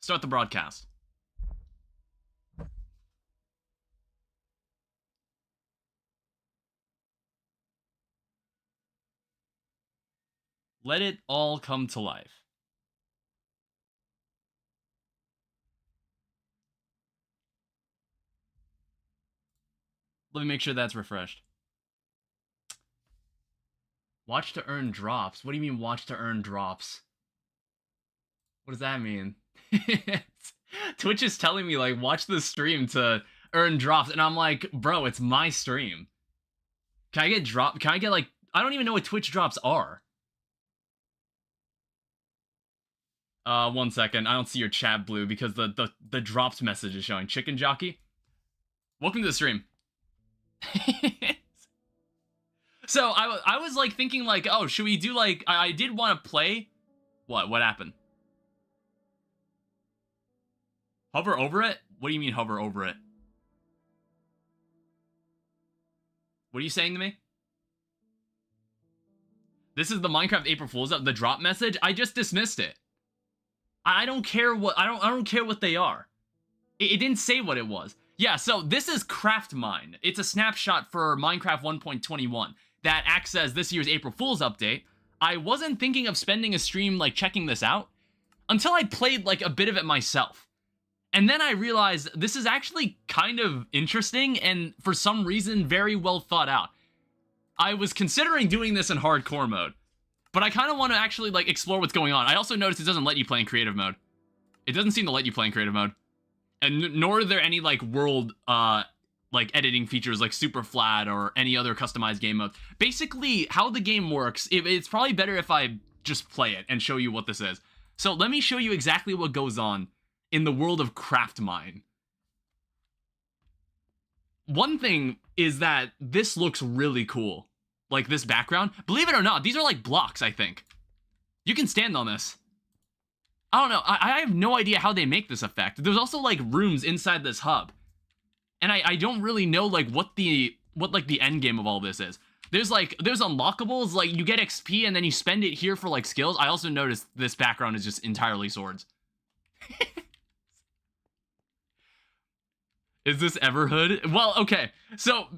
Start the broadcast. Let it all come to life. Let me make sure that's refreshed. Watch to earn drops. What do you mean watch to earn drops? What does that mean? Twitch is telling me, like, watch the stream to earn drops. And I'm like, bro, it's my stream. Can I get drop? Can I get, like, I don't even know what Twitch drops are. 1 second. I don't see your chat, Blue, because the drops message is showing. Chicken Jockey? Welcome to the stream. So I was like thinking like, oh, should we do like, I did want to play. What happened? Hover over it? What do you mean hover over it? What are you saying to me? This is the Minecraft April Fool's, the drop message. I just dismissed it. I don't care what, I don't care what they are. It didn't say what it was. Yeah, so this is Craftmine. It's a snapshot for Minecraft 1.21 that acts as this year's April Fool's update. I wasn't thinking of spending a stream like checking this out until I played like a bit of it myself. And then I realized this is actually kind of interesting and for some reason very well thought out. I was considering doing this in hardcore mode, but I kind of want to actually like explore what's going on. I also noticed it doesn't let you play in creative mode. It doesn't seem to let you play in creative mode. And nor are there any like world like editing features like super flat or any other customized game mode. Basically, how the game works, it's probably better if I just play it and show you what this is. So let me show you exactly what goes on in the world of Craftmine. One thing is that this looks really cool. Like this background. Believe it or not, these are like blocks, I think. You can stand on this. I don't know. I have no idea how they make this effect. There's also like rooms inside this hub. And I don't really know like what the end game of all this is. There's unlockables, like you get XP and then you spend it here for like skills. I also noticed this background is just entirely swords. Is this Everhood? Well, okay. So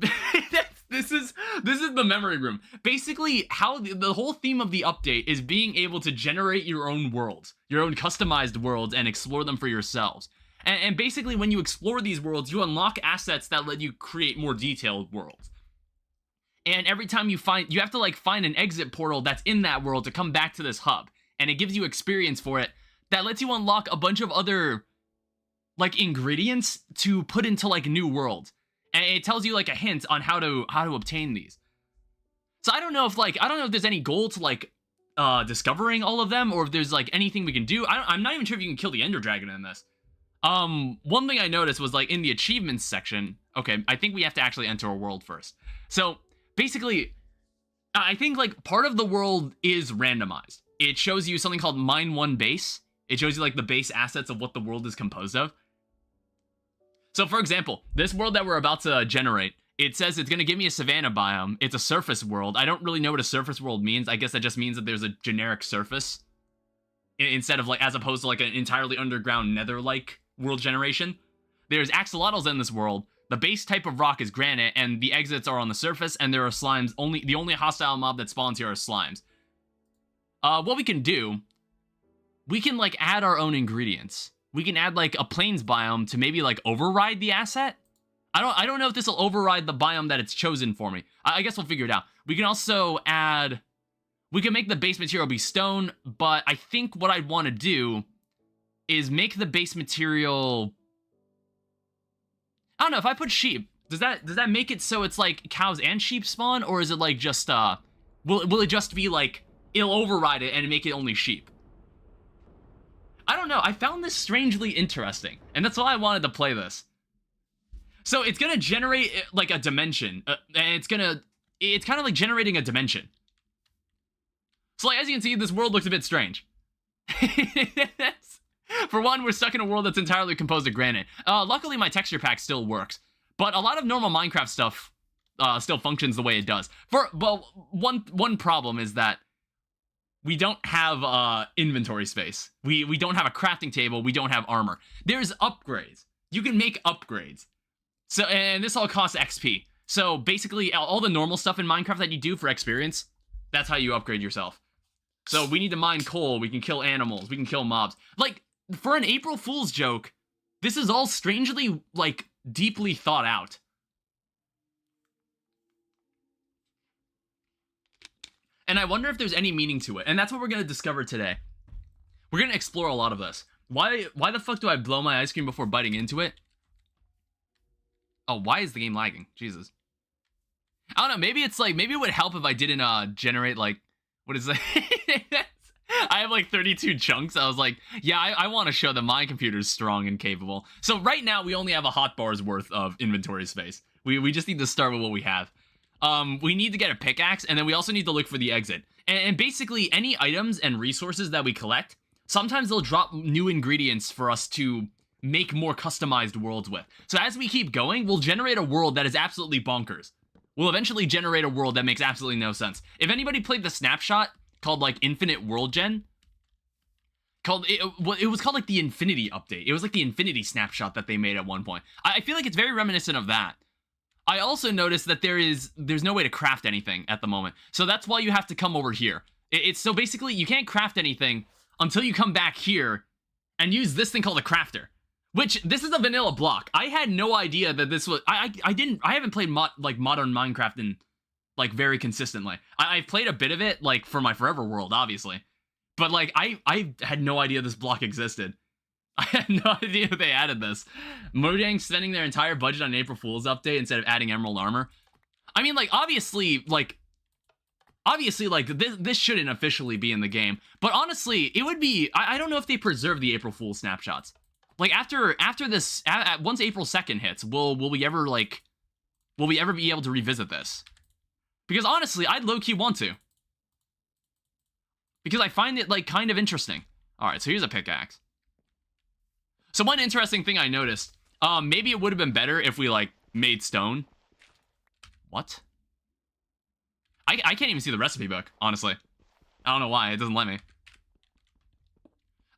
this is the memory room. Basically, how the whole theme of the update is being able to generate your own worlds, your own customized worlds, and explore them for yourselves. And basically, when you explore these worlds, you unlock assets that let you create more detailed worlds. And every time you have to like find an exit portal that's in that world to come back to this hub, and it gives you experience for it that lets you unlock a bunch of other like ingredients to put into like new worlds. And it tells you like a hint on how to obtain these. So I don't know if there's any goal to like discovering all of them, or if there's like anything we can do. I'm not even sure if you can kill the Ender Dragon in this. One thing I noticed was like in the achievements section. Okay, I think we have to actually enter a world first. So basically, I think like part of the world is randomized. It shows you something called Mine 1 Base. It shows you like the base assets of what the world is composed of. So for example, this world that we're about to generate, it says it's going to give me a savanna biome. It's a surface world. I don't really know what a surface world means. I guess that just means that there's a generic surface instead of like, as opposed to like an entirely underground nether-like world generation. There's axolotls in this world. The base type of rock is granite, and the exits are on the surface, and there are slimes. The only hostile mob that spawns here are slimes. What we can do, we can like add our own ingredients. We can add like a plains biome to maybe like override the asset. I don't know if this will override the biome that it's chosen for me. I guess we'll figure it out. We can also add, we can make the base material be stone, but I think what I'd want to do is make the base material, I don't know, if I put sheep, does that make it so it's like cows and sheep spawn, or is it like just will it just be like it'll override it and make it only sheep? I don't know. I found this strangely interesting, and that's why I wanted to play this. So it's gonna generate like a dimension, and it's kind of like generating a dimension. So like, as you can see, this world looks a bit strange. For one, we're stuck in a world that's entirely composed of granite. Luckily, my texture pack still works, but a lot of normal Minecraft stuff still functions the way it does. Well, one problem is that we don't have inventory space. We don't have a crafting table. We don't have armor. There's upgrades. You can make upgrades. So, and this all costs XP. So basically, all the normal stuff in Minecraft that you do for experience, that's how you upgrade yourself. So we need to mine coal. We can kill animals. We can kill mobs. Like, for an April Fool's joke, this is all strangely, like, deeply thought out. And I wonder if there's any meaning to it. And that's what we're going to discover today. We're going to explore a lot of this. Why the fuck do I blow my ice cream before biting into it? Oh, why is the game lagging? Jesus. I don't know. Maybe it's like, maybe it would help if I didn't generate, like, what is that? I have like 32 chunks. I was like, yeah, I want to show that my computer's strong and capable. So right now we only have a hotbar's worth of inventory space. We just need to start with what we have. We need to get a pickaxe, and then we also need to look for the exit. And basically any items and resources that we collect, sometimes they'll drop new ingredients for us to make more customized worlds with. So as we keep going, we'll generate a world that is absolutely bonkers. We'll eventually generate a world that makes absolutely no sense. If anybody played the snapshot called like Infinite World Gen, it was called like the Infinity Update. It was like the Infinity Snapshot that they made at one point. I feel like it's very reminiscent of that. I also noticed that there's no way to craft anything at the moment. So that's why you have to come over here. So basically you can't craft anything until you come back here and use this thing called a crafter. Which, this is a vanilla block. I had no idea that this was... I haven't played modern Minecraft in, like, very consistently. I've played a bit of it, like, for my Forever World, obviously. But, like, I had no idea this block existed. I had no idea they added this. Mojang spending their entire budget on an April Fool's update instead of adding Emerald Armor. I mean, like, obviously, this shouldn't officially be in the game. But honestly, it would be... I don't know if they preserve the April Fool's snapshots. Like, after this, once April 2nd hits, will we ever be able to revisit this? Because honestly, I'd low-key want to. Because I find it, like, kind of interesting. Alright, so here's a pickaxe. So one interesting thing I noticed, maybe it would have been better if we, like, made stone. What? I can't even see the recipe book, honestly. I don't know why, it doesn't let me.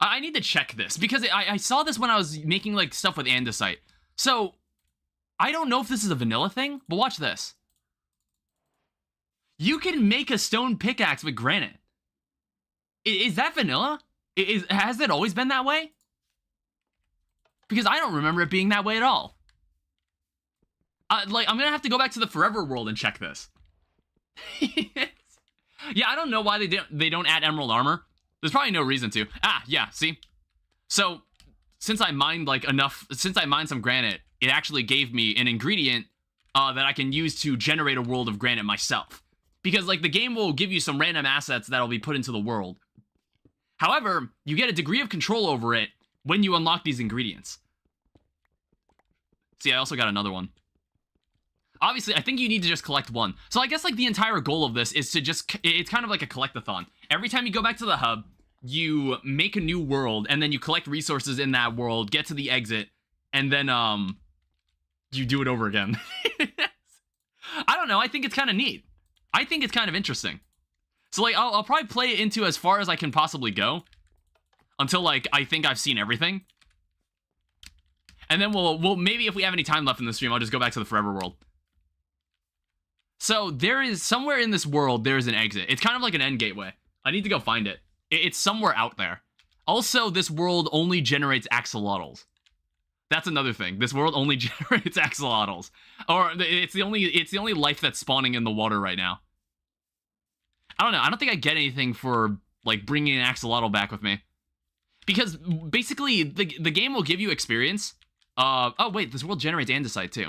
I need to check this, because I saw this when I was making, like, stuff with andesite. So, I don't know if this is a vanilla thing, but watch this. You can make a stone pickaxe with granite. Is that vanilla? Has it always been that way? Because I don't remember it being that way at all. Like, I'm gonna have to go back to the Forever World and check this. Yeah, I don't know why they don't add Emerald Armor. There's probably no reason to. Ah, yeah, see? So, since I mined some granite, it actually gave me an ingredient that I can use to generate a world of granite myself. Because, like, the game will give you some random assets that'll be put into the world. However, you get a degree of control over it when you unlock these ingredients. See, I also got another one. Obviously, I think you need to just collect one. So I guess, like, the entire goal of this is to just... It's kind of like a collect-a-thon. Every time you go back to the hub, you make a new world, and then you collect resources in that world, get to the exit, and then, you do it over again. I don't know, I think it's kind of neat. I think it's kind of interesting. So, like, I'll probably play it into as far as I can possibly go, until, like, I think I've seen everything. And then we'll maybe if we have any time left in the stream, I'll just go back to the Forever World. So, there is, somewhere in this world, there is an exit. It's kind of like an end gateway. I need to go find it. It's somewhere out there. Also, this world only generates axolotls. That's another thing. This world only generates axolotls. Or, it's the only life that's spawning in the water right now. I don't know. I don't think I get anything for, like, bringing an axolotl back with me. Because, basically, the game will give you experience. Oh, wait, this world generates andesite, too.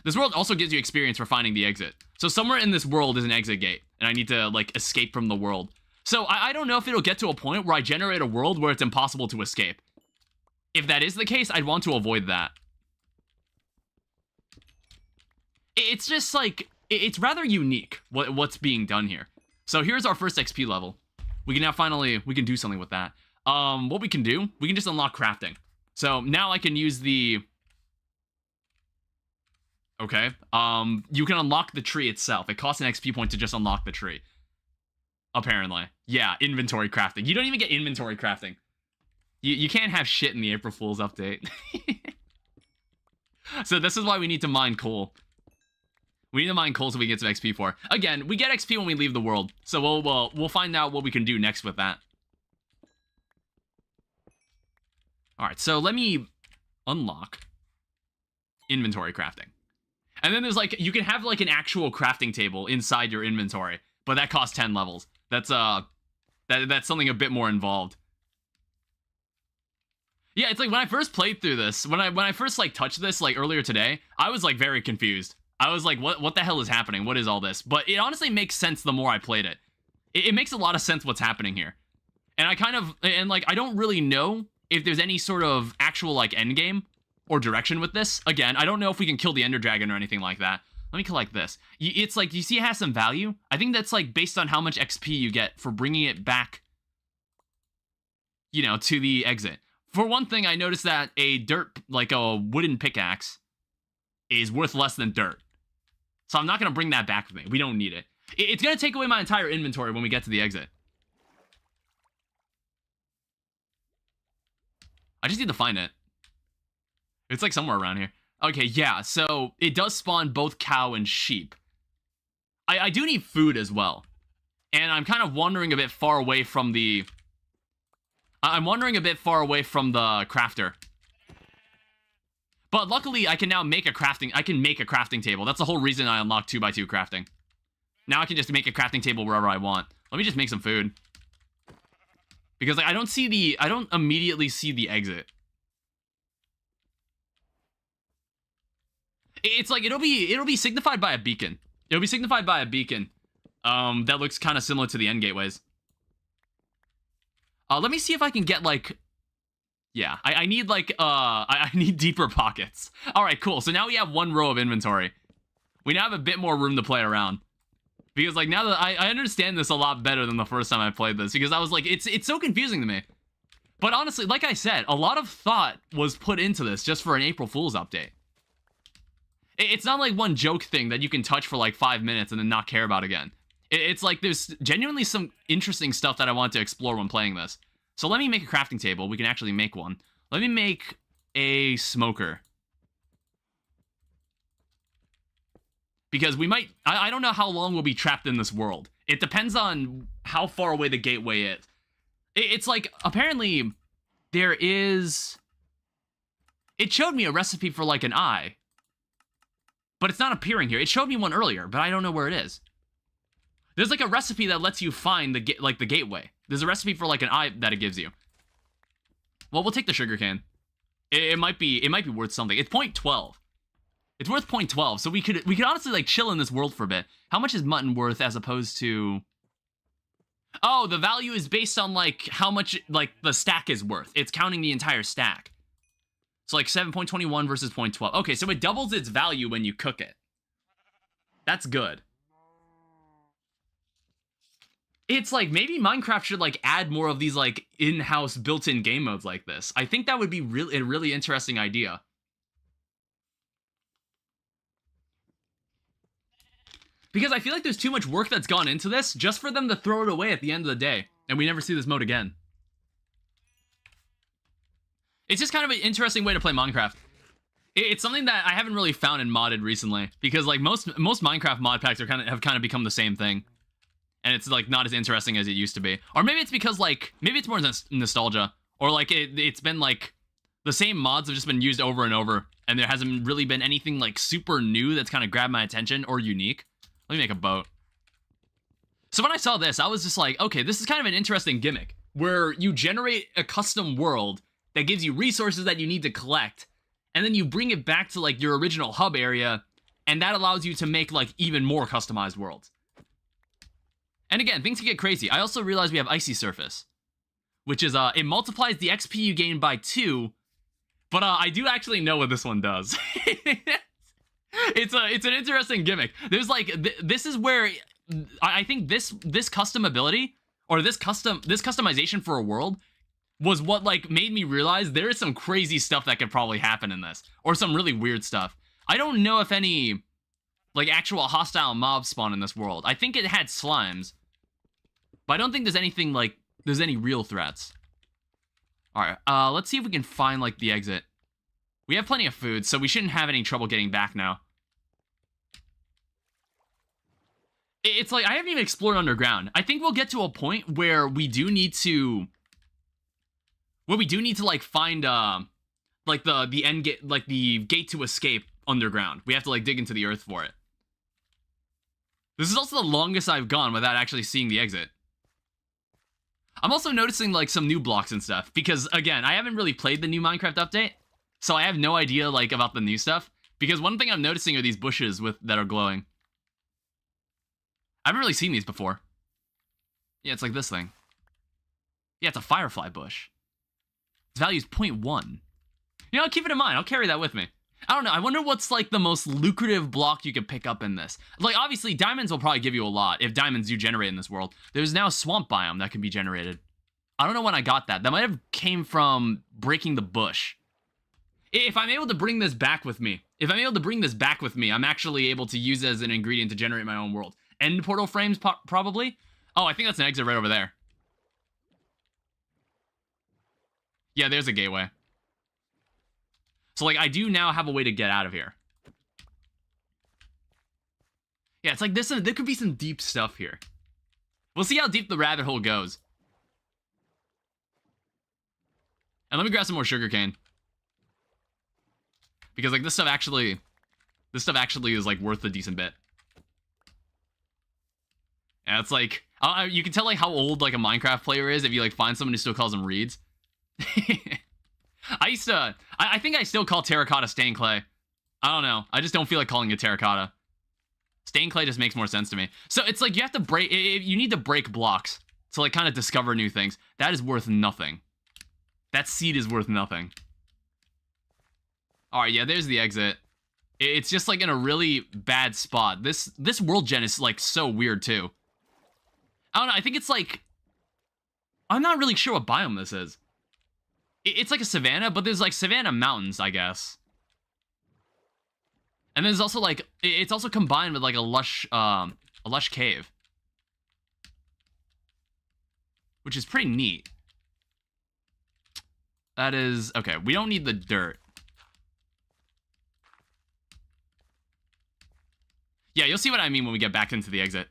This world also gives you experience for finding the exit. So somewhere in this world is an exit gate, and I need to, like, escape from the world. So I don't know if it'll get to a point where I generate a world where it's impossible to escape. If that is the case, I'd want to avoid that. It's just, like, it's rather unique what's being done here. So here's our first XP level. We can now finally, we can do something with that. What we can do, we can just unlock crafting. So now I can use the... Okay, you can unlock the tree itself. It costs an XP point to just unlock the tree. apparently. Yeah, inventory crafting. You don't even get inventory crafting. You can't have shit in the April Fool's update. So this is why we need to mine coal. We need to mine coal so we get some XP for. Again, we get XP when we leave the world. So we'll find out what we can do next with that. Alright, so let me unlock inventory crafting. And then there's like, you can have like an actual crafting table inside your inventory, but that costs 10 levels. That's something a bit more involved. Yeah, it's like when I first played through this, when I first like touched this like earlier today, I was like very confused. I was like, what the hell is happening? What is all this? But it honestly makes sense the more I played it. It makes a lot of sense what's happening here. And I don't really know if there's any sort of actual like end game or direction with this. Again, I don't know if we can kill the Ender Dragon or anything like that. Let me collect this. It's like, you see it has some value? I think that's like based on how much XP you get for bringing it back, you know, to the exit. For one thing, I noticed that a wooden pickaxe is worth less than dirt. So I'm not going to bring that back with me. We don't need it. It's going to take away my entire inventory when we get to the exit. I just need to find it. It's like somewhere around here. Okay, yeah, so it does spawn both cow and sheep. I do need food as well. And I'm kind of wandering a bit far away from the... I'm wandering a bit far away from the crafter. But luckily, I can now make a crafting table. That's the whole reason I unlocked 2x2 crafting. Now I can just make a crafting table wherever I want. Let me just make some food. Because like, I don't immediately see the exit. It's like, it'll be signified by a beacon. It'll be signified by a beacon. That looks kind of similar to the end gateways. Let me see if I can get like, yeah, I need like, I need deeper pockets. All right, cool. So now we have one row of inventory. We now have a bit more room to play around. Because like, now that I understand this a lot better than the first time I played this, because I was like, it's so confusing to me. But honestly, like I said, a lot of thought was put into this just for an April Fool's update. It's not like one joke thing that you can touch for like 5 minutes and then not care about again. It's like there's genuinely some interesting stuff that I want to explore when playing this. So let me make a crafting table. We can actually make one. Let me make a smoker. Because we might... I don't know how long we'll be trapped in this world. It depends on how far away the gateway is. It's like, apparently, there is... It showed me a recipe for like an eye. But it's not appearing here. It showed me one earlier, but I don't know where it is. There's like a recipe that lets you find the gateway. There's a recipe for like an eye that it gives you. Well, we'll take the sugarcane. It might be worth something. It's 0.12. It's worth 0.12, so we could honestly like chill in this world for a bit. How much is mutton worth as opposed to... Oh, the value is based on like how much like the stack is worth. It's counting the entire stack. So like 7.21 versus 0.12. Okay, so it doubles its value when you cook it. That's good. It's like, maybe Minecraft should like add more of these like in-house built-in game modes like this. I think that would be a really interesting idea. Because I feel like there's too much work that's gone into this just for them to throw it away at the end of the day. And we never see this mode again. It's just kind of an interesting way to play Minecraft. It's something that I haven't really found in modded recently. Because like most Minecraft mod packs are have kind of become the same thing. And it's like not as interesting as it used to be. Or maybe it's because like, maybe it's more nostalgia. Or like it's been like, the same mods have just been used over and over. And there hasn't really been anything like super new that's kind of grabbed my attention or unique. Let me make a boat. So when I saw this, I was just like, okay, this is kind of an interesting gimmick. Where you generate a custom world that gives you resources that you need to collect. And then you bring it back to like your original hub area. And that allows you to make like even more customized worlds. And again, things can get crazy. I also realized we have Icy Surface. Which is, it multiplies the XP you gain by 2. But I do actually know what this one does. It's an interesting gimmick. There's like, this is where I think this custom ability, or this customization for a world, was what like made me realize there is some crazy stuff that could probably happen in this. Or some really weird stuff. I don't know if any like actual hostile mobs spawn in this world. I think it had slimes. But I don't think there's anything, like, there's any real threats. Alright, let's see if we can find, like, the exit. We have plenty of food, so we shouldn't have any trouble getting back now. It's like, I haven't even explored underground. I think we'll get to a point where we do need to... like, find, like, the end gate, like, the gate to escape underground. We have to, like, dig into the earth for it. This is also the longest I've gone without actually seeing the exit. I'm also noticing, like, some new blocks and stuff, because, again, I haven't really played the new Minecraft update, so I have no idea, like, about the new stuff, because one thing I'm noticing are these bushes that are glowing. I haven't really seen these before. Yeah, it's like this thing. Yeah, it's a firefly bush. Its value is 0.1. You know, I'll keep it in mind. I'll carry that with me. I don't know. I wonder what's, like, the most lucrative block you could pick up in this. Like, obviously, diamonds will probably give you a lot if diamonds do generate in this world. There's now a swamp biome that can be generated. I don't know when I got that. That might have came from breaking the bush. If I'm able to bring this back with me, I'm actually able to use it as an ingredient to generate my own world. End portal frames, probably? Oh, I think that's an exit right over there. Yeah, there's a gateway. So, like, I do now have a way to get out of here. Yeah, it's like this. There could be some deep stuff here. We'll see how deep the rabbit hole goes. And let me grab some more sugarcane. Because, like, this stuff actually is, like, worth a decent bit. Yeah, it's like, you can tell, like, how old, like, a Minecraft player is if you, like, find someone who still calls them reeds. I think I still call terracotta stained clay. I don't know. I just don't feel like calling it terracotta. Stained clay just makes more sense to me. So it's like you have to you need to break blocks to, like, kind of discover new things. That is worth nothing. That seed is worth nothing. Alright, yeah, there's the exit. It's just, like, in a really bad spot. This world gen is, like, so weird, too. I don't know, I think it's, like... I'm not really sure what biome this is. It's like a savanna, but there's, like, savanna mountains, I guess. And there's also, like... It's also combined with, like, a lush cave. Which is pretty neat. That is... Okay, we don't need the dirt. Yeah, you'll see what I mean when we get back into the exit.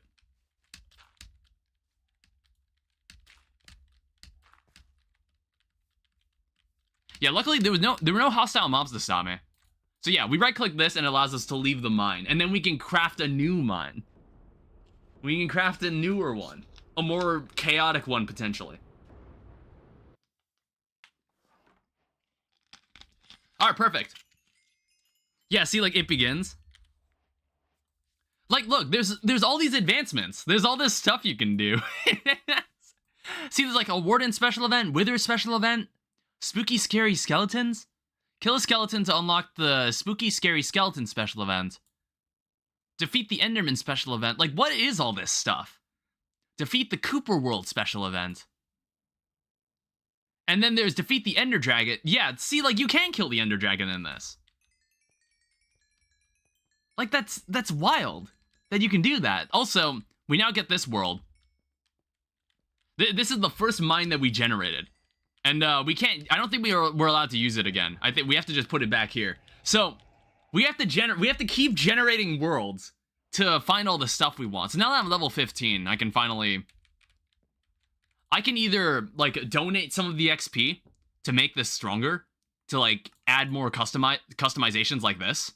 Yeah, luckily there were no hostile mobs to stop me. So yeah, we right-click this and it allows us to leave the mine. And then we can craft a new mine. We can craft a newer one. A more chaotic one, potentially. Alright, perfect. Yeah, see, like, it begins. Like, look, there's all these advancements. There's all this stuff you can do. See, there's, like, a Warden special event, Wither special event, Spooky Scary Skeletons. Kill a skeleton to unlock the Spooky Scary Skeleton special event. Defeat the Enderman special event. Like, what is all this stuff? Defeat the Cooper World special event. And then there's Defeat the Ender Dragon. Yeah, see, like, you can kill the Ender Dragon in this. Like, that's wild that you can do that. Also, we now get this world. This is the first mine that we generated. And we can't, I don't think we're allowed to use it again. I think we have to just put it back here. So, we have to keep generating worlds to find all the stuff we want. So now that I'm level 15, I can either, like, donate some of the XP to make this stronger, to, like, add more customizations like this.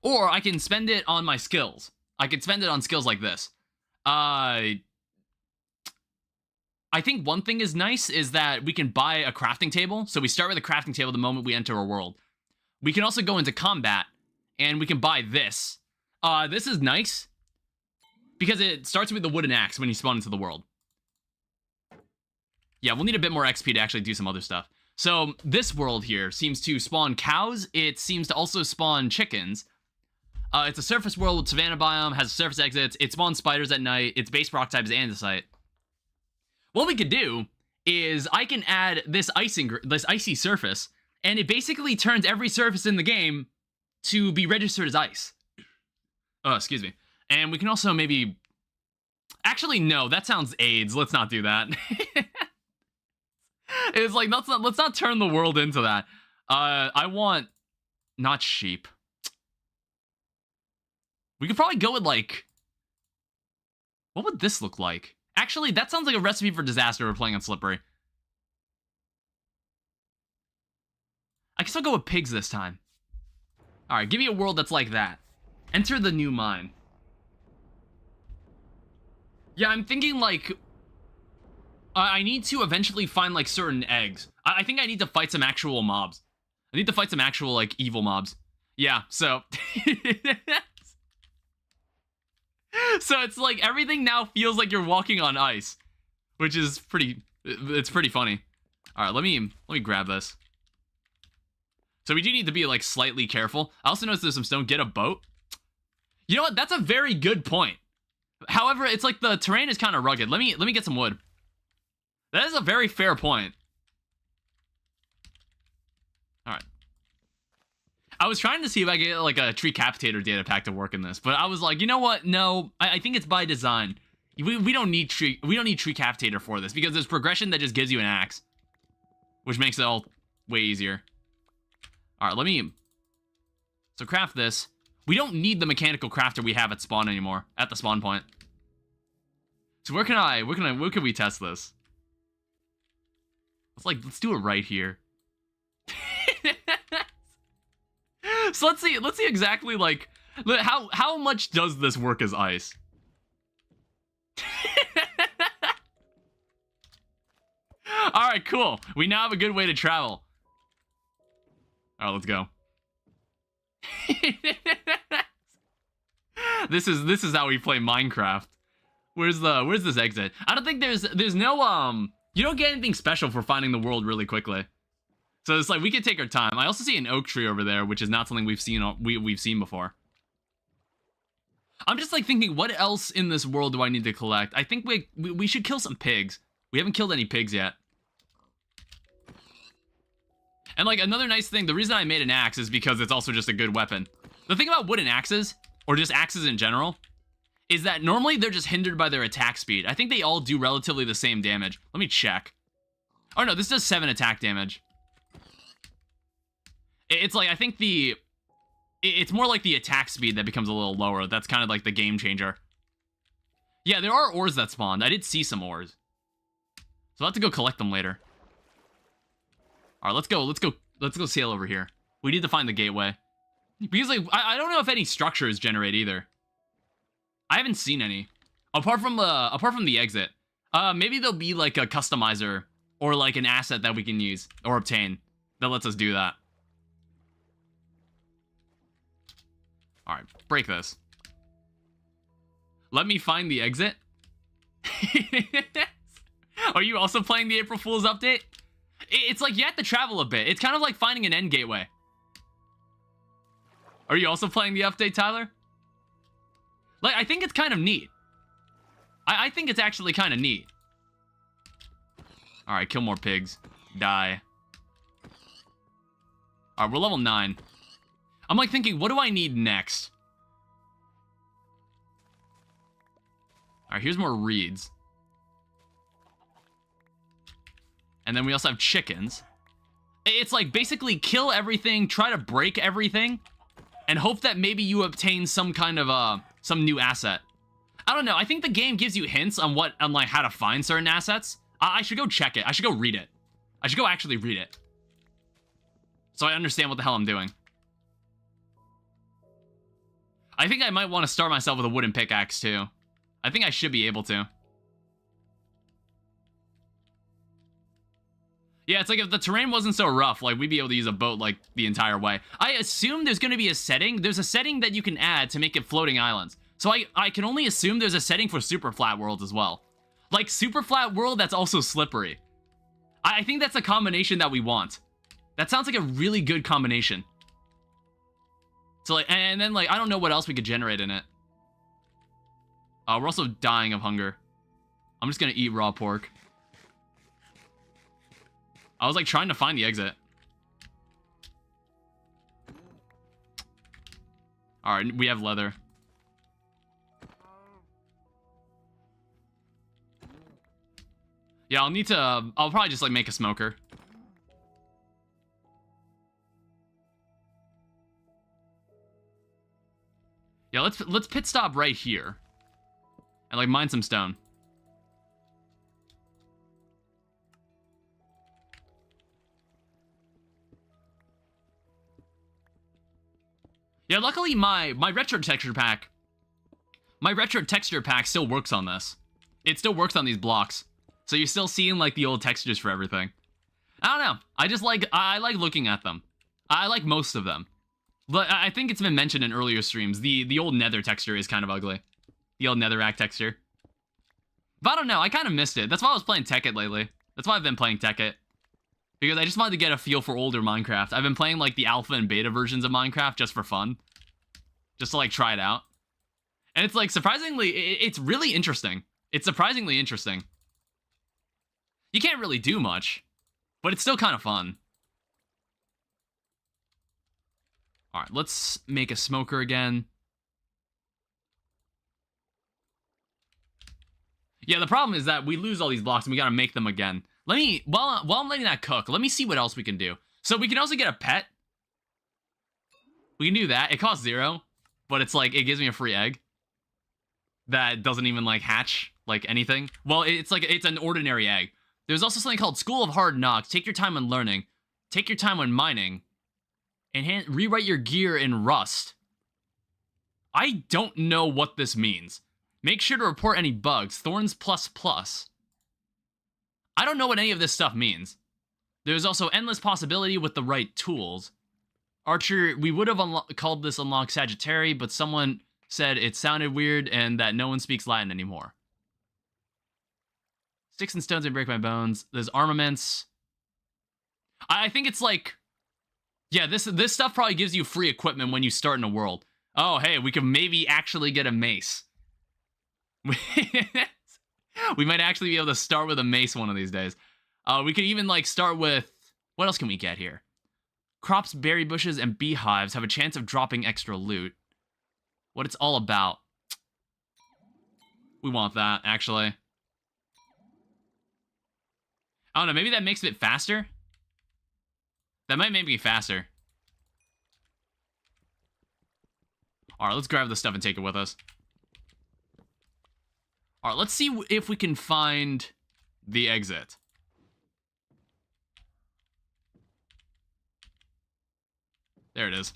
Or I can spend it on my skills. I can spend it on skills like this. I think one thing is nice is that we can buy a crafting table. So we start with a crafting table the moment we enter a world. We can also go into combat, and we can buy this. This is nice, because it starts with the wooden axe when you spawn into the world. Yeah, we'll need a bit more XP to actually do some other stuff. So this world here seems to spawn cows. It seems to also spawn chickens. It's a surface world with savanna biome, has surface exits. It spawns spiders at night. Its base rock type is andesite. What we could do is I can add this icy surface, and it basically turns every surface in the game to be registered as ice. Oh, excuse me. And we can also maybe Actually, no, that sounds AIDS. Let's not do that. It's like, let's not turn the world into that. I want not sheep. We could probably go with like, what would this look like? Actually, that sounds like a recipe for disaster we're playing on Slippery. I guess I'll go with pigs this time. All right, give me a world that's like that. Enter the new mine. Yeah, I'm thinking like, I need to eventually find like certain eggs. I think I need to fight some actual mobs. I need to fight some actual like evil mobs. Yeah, so. So it's like everything now feels like you're walking on ice, which is it's pretty funny. All right, let me grab this. So we do need to be like slightly careful. I also noticed there's some stone. Get a boat. You know what? That's a very good point. However, it's like the terrain is kind of rugged. Let me get some wood. That is a very fair point. All right. I was trying to see if I could get like a tree capitator data pack to work in this, but I was like, you know what? No, I think it's by design. We don't need tree capitator for this because there's progression that just gives you an axe, which makes it all way easier. All right, so craft this. We don't need the mechanical crafter we have at spawn anymore, at the spawn point. So where can we test this? Let's do it right here. So let's see exactly like how much does this work as ice? All right, cool. We now have a good way to travel. All right, let's go. This is how we play Minecraft. Where's this exit? I don't think there's no you don't get anything special for finding the world really quickly. So it's like we can take our time. I also see an oak tree over there, which is not something we've seen before. I'm just like thinking, what else in this world do I need to collect? I think we should kill some pigs. We haven't killed any pigs yet. And like another nice thing, the reason I made an axe is because it's also just a good weapon. The thing about wooden axes, or just axes in general, is that normally they're just hindered by their attack speed. I think they all do relatively the same damage. Let me check. Oh no, this does 7 attack damage. It's like, I think it's more like the attack speed that becomes a little lower. That's kind of like the game changer. Yeah, there are ores that spawned. I did see some ores. So I'll have to go collect them later. All right, let's go sail over here. We need to find the gateway. Because like, I don't know if any structures generate either. I haven't seen any. Apart from the exit. Maybe there'll be like a customizer or like an asset that we can use or obtain that lets us do that. All right, break this. Let me find the exit. Are you also playing the April Fool's update? It's like you have to travel a bit. It's kind of like finding an end gateway. Are you also playing the update, Tyler? Like, I think it's kind of neat. I think it's actually kind of neat. All right, kill more pigs. Die. All right, we're level 9. I'm like thinking, what do I need next? All right, here's more reeds. And then we also have chickens. It's like basically kill everything, try to break everything, and hope that maybe you obtain some kind of some new asset. I don't know. I think the game gives you hints on like how to find certain assets. I should go check it. I should go read it. I should go actually read it, so I understand what the hell I'm doing. I think I might want to start myself with a wooden pickaxe too. I think I should be able to. Yeah, it's like if the terrain wasn't so rough, like we'd be able to use a boat like the entire way. I assume there's going to be a setting. There's a setting that you can add to make it floating islands. So I can only assume there's a setting for super flat worlds as well. Like super flat world that's also slippery. I think that's a combination that we want. That sounds like a really good combination. So like, and then like, I don't know what else we could generate in it. We're also dying of hunger. I'm just going to eat raw pork. I was like trying to find the exit. All right, we have leather. Yeah, I'll need to, I'll probably just, like, make a smoker. Yeah, let's pit stop right here. And, like, mine some stone. Yeah, luckily my retro texture pack still works on this. It still works on these blocks. So you're still seeing, like, the old textures for everything. I don't know. I like looking at them. I like most of them. But I think it's been mentioned in earlier streams. The old nether texture is kind of ugly. The old netherrack texture. But I don't know. I kind of missed it. That's why I was playing Tekkit lately. That's why I've been playing Tekkit. Because I just wanted to get a feel for older Minecraft. I've been playing, like, the alpha and beta versions of Minecraft just for fun. Just to, like, try it out. And it's, like, surprisingly, it's really interesting. It's surprisingly interesting. You can't really do much, but it's still kind of fun. Alright, let's make a smoker again. Yeah, the problem is that we lose all these blocks and we gotta make them again. Let me, while I'm letting that cook, let me see what else we can do. So we can also get a pet. We can do that. It costs 0, but it's like, it gives me a free egg. That doesn't even, like, hatch, like, anything. Well, it's like, it's an ordinary egg. There's also something called School of Hard Knocks. Take your time when learning. Take your time when mining. And rewrite your gear in Rust. I don't know what this means. Make sure to report any bugs. Thorns ++. I don't know what any of this stuff means. There's also endless possibility with the right tools. Archer, we would have called this unlock Sagittary, but someone said it sounded weird and that no one speaks Latin anymore. Sticks and stones may break my bones. There's armaments. I think it's like... Yeah, this stuff probably gives you free equipment when you start in a world. Oh, hey, we can maybe actually get a mace. We might actually be able to start with a mace one of these days. We could even, like, start with... What else can we get here? Crops, berry bushes, and beehives have a chance of dropping extra loot. What it's all about. We want that, actually. I don't know, maybe that makes it faster? That might make me faster. Alright, let's grab this stuff and take it with us. Alright, let's see if we can find the exit. There it is.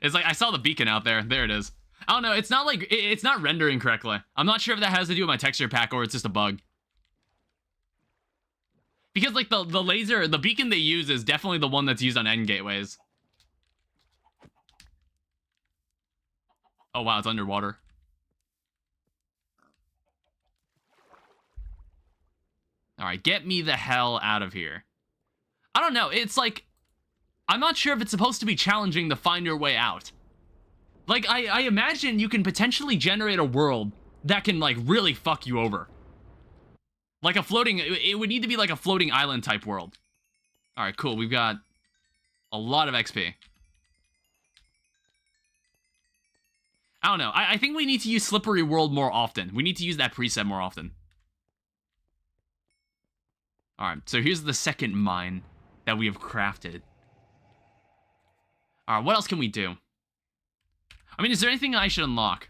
It's like, I saw the beacon out there. There it is. I don't know, it's not like, it's not rendering correctly. I'm not sure if that has to do with my texture pack or it's just a bug. Because, like, the laser, the beacon they use is definitely the one that's used on end gateways. Oh, wow, it's underwater. Alright, get me the hell out of here. I don't know, it's like... I'm not sure if it's supposed to be challenging to find your way out. Like, I imagine you can potentially generate a world that can, like, really fuck you over. Like a floating... It would need to be like a floating island type world. Alright, cool, we've got a lot of XP. I don't know, I think we need to use Slippery World more often. We need to use that preset more often. Alright, so here's the second mine that we have crafted. Alright, what else can we do? I mean, is there anything I should unlock?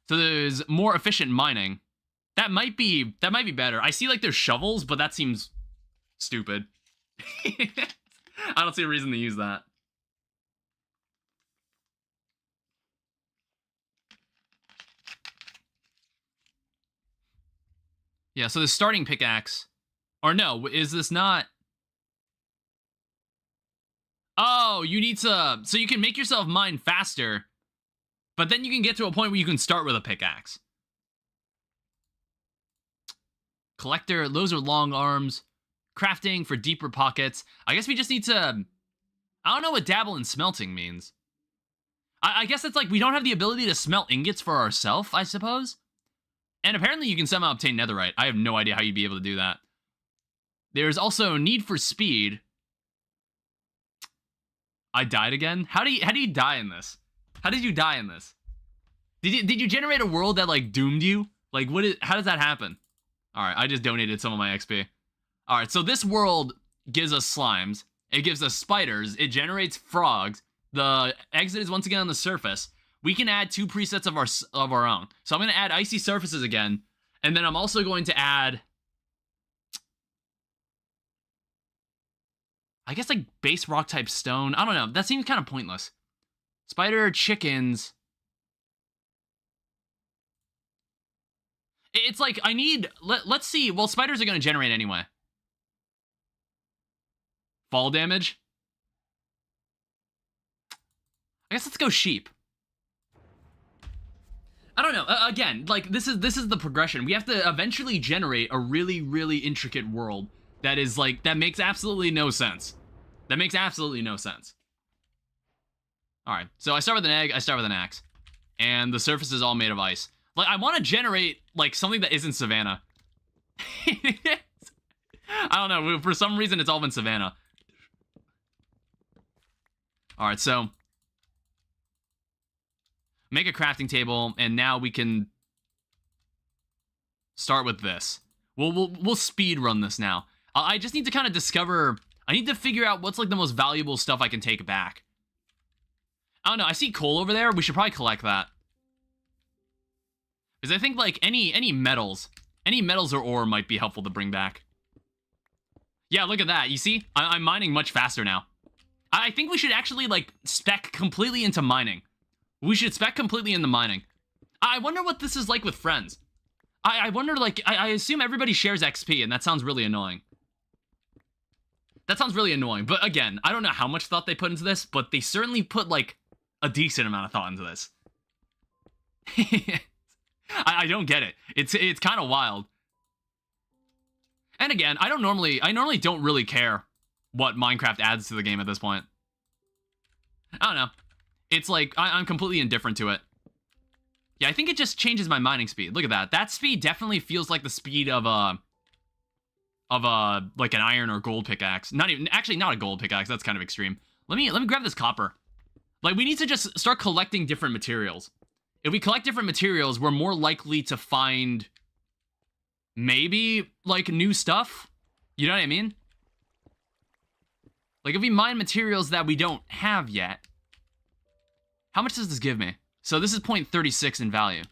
So there's more efficient mining. That might be better. I see, like, there's shovels, but that seems stupid. I don't see a reason to use that. Yeah, so the starting pickaxe... Or no, is this not... Oh, you need to... So you can make yourself mine faster, but then you can get to a point where you can start with a pickaxe. Collector, those are long arms. Crafting for deeper pockets. I guess we just need to... I don't know what dabble in smelting means. I guess it's like we don't have the ability to smelt ingots for ourselves, I suppose. And apparently you can somehow obtain netherite. I have no idea how you'd be able to do that. There's also need for speed. I died again? How do you die in this? How did you die in this? Did you generate a world that like doomed you? Like how does that happen? All right, I just donated some of my XP. All right, so this world gives us slimes. It gives us spiders. It generates frogs. The exit is once again on the surface. We can add 2 presets of our own. So I'm going to add icy surfaces again, and then I'm also going to add, I guess, like base rock type stone. I don't know. That seems kind of pointless. Spider, chickens. It's like I need. Let's see. Well, spiders are going to generate anyway. Fall damage. I guess let's go sheep. I don't know. Again, like this is the progression. We have to eventually generate a really, really intricate world that is like that makes absolutely no sense. That makes absolutely no sense. All right. So I start with an egg. I start with an axe, and the surface is all made of ice. Like I want to generate like something that isn't Savannah. I don't know. For some reason, it's all been Savannah. All right. So. Make a crafting table, and now we can start with this. We'll speed run this now. I just need to kind of discover. I need to figure out what's like the most valuable stuff I can take back. I don't know. I see coal over there. We should probably collect that, because I think like any metals or ore might be helpful to bring back. Yeah, look at that. You see, I'm mining much faster now. I think we should actually like spec completely into mining. We should spec completely into mining. I wonder what this is like with friends. I wonder, like, I assume everybody shares XP, and that sounds really annoying. That sounds really annoying. But again, I don't know how much thought they put into this, but they certainly put, like, a decent amount of thought into this. I don't get it. It's kind of wild. And again, I normally don't really care what Minecraft adds to the game at this point. I don't know. It's like, I'm completely indifferent to it. Yeah, I think it just changes my mining speed. Look at that. That speed definitely feels like the speed of like an iron or gold pickaxe. Actually not a gold pickaxe. That's kind of extreme. Let me grab this copper. Like, we need to just start collecting different materials. If we collect different materials, we're more likely to find maybe like new stuff. You know what I mean? Like, if we mine materials that we don't have yet. How much does this give me? So this is 0.36 in value.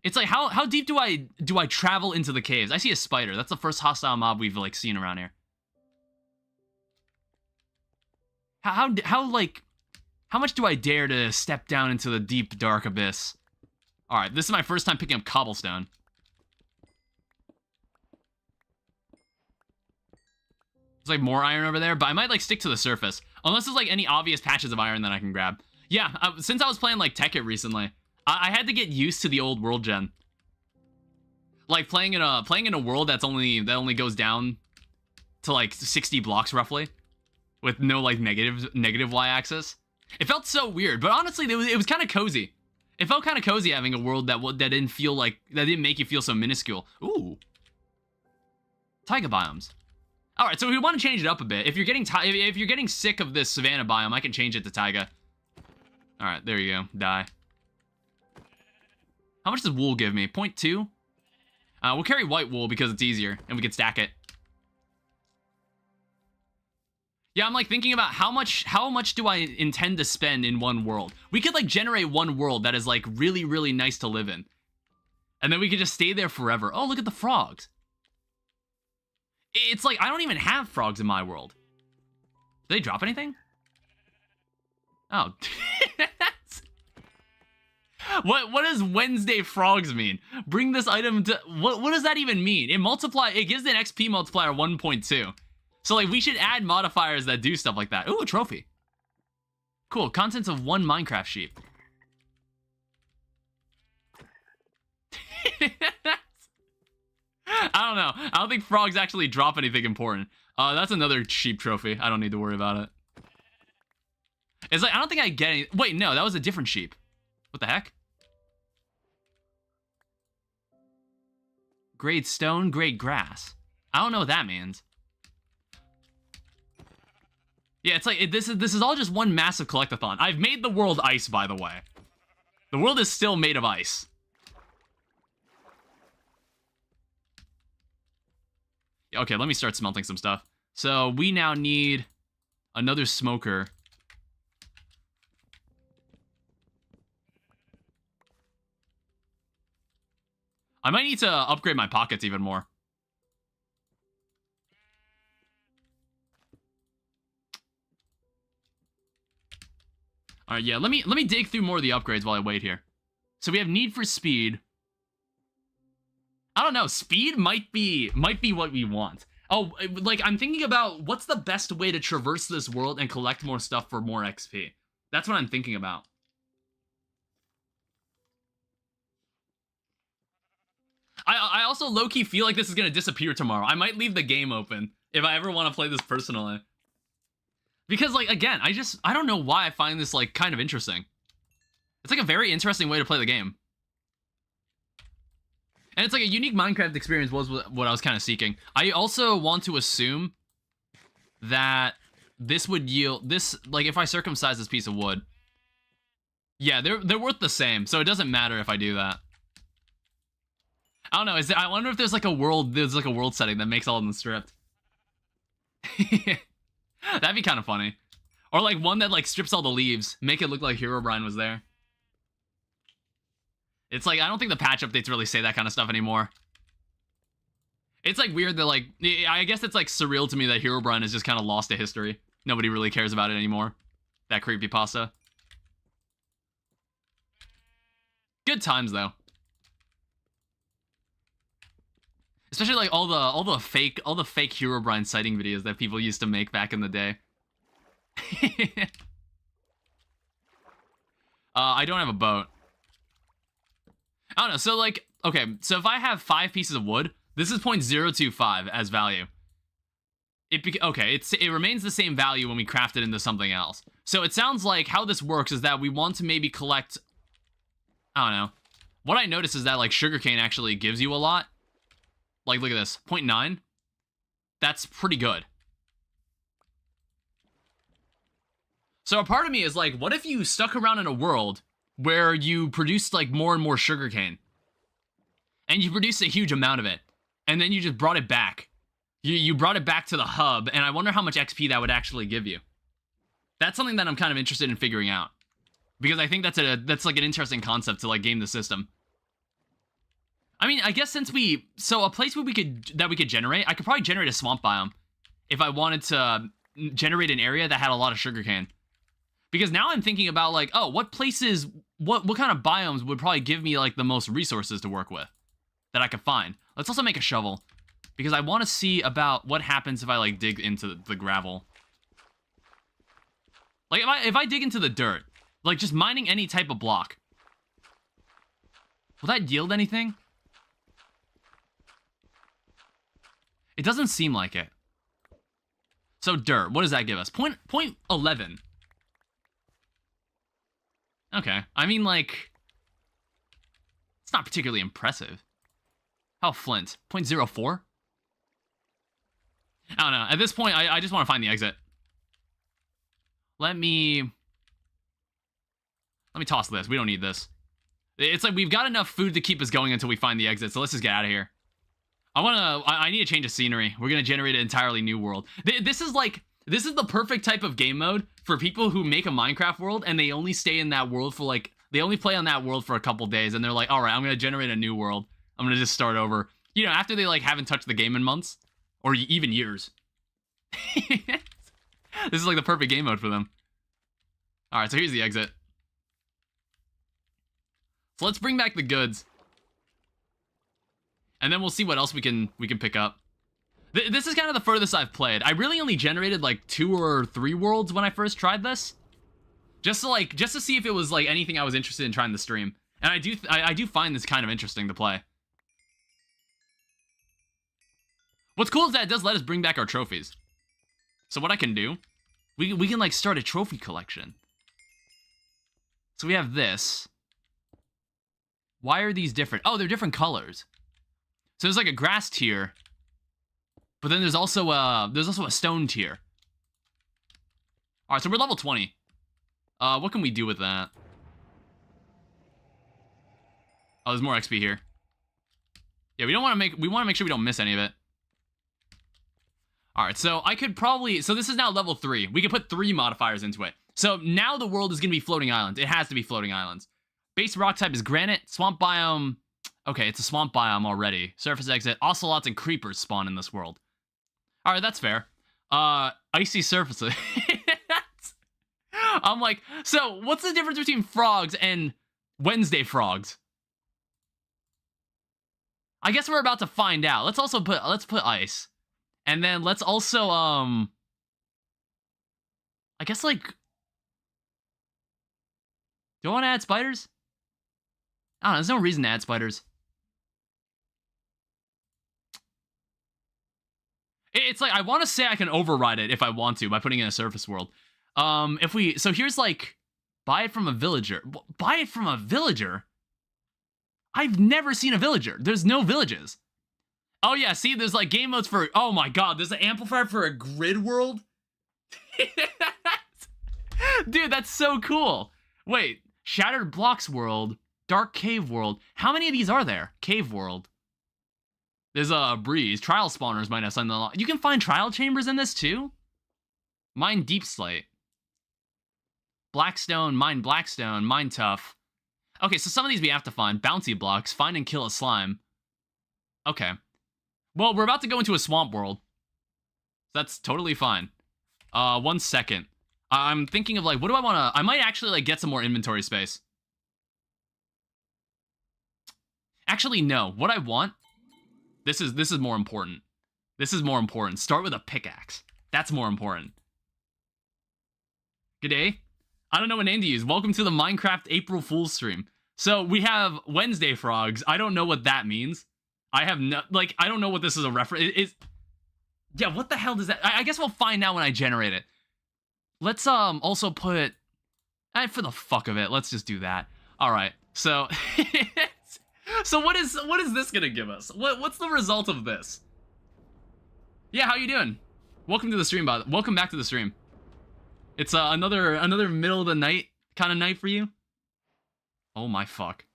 It's like, how deep do I travel into the caves? I see a spider. That's the first hostile mob we've like seen around here. How much do I dare to step down into the deep dark abyss? All right, this is my first time picking up cobblestone. There's like more iron over there, but I might like stick to the surface. Unless there's like any obvious patches of iron that I can grab. Yeah, since I was playing like Tekkit recently, I had to get used to the old world gen. Like playing in a world that only goes down to like 60 blocks roughly, with no like negative y-axis. It felt so weird, but honestly, it was kind of cozy. It felt kind of cozy having a world that didn't make you feel so minuscule. Ooh, taiga biomes. All right, so we want to change it up a bit. If you're getting sick of this savanna biome, I can change it to taiga. All right, there you go. Die. How much does wool give me? 0.2? We'll carry white wool because it's easier, and we can stack it. Yeah, I'm like thinking about how much do I intend to spend in one world? We could like generate one world that is like really, really nice to live in. And then we could just stay there forever. Oh, look at the frogs. It's like, I don't even have frogs in my world. Do they drop anything? Oh. What does Wednesday frogs mean? Bring this item to... What does that even mean? It gives an XP multiplier 1.2. So, like, we should add modifiers that do stuff like that. Ooh, a trophy. Cool. Contents of 1 Minecraft sheep. I don't know. I don't think frogs actually drop anything important. That's another sheep trophy. I don't need to worry about it. It's like, I don't think I get any... Wait, no, that was a different sheep. What the heck? Grade stone, grade grass. I don't know what that means. Yeah, it's like this is all just one massive collectathon. I've made the world ice, by the way. The world is still made of ice. Okay, let me start smelting some stuff. So we now need another smoker. I might need to upgrade my pockets even more. All right, yeah, let me dig through more of the upgrades while I wait here. So we have need for speed. I don't know, speed might be what we want. Oh, like I'm thinking about what's the best way to traverse this world and collect more stuff for more XP. That's what I'm thinking about. I also low-key feel like this is gonna disappear tomorrow. I might leave the game open if I ever want to play this personally. Because, like, again, I don't know why I find this, like, kind of interesting. It's, like, a very interesting way to play the game. And it's, like, a unique Minecraft experience was what I was kind of seeking. I also want to assume that this would yield... This, like, if I circumcise this piece of wood... Yeah, they're worth the same, so it doesn't matter if I do that. I don't know, I wonder if there's, like, a world setting that makes all of them stripped. That'd be kind of funny. Or like one that like strips all the leaves, make it look like Herobrine was there. It's like, I don't think the patch updates really say that kind of stuff anymore. It's like weird that like, I guess it's like surreal to me that Herobrine is just kind of lost to history. Nobody really cares about it anymore. That creepypasta. Good times though. Especially like all the fake Herobrine sighting videos that people used to make back in the day. I don't have a boat. I don't know. So like, okay, so if I have 5 pieces of wood, this is 0.025 as value. It remains the same value when we craft it into something else. So it sounds like how this works is that we want to maybe collect, I don't know. What I noticed is that like sugarcane actually gives you a lot. Like, look at this, 0.9. That's pretty good. So a part of me is like, what if you stuck around in a world where you produced like more and more sugarcane? And you produced a huge amount of it. And then you just brought it back. You brought it back to the hub, and I wonder how much XP that would actually give you. That's something that I'm kind of interested in figuring out. Because I think that's like an interesting concept to like game the system. I mean, I guess so a place where we could generate, I could probably generate a swamp biome if I wanted to generate an area that had a lot of sugarcane. Because now I'm thinking about like, oh, what places, what kind of biomes would probably give me like the most resources to work with that I could find. Let's also make a shovel because I want to see about what happens if I like dig into the gravel. Like if I dig into the dirt, like just mining any type of block, will that yield anything? It doesn't seem like it. So dirt, what does that give us? 0.11. Okay, I mean like, it's not particularly impressive. How flint? 0.04? I don't know, at this point, I just want to find the exit. Let me toss this, we don't need this. It's like we've got enough food to keep us going until we find the exit, so let's just get out of here. I need a change of scenery. We're gonna generate an entirely new world. This is the perfect type of game mode for people who make a Minecraft world and they only stay in that world for like, they only play on that world for a couple days and they're like, all right, I'm gonna generate a new world. I'm gonna just start over. You know, after they like haven't touched the game in months or even years. This is like the perfect game mode for them. All right, so here's the exit. So let's bring back the goods. And then we'll see what else we can pick up. This is kind of the furthest I've played. I really only generated like 2 or 3 worlds when I first tried this. Just to see if it was like anything I was interested in trying to stream. And I do find this kind of interesting to play. What's cool is that it does let us bring back our trophies. So what I can do, we can like start a trophy collection. So we have this. Why are these different? Oh, they're different colors. So there's like a grass tier, but then there's also a stone tier. All right, so we're level 20. What can we do with that? Oh, there's more XP here. Yeah, we want to make sure we don't miss any of it. All right, so I could probably, so this is now level 3. We could put 3 modifiers into it. So now the world is going to be floating islands. It has to be floating islands. Base rock type is granite. Swamp biome. Okay, it's a swamp biome already. Surface exit. Ocelots and creepers spawn in this world. All right, that's fair. Icy surfaces. I'm like, so what's the difference between frogs and Wednesday frogs? I guess we're about to find out. Let's put ice. And then let's also, I guess, like, do I want to add spiders? I don't know, there's no reason to add spiders. It's like, I want to say I can override it if I want to by putting in a surface world. So here's like, buy it from a villager. Buy it from a villager? I've never seen a villager. There's no villages. Oh yeah, see, there's like game modes for, oh my god, there's an amplifier for a grid world? Dude, that's so cool. Wait, Shattered Blocks world, Dark Cave world. How many of these are there? Cave world. There's a breeze. Trial spawners might have something a lot. You can find trial chambers in this too? Mine Deep Slate. Blackstone, mine Blackstone, mine Tough. Okay, so some of these we have to find. Bouncy blocks, find and kill a slime. Okay. Well, we're about to go into a swamp world. That's totally fine. 1 second. I'm thinking of like, what do I want to... I might actually like get some more inventory space. Actually, no. What I want... This is more important. This is more important. Start with a pickaxe. That's more important. G'day. I don't know what name to use. Welcome to the Minecraft April Fool's stream. So we have Wednesday frogs. I don't know what that means. I have no, like, I don't know what this is a reference. Yeah, what the hell does that? I guess we'll find out when I generate it. Let's also put, for the fuck of it, let's just do that. All right. So, so what is this gonna give us? What's the result of this? Yeah, how you doing? Welcome to the stream, welcome back to the stream. It's another middle of the night kind of night for you. Oh my fuck.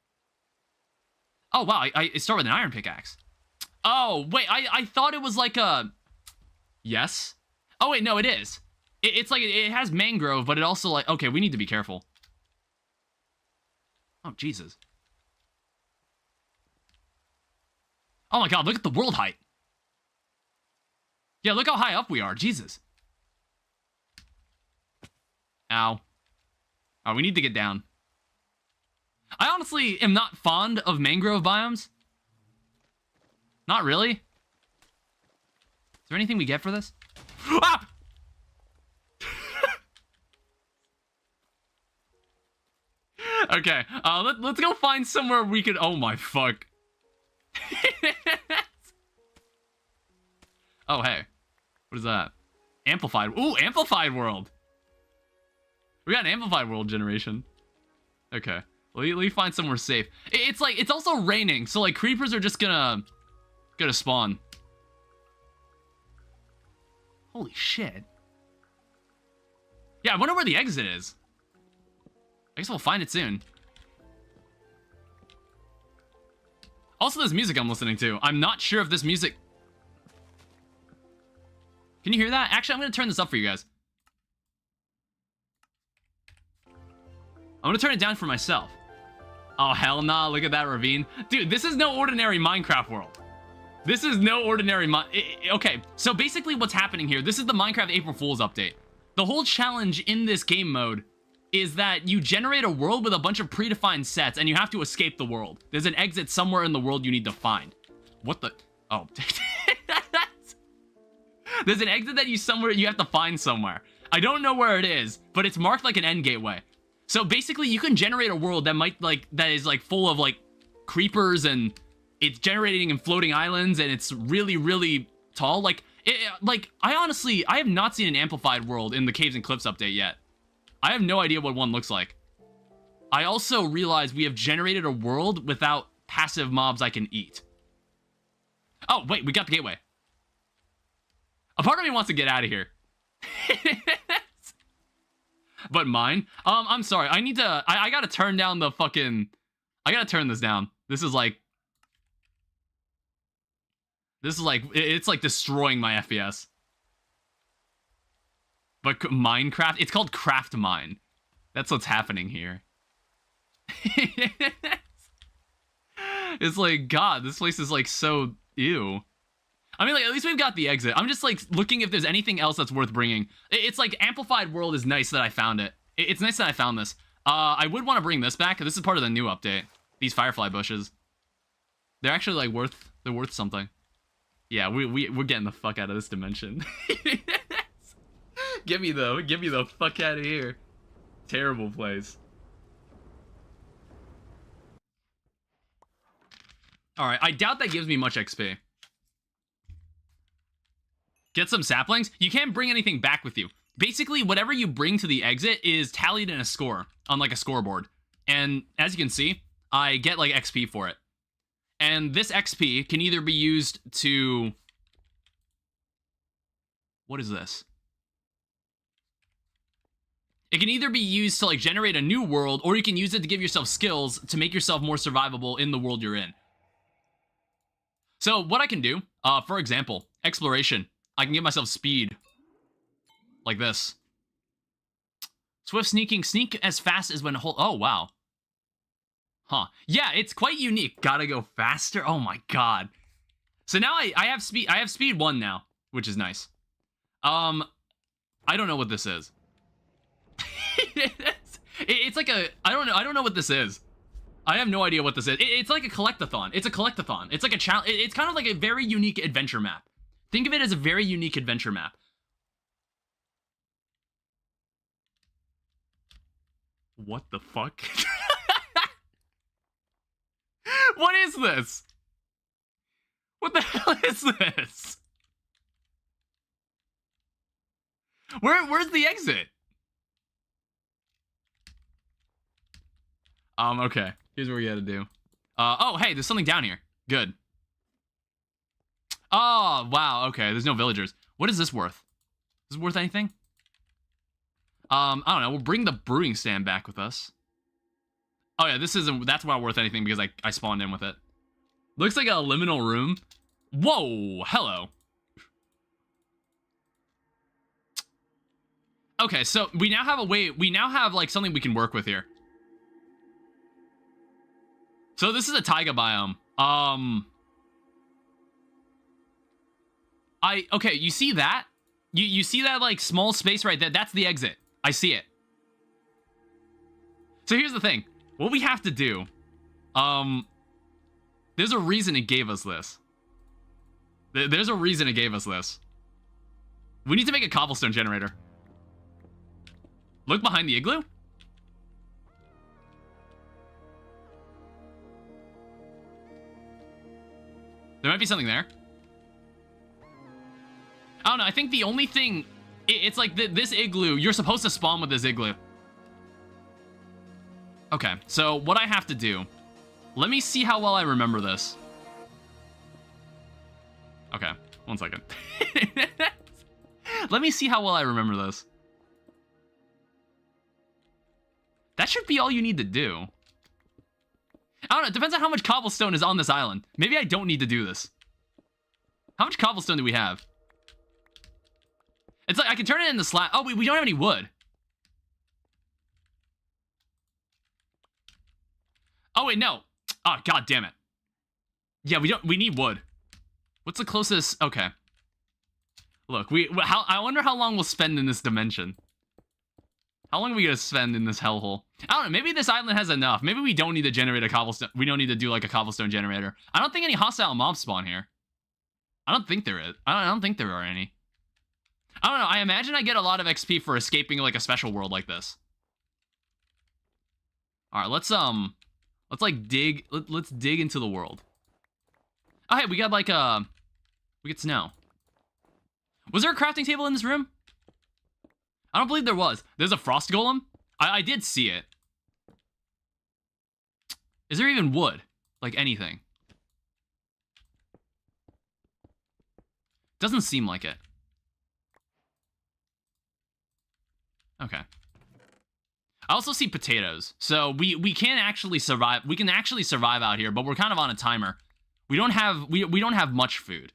Oh wow, I start with an iron pickaxe. Oh wait, I thought it was like a... Yes? Oh wait, no, it is. It's like, it has mangrove, but it also like... Okay, we need to be careful. Oh, Jesus. Oh my god, look at the world height. Yeah, look how high up we are, Jesus. Ow. Oh, we need to get down. I honestly am not fond of mangrove biomes. Not really. Is there anything we get for this? Ah! Okay, let's go find somewhere we could... Oh my fuck. Oh, hey. What is that? Amplified. Ooh, amplified world. We got an amplified world generation. Okay. Let me find somewhere safe. It's like, it's also raining, so like creepers are just gonna spawn. Holy shit. Yeah, I wonder where the exit is. I guess we'll find it soon. Also, this music I'm listening to. I'm not sure if this music... Can you hear that? Actually, I'm gonna turn this up for you guys. I'm gonna turn it down for myself. Oh, hell nah, look at that ravine. Dude, this is no ordinary Minecraft world. This is no ordinary okay, so basically what's happening here, this is the Minecraft April Fool's update. The whole challenge in this game mode is that you generate a world with a bunch of predefined sets, and you have to escape the world. There's an exit somewhere in the world you need to find. What the... Oh. There's an exit that you have to find somewhere. I don't know where it is, but it's marked like an end gateway. So basically, you can generate a world that is like full of like creepers, and it's generating in floating islands, and it's really, really tall. Like I have not seen an amplified world in the Caves and Cliffs update yet. I have no idea what one looks like. I also realize we have generated a world without passive mobs I can eat. Oh, wait, we got the gateway. A part of me wants to get out of here. But mine? I'm sorry. I need to... I gotta turn down the fucking... I gotta turn this down. This is like... It's like destroying my FPS. But Minecraft... It's called Craftmine. That's what's happening here. It's like, God, this place is like so... Ew. I mean, like, at least we've got the exit. I'm just, like, looking if there's anything else that's worth bringing. It's, like, Amplified World is nice that I found it. It's nice that I found this. I would want to bring this back. This is part of the new update. These firefly bushes. They're actually, like, they're worth something. Yeah, we're getting the fuck out of this dimension. Get me the fuck out of here. Terrible place. Alright, I doubt that gives me much XP. Get some saplings. You can't bring anything back with you. Basically, whatever you bring to the exit is tallied in a score on like a scoreboard. And as you can see, I get like XP for it. And this XP can either be used to... What is this? It can either be used to like generate a new world, or you can use it to give yourself skills to make yourself more survivable in the world you're in. So what I can do, for example, exploration. I can give myself speed. Like this. Swift sneaking. Sneak as fast as when hold... Oh, wow. Huh. Yeah, it's quite unique. Gotta go faster. Oh my god. So now I have speed. I have speed 1 now, which is nice. I don't know what this is. It's like a... I don't know what this is. I have no idea what this is. It's like a collectathon. It's a collectathon. It's like a challenge. It's kind of like a very unique adventure map. Think of it as a very unique adventure map. What the fuck? What is this? What the hell is this? Where's the exit? Okay. Here's what we gotta do. Oh, hey, there's something down here. Good. Oh, wow, okay, there's no villagers. What is this worth? Is this worth anything? I don't know, we'll bring the brewing stand back with us. Oh yeah, that's not worth anything because I spawned in with it. Looks like a liminal room. Whoa, hello. Okay, so we now have like something we can work with here. So this is a taiga biome. Okay, you see that? You see that like small space right there? That's the exit. I see it. So here's the thing. What we have to do, there's a reason it gave us this. There's a reason it gave us this. We need to make a cobblestone generator. Look behind the igloo. There might be something there. I don't know, I think the only thing... It's like this igloo, you're supposed to spawn with this igloo. Okay, so what I have to do... Let me see how well I remember this. Okay, 1 second. Let me see how well I remember this. That should be all you need to do. I don't know, it depends on how much cobblestone is on this island. Maybe I don't need to do this. How much cobblestone do we have? It's like I can turn it into slab. Oh, we don't have any wood. Oh wait, no. Oh, god damn it. Yeah, we need wood. What's the closest? Okay. Look, I wonder how long we'll spend in this dimension. How long are we gonna spend in this hellhole? I don't know, maybe this island has enough. Maybe we don't need to generate a cobblestone. We don't need to do like a cobblestone generator. I don't think any hostile mobs spawn here. I don't think there is. I don't think there are any. I don't know, I imagine I get a lot of XP for escaping like a special world like this. Alright, let's like dig, let's dig into the world. Oh hey, we got like we get snow. Was there a crafting table in this room? I don't believe there was. There's a frost golem? I did see it. Is there even wood? Like anything? Doesn't seem like it. Okay. I also see potatoes. So we can actually survive. We can actually survive out here, but we're kind of on a timer. We don't have much food.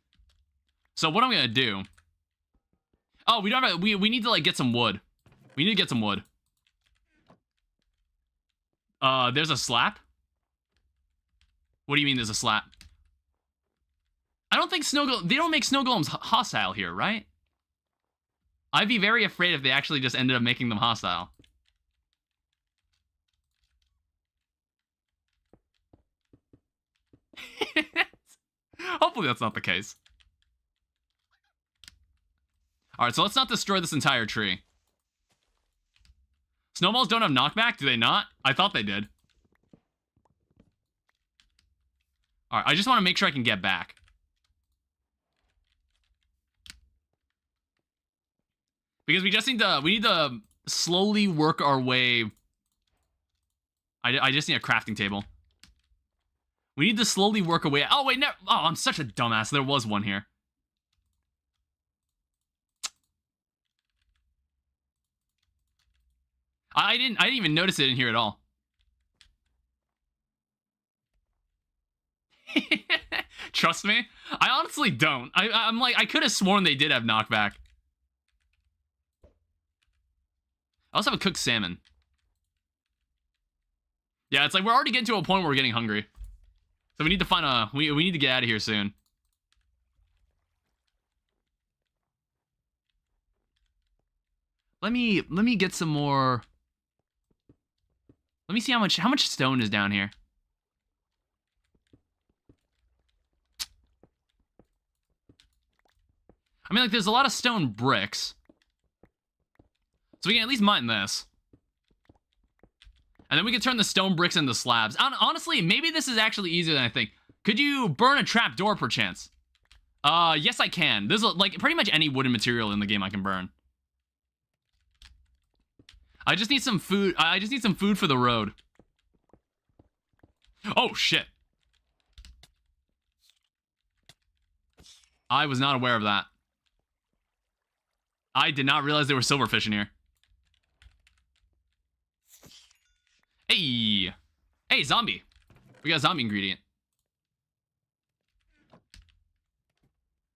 So what I'm gonna do? Oh, we don't have. We need to like get some wood. We need to get some wood. There's a slap. What do you mean there's a slap? I don't think they don't make snow golems hostile here, right? I'd be very afraid if they actually just ended up making them hostile. Hopefully that's not the case. Alright, so let's not destroy this entire tree. Snowballs don't have knockback? Do they not? I thought they did. Alright, I just want to make sure I can get back. Because we need to slowly work our way. I just need a crafting table. We need to slowly work our way. Oh, wait, no. Oh, I'm such a dumbass. There was one here. I didn't even notice it in here at all. Trust me? I honestly don't. I'm like, I could have sworn they did have knockback. I also have a cooked salmon. Yeah, it's like we're already getting to a point where we're getting hungry. So we need to find a... We need to get out of here soon. Let me get some more... Let me see how much stone is down here. I mean, like, there's a lot of stone bricks. So we can at least mine this. And then we can turn the stone bricks into slabs. Honestly, maybe this is actually easier than I think. Could you burn a trap door, perchance? Yes, I can. There's, like, pretty much any wooden material in the game I can burn. I just need some food. I just need some food for the road. Oh, shit. I was not aware of that. I did not realize there were silverfish in here. Hey. Hey, zombie. We got a zombie ingredient.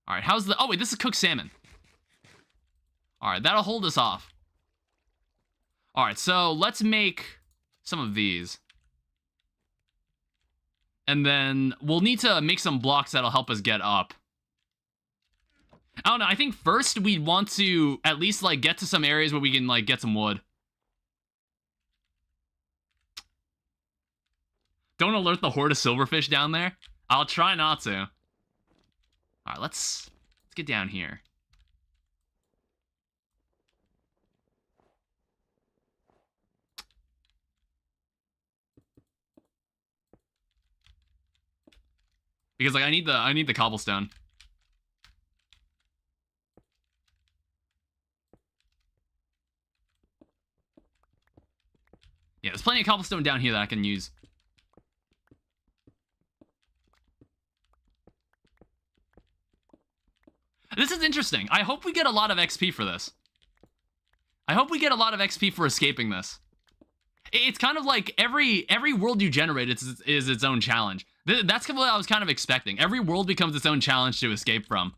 Alright, how's the... Oh, wait, this is cooked salmon. Alright, that'll hold us off. Alright, so let's make some of these. And then we'll need to make some blocks that'll help us get up. I don't know, I think first we'd want to at least, like, get to some areas where we can, like, get some wood. Don't alert the horde of silverfish down there. I'll try not to. Alright, let's get down here. Because, like, I need the cobblestone. Yeah, there's plenty of cobblestone down here that I can use. This is interesting. I hope we get a lot of XP for this. I hope we get a lot of XP for escaping this. It's kind of like every world you generate is its own challenge. That's what I was kind of expecting. Every world becomes its own challenge to escape from.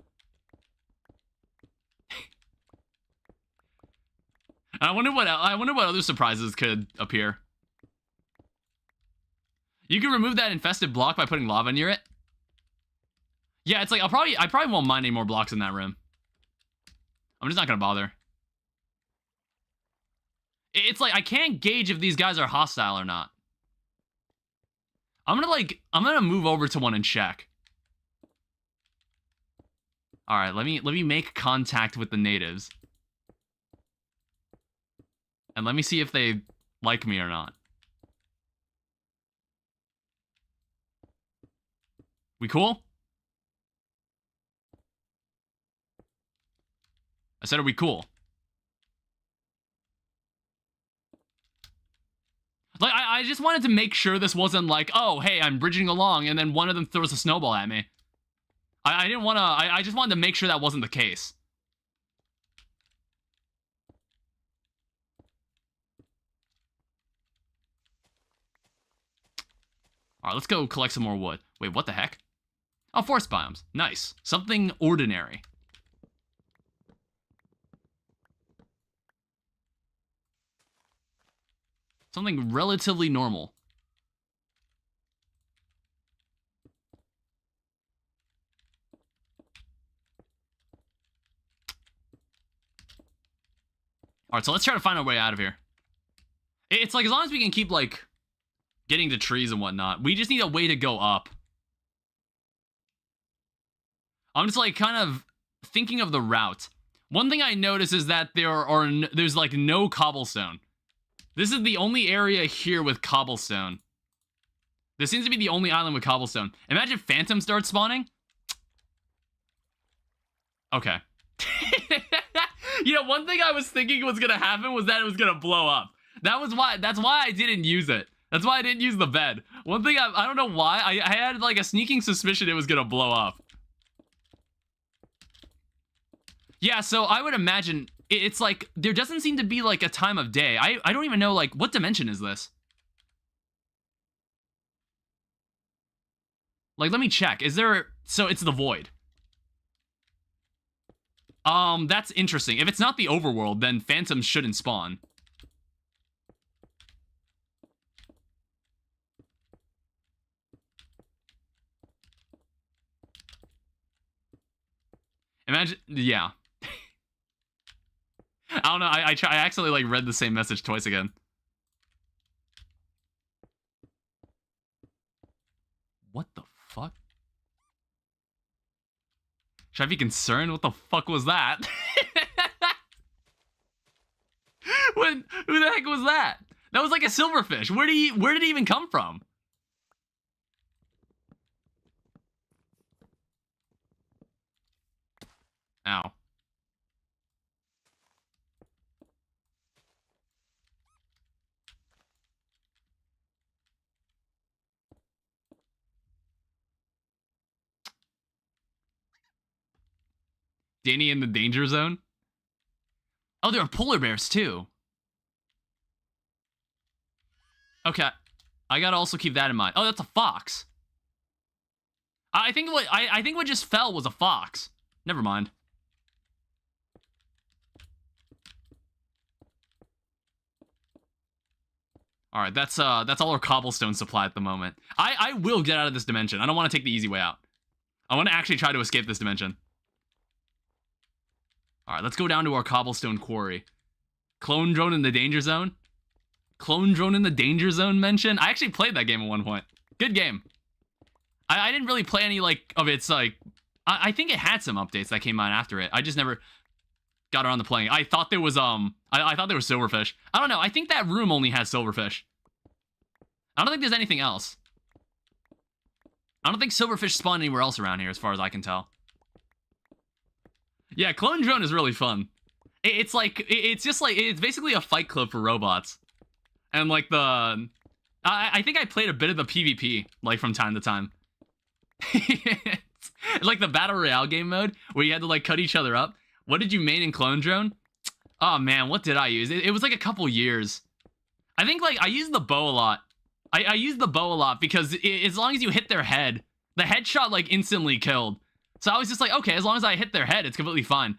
I wonder what other surprises could appear. You can remove that infested block by putting lava near it. Yeah, it's like I probably won't mine any more blocks in that room. I'm just not gonna bother. It's like I can't gauge if these guys are hostile or not. I'm gonna move over to one and check. All right, let me make contact with the natives. And let me see if they like me or not. We cool? I said, are we cool? Like, I just wanted to make sure this wasn't like, oh, hey, I'm bridging along, and then one of them throws a snowball at me. I didn't want to, I just wanted to make sure that wasn't the case. All right, let's go collect some more wood. Wait, what the heck? Oh, forest biomes. Nice. Something ordinary. Something relatively normal. All right, so let's try to find our way out of here. It's like, as long as we can keep, like, getting to trees and whatnot, we just need a way to go up. I'm just, like, kind of thinking of the route. One thing I notice is that there's, like, no cobblestone. This is the only area here with cobblestone. This seems to be the only island with cobblestone. Imagine phantoms start spawning. Okay. You know, one thing I was thinking was gonna happen was that it was gonna blow up. That's why I didn't use it. That's why I didn't use the bed. One thing I don't know why, I had like a sneaking suspicion it was gonna blow up. Yeah, so I would imagine it's like, there doesn't seem to be like a time of day. I don't even know, like, what dimension is this? Like, let me check. Is there, so it's the void. That's interesting. If it's not the overworld, then phantoms shouldn't spawn. Imagine, yeah. I don't know, I accidentally, like, read the same message twice again. What the fuck? Should I be concerned? What the fuck was that? Who the heck was that? That was like a silverfish. Where did he even come from? Ow. Danny in the danger zone? Oh, there are polar bears too. Okay. I gotta also keep that in mind. Oh, that's a fox. I think what just fell was a fox. Never mind. All right, that's all our cobblestone supply at the moment. I will get out of this dimension. I don't want to take the easy way out. I want to actually try to escape this dimension. All right, let's go down to our cobblestone quarry. Clone drone in the danger zone. Clone drone in the danger zone mention. I actually played that game at one point. Good game. I didn't really play any like of its like. I think it had some updates that came out after it. I just never got around to playing. I thought there was I thought there was silverfish. I don't know. I think that room only has silverfish. I don't think there's anything else. I don't think silverfish spawn anywhere else around here, as far as I can tell. Yeah, clone drone is really fun. It's like it's just like it's basically a fight club for robots, and like the I think I played a bit of the PvP like from time to time. It's like the battle royale game mode where you had to like cut each other up. What did you main in clone drone? Oh man, what did I use? It was like a couple years. I think like I used the bow a lot. I used the bow a lot because as long as you hit their head, the headshot like instantly killed. So I was just like, okay, as long as I hit their head, it's completely fine.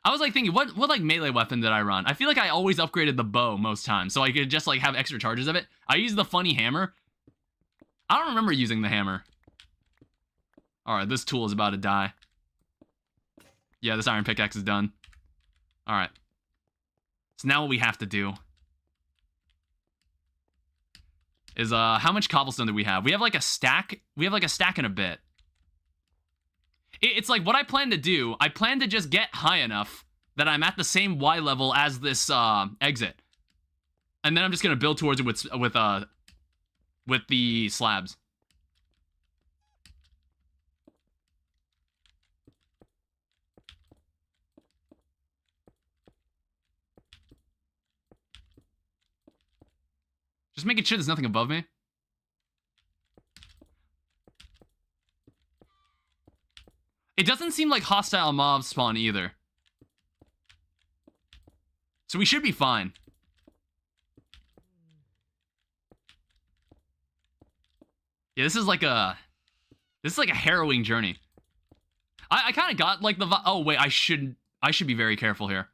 I was like thinking, what like melee weapon did I run? I feel like I always upgraded the bow most times, so I could just like have extra charges of it. I used the funny hammer. I don't remember using the hammer. All right, this tool is about to die. Yeah, this iron pickaxe is done. All right. So now what we have to do is how much cobblestone do we have? We have like a stack. We have like a stack and a bit. It's like what I plan to do. I plan to just get high enough that I'm at the same Y level as this exit, and then I'm just gonna build towards it with the slabs. Just making sure there's nothing above me. It doesn't seem like hostile mobs spawn either. So we should be fine. I Yeah, this is like a harrowing journey. I kind of got like the oh wait, I should be very careful here.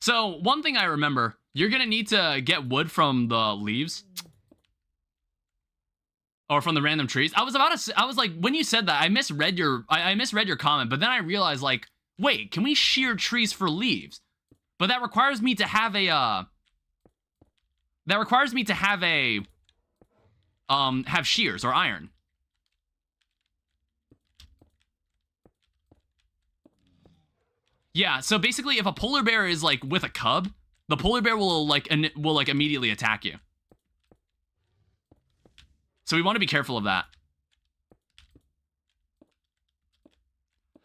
So one thing I remember, you're gonna need to get wood from the leaves. Or from the random trees. I was like, when you said that, I misread your comment, but then I realized, like, wait, can we shear trees for leaves? But that requires me to have have shears or iron. Yeah, so basically, if a polar bear is, like, with a cub, the polar bear will immediately attack you. So we want to be careful of that.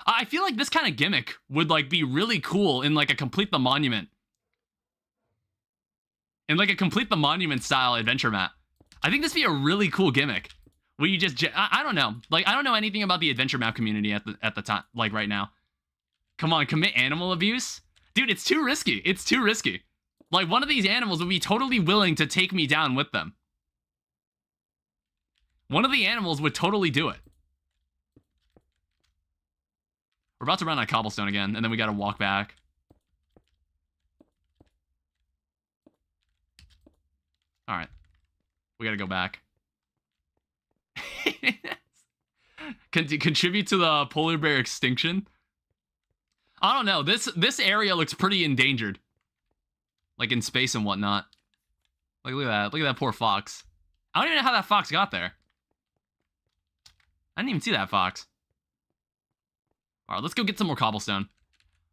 I feel like this kind of gimmick would, like, be really cool in, like, a Complete the Monument. In, like, a Complete the Monument style adventure map. I think this would be a really cool gimmick. Where you just, I don't know. Like, I don't know anything about the adventure map community at the time, like, right now. Come on, commit animal abuse? Dude, it's too risky. It's too risky. Like, one of these animals would be totally willing to take me down with them. One of the animals would totally do it. We're about to run out of cobblestone again, and then we gotta walk back. Alright. We gotta go back. Contribute to the polar bear extinction? I don't know. This area looks pretty endangered. Like in space and whatnot. Like, look at that. Look at that poor fox. I don't even know how that fox got there. I didn't even see that fox. Alright, let's go get some more cobblestone.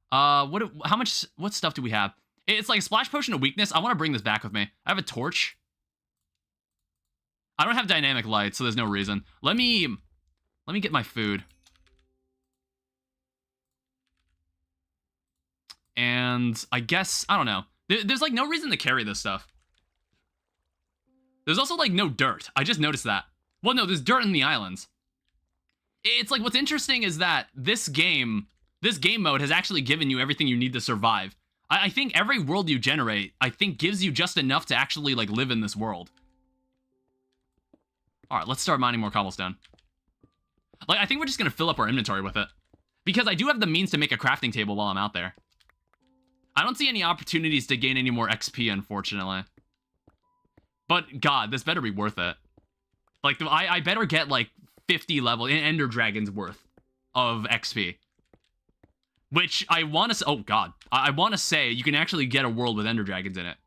What stuff do we have? It's like a splash potion of weakness. I want to bring this back with me. I have a torch. I don't have dynamic light, so there's no reason. Let me get my food. And I guess, I don't know. There's like no reason to carry this stuff. There's also like no dirt. I just noticed that. Well, no, there's dirt in the islands. It's like, what's interesting is that this game mode has actually given you everything you need to survive. I think every world you generate, I think gives you just enough to actually like live in this world. All right, let's start mining more cobblestone. Like, I think we're just gonna fill up our inventory with it. Because I do have the means to make a crafting table while I'm out there. I don't see any opportunities to gain any more XP, unfortunately. But, God, this better be worth it. Like, I better get, like, 50 level Ender Dragons worth of XP. Which I want to... Oh, God. I want to say you can actually get a world with Ender Dragons in it.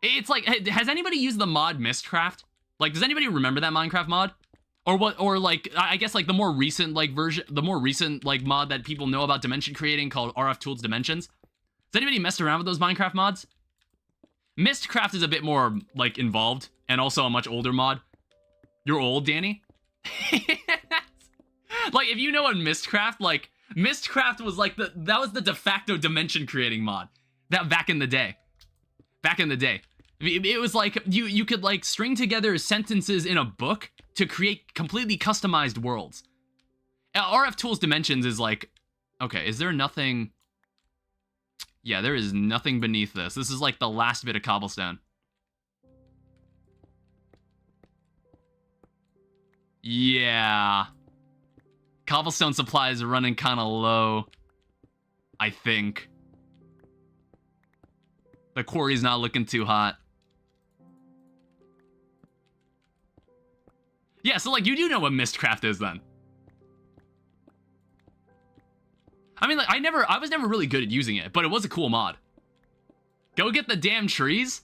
It's like... Has anybody used the mod Mistcraft? Like, does anybody remember that Minecraft mod? Or what? Or, like, I guess, like, the more recent, like, version... The more recent, like, mod that people know about dimension creating called RF Tools Dimensions. Has anybody messed around with those Minecraft mods? Mistcraft is a bit more, like, involved. And also a much older mod. You're old, Danny? Like, if you know what Mistcraft, like... Mistcraft was like that was the de facto dimension creating mod. That back in the day. Back in the day. It was like you could like string together sentences in a book to create completely customized worlds. RF Tools Dimensions is like, okay, is there nothing? Yeah, there is nothing beneath this. This is like the last bit of cobblestone. Yeah. Cobblestone supplies are running kind of low, I think. The quarry's not looking too hot. Yeah, so like you do know what Mistcraft is then. I mean, like I was never really good at using it, but it was a cool mod. Go get the damn trees?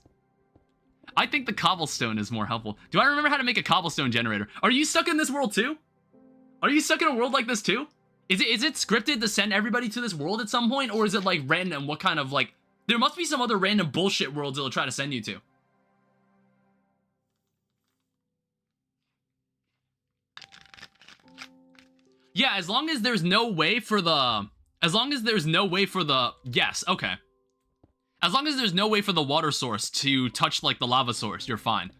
I think the cobblestone is more helpful. Do I remember how to make a cobblestone generator? Are you stuck in this world too? Are you stuck in a world like this too? Is it scripted to send everybody to this world at some point? Or is it like random? What kind of like... There must be some other random bullshit worlds it'll try to send you to. Yeah, as long as there's no way for the... Yes, okay. As long as there's no way for the water source to touch like the lava source, you're fine.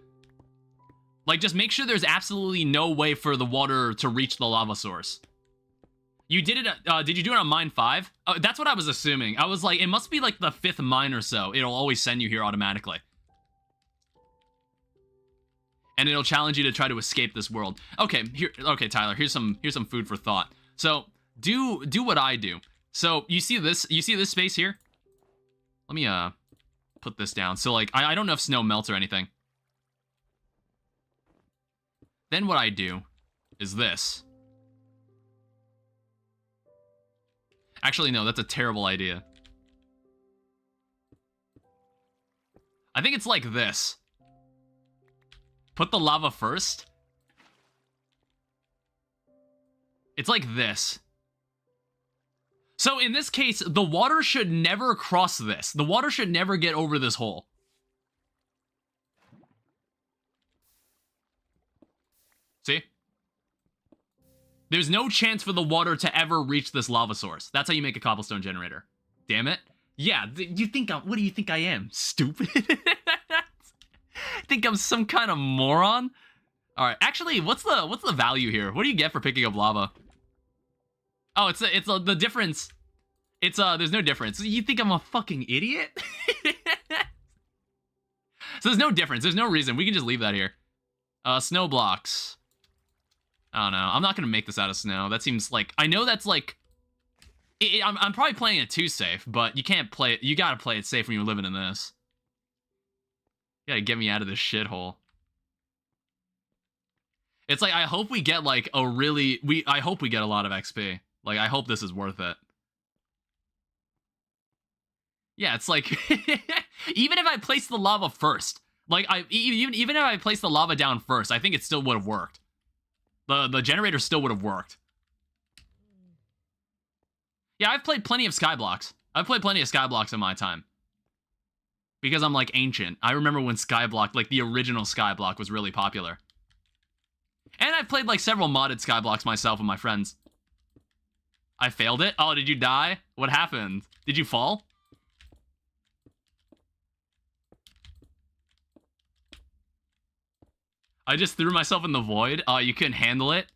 Like, just make sure there's absolutely no way for the water to reach the lava source. You did it, did you do it on mine 5? Oh, that's what I was assuming. I was like, it must be like the 5th mine or so. It'll always send you here automatically. and it'll challenge you to try to escape this world. Okay, okay, Tyler, here's some food for thought. So do what I do. So you see this space here? Let me put this down. So like I don't know if snow melts or anything. Then what I do is this. Actually, no, that's a terrible idea. I think it's like this. Put the lava first. It's like this. So in this case, the water should never cross this. The water should never get over this hole. See? There's no chance for the water to ever reach this lava source. That's how you make a cobblestone generator. Damn it. Yeah, you think what do you think I am? Stupid? Think I'm some kind of moron? All right, actually, what's the value here? What do you get for picking up lava? Oh, it's the difference. It's there's no difference. You think I'm a fucking idiot? So there's no difference. There's no reason. We can just leave that here. Snow blocks. I don't know. I'm not gonna make this out of snow. That seems like, I know that's like, I'm probably playing it too safe, but you can't play it. You gotta play it safe when you're living in this. You gotta get me out of this shithole. It's like, I hope we get like a really, I hope we get a lot of XP. Like, I hope this is worth it. Yeah, it's like, even if I place the lava first, like even if I place the lava down first, I think it still would have worked. The generator still would have worked. Yeah, I've played plenty of Skyblocks. I've played plenty of Skyblocks in my time. Because I'm, like, ancient. I remember when Skyblock, like, the original Skyblock was really popular. And I've played, like, several modded Skyblocks myself with my friends. I failed it? Oh, did you die? What happened? Did you fall? I just threw myself in the void. You couldn't handle it.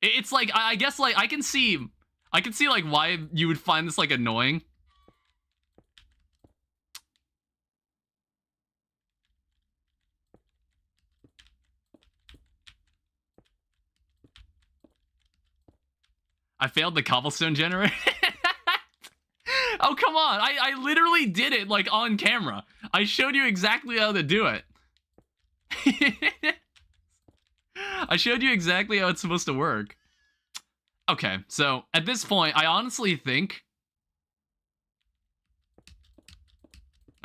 It's like, I guess, like, I can see, like, why you would find this, like, annoying. I failed the cobblestone generator. Oh, come on. I literally did it, like, on camera. I showed you exactly how to do it. I showed you exactly how it's supposed to work. Okay, so at this point, I honestly think...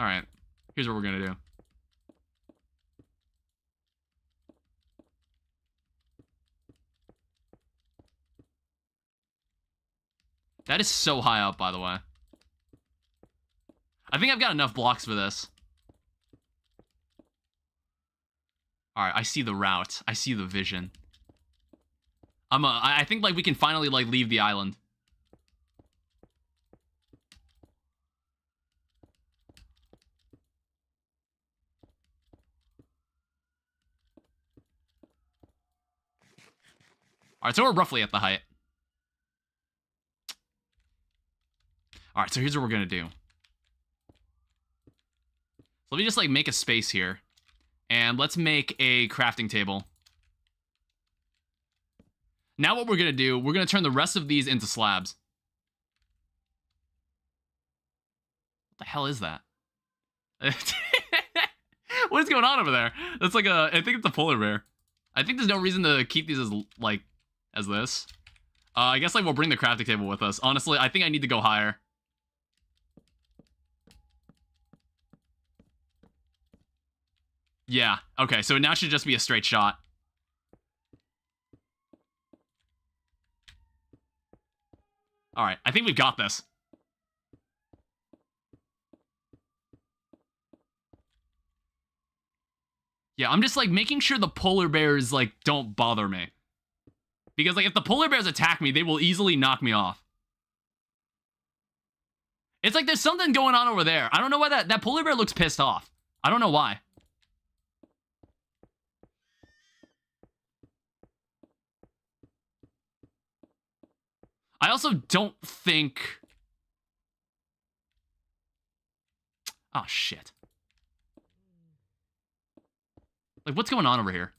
Alright, here's what we're gonna do. That is so high up, by the way. I think I've got enough blocks for this. Alright, I see the route. I see the vision. I think, like, we can finally, like, leave the island. Alright, so we're roughly at the height. Alright, so here's what we're gonna do. So let me just, like, make a space here. And let's make a crafting table. Now what we're gonna do, we're gonna turn the rest of these into slabs. What the hell is that? What is going on over there? That's like I think it's a polar bear. I think there's no reason to keep these as, like, as this. I guess, like, we'll bring the crafting table with us. Honestly, I think I need to go higher. Yeah, okay, so it now should just be a straight shot. Alright, I think we've got this. Yeah, I'm just, like, making sure the polar bears, like, don't bother me. Because, like, if the polar bears attack me, they will easily knock me off. It's like there's something going on over there. I don't know why that polar bear looks pissed off. I don't know why. I also don't think... Oh, shit. Like, what's going on over here?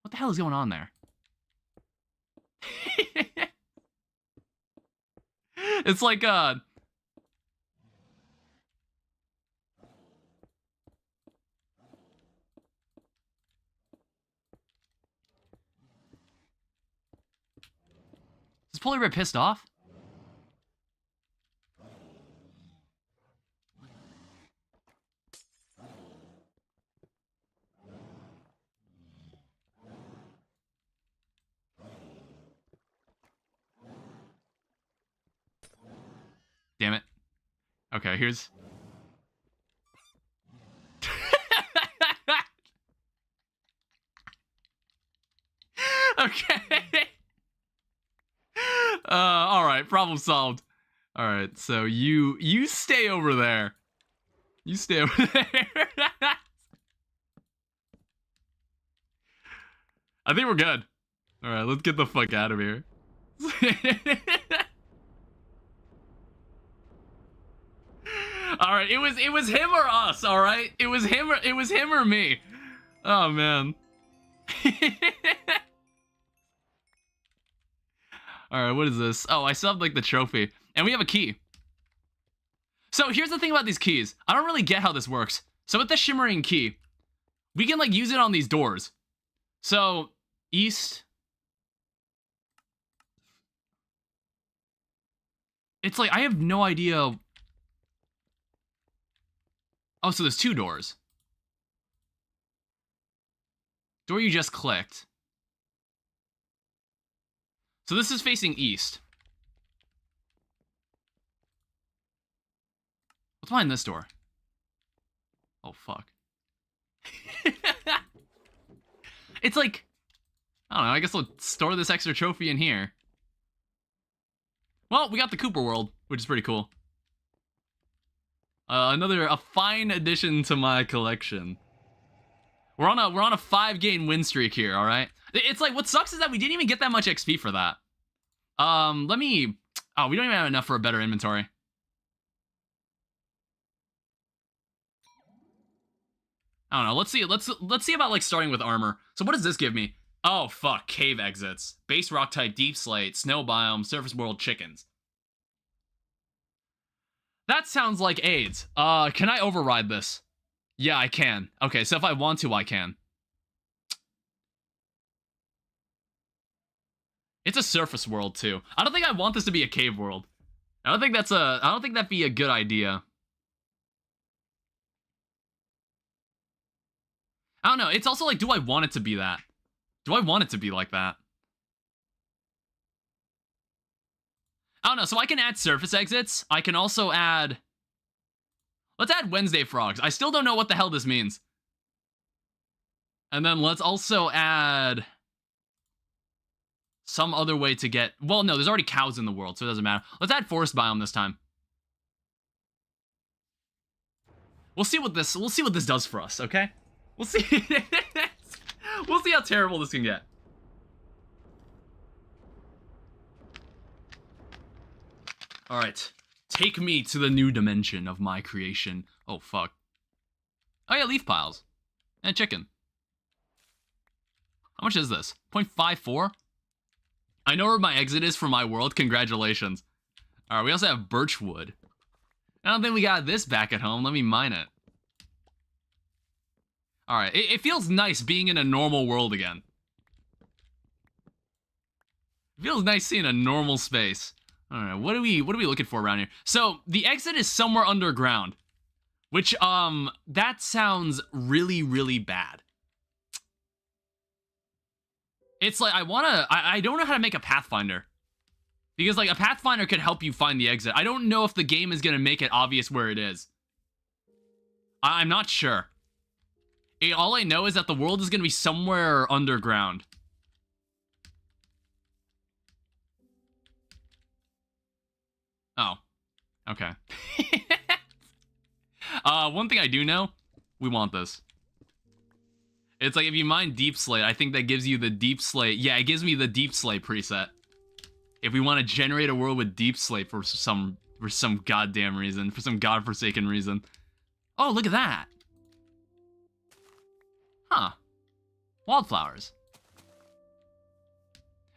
What the hell is going on there? It's like, is Polar Bear pissed off? Damn it. Okay, here's... Okay. Alright, problem solved. Alright, so you stay over there. You stay over there. I think we're good. Alright, let's get the fuck out of here. Alright, it was him or us, alright? It was him or me. Oh man. Alright, what is this? Oh, I still have like the trophy. And we have a key. So here's the thing about these keys. I don't really get how this works. So with the shimmering key, we can like use it on these doors. So east. It's like I have no idea. Oh, so there's two doors. Door you just clicked. So this is facing east. What's behind this door? Oh, fuck. It's like... I don't know, I guess I'll store this extra trophy in here. Well, we got the Cooper World, which is pretty cool. A fine addition to my collection. We're on a 5-game win streak here, all right? It's like, what sucks is that we didn't even get that much XP for that. Let me... Oh, we don't even have enough for a better inventory. I don't know, let's see about, like, starting with armor. So what does this give me? Oh, fuck, cave exits. Base rock type, deep slate, snow biome, surface world, chickens. That sounds like AIDS. Can I override this? Yeah, I can. Okay, so if I want to, I can. It's a surface world, too. I don't think I want this to be a cave world. I don't think that'd be a good idea. I don't know, it's also like, do I want it to be that? Do I want it to be like that? I don't know, so I can add surface exits. I can also add... Let's add Wednesday frogs. I still don't know what the hell this means. And then let's also add... some other way to get... Well, no, there's already cows in the world, so it doesn't matter. Let's add forest biome this time. We'll see what this does for us, okay? We'll see. We'll see how terrible this can get. All right, take me to the new dimension of my creation. Oh, fuck. Oh, yeah, leaf piles. And chicken. How much is this? 0.54? I know where my exit is for my world. Congratulations. All right, we also have birch wood. I don't think we got this back at home. Let me mine it. All right, it feels nice being in a normal world again. It feels nice seeing a normal space. All right, what are we looking for around here? So the exit is somewhere underground, which that sounds really, really bad. It's like I don't know how to make a Pathfinder, because like a Pathfinder could help you find the exit. I don't know if the game is gonna make it obvious where it is. I'm not sure. All I know is that the world is gonna be somewhere underground. Oh, okay. One thing I do know, we want this. It's like if you mine deep slate, I think that gives you the deep slate. Yeah, it gives me the deep slate preset. If we want to generate a world with deep slate for some For some goddamn reason. For some godforsaken reason. Oh, look at that. Huh. Wildflowers.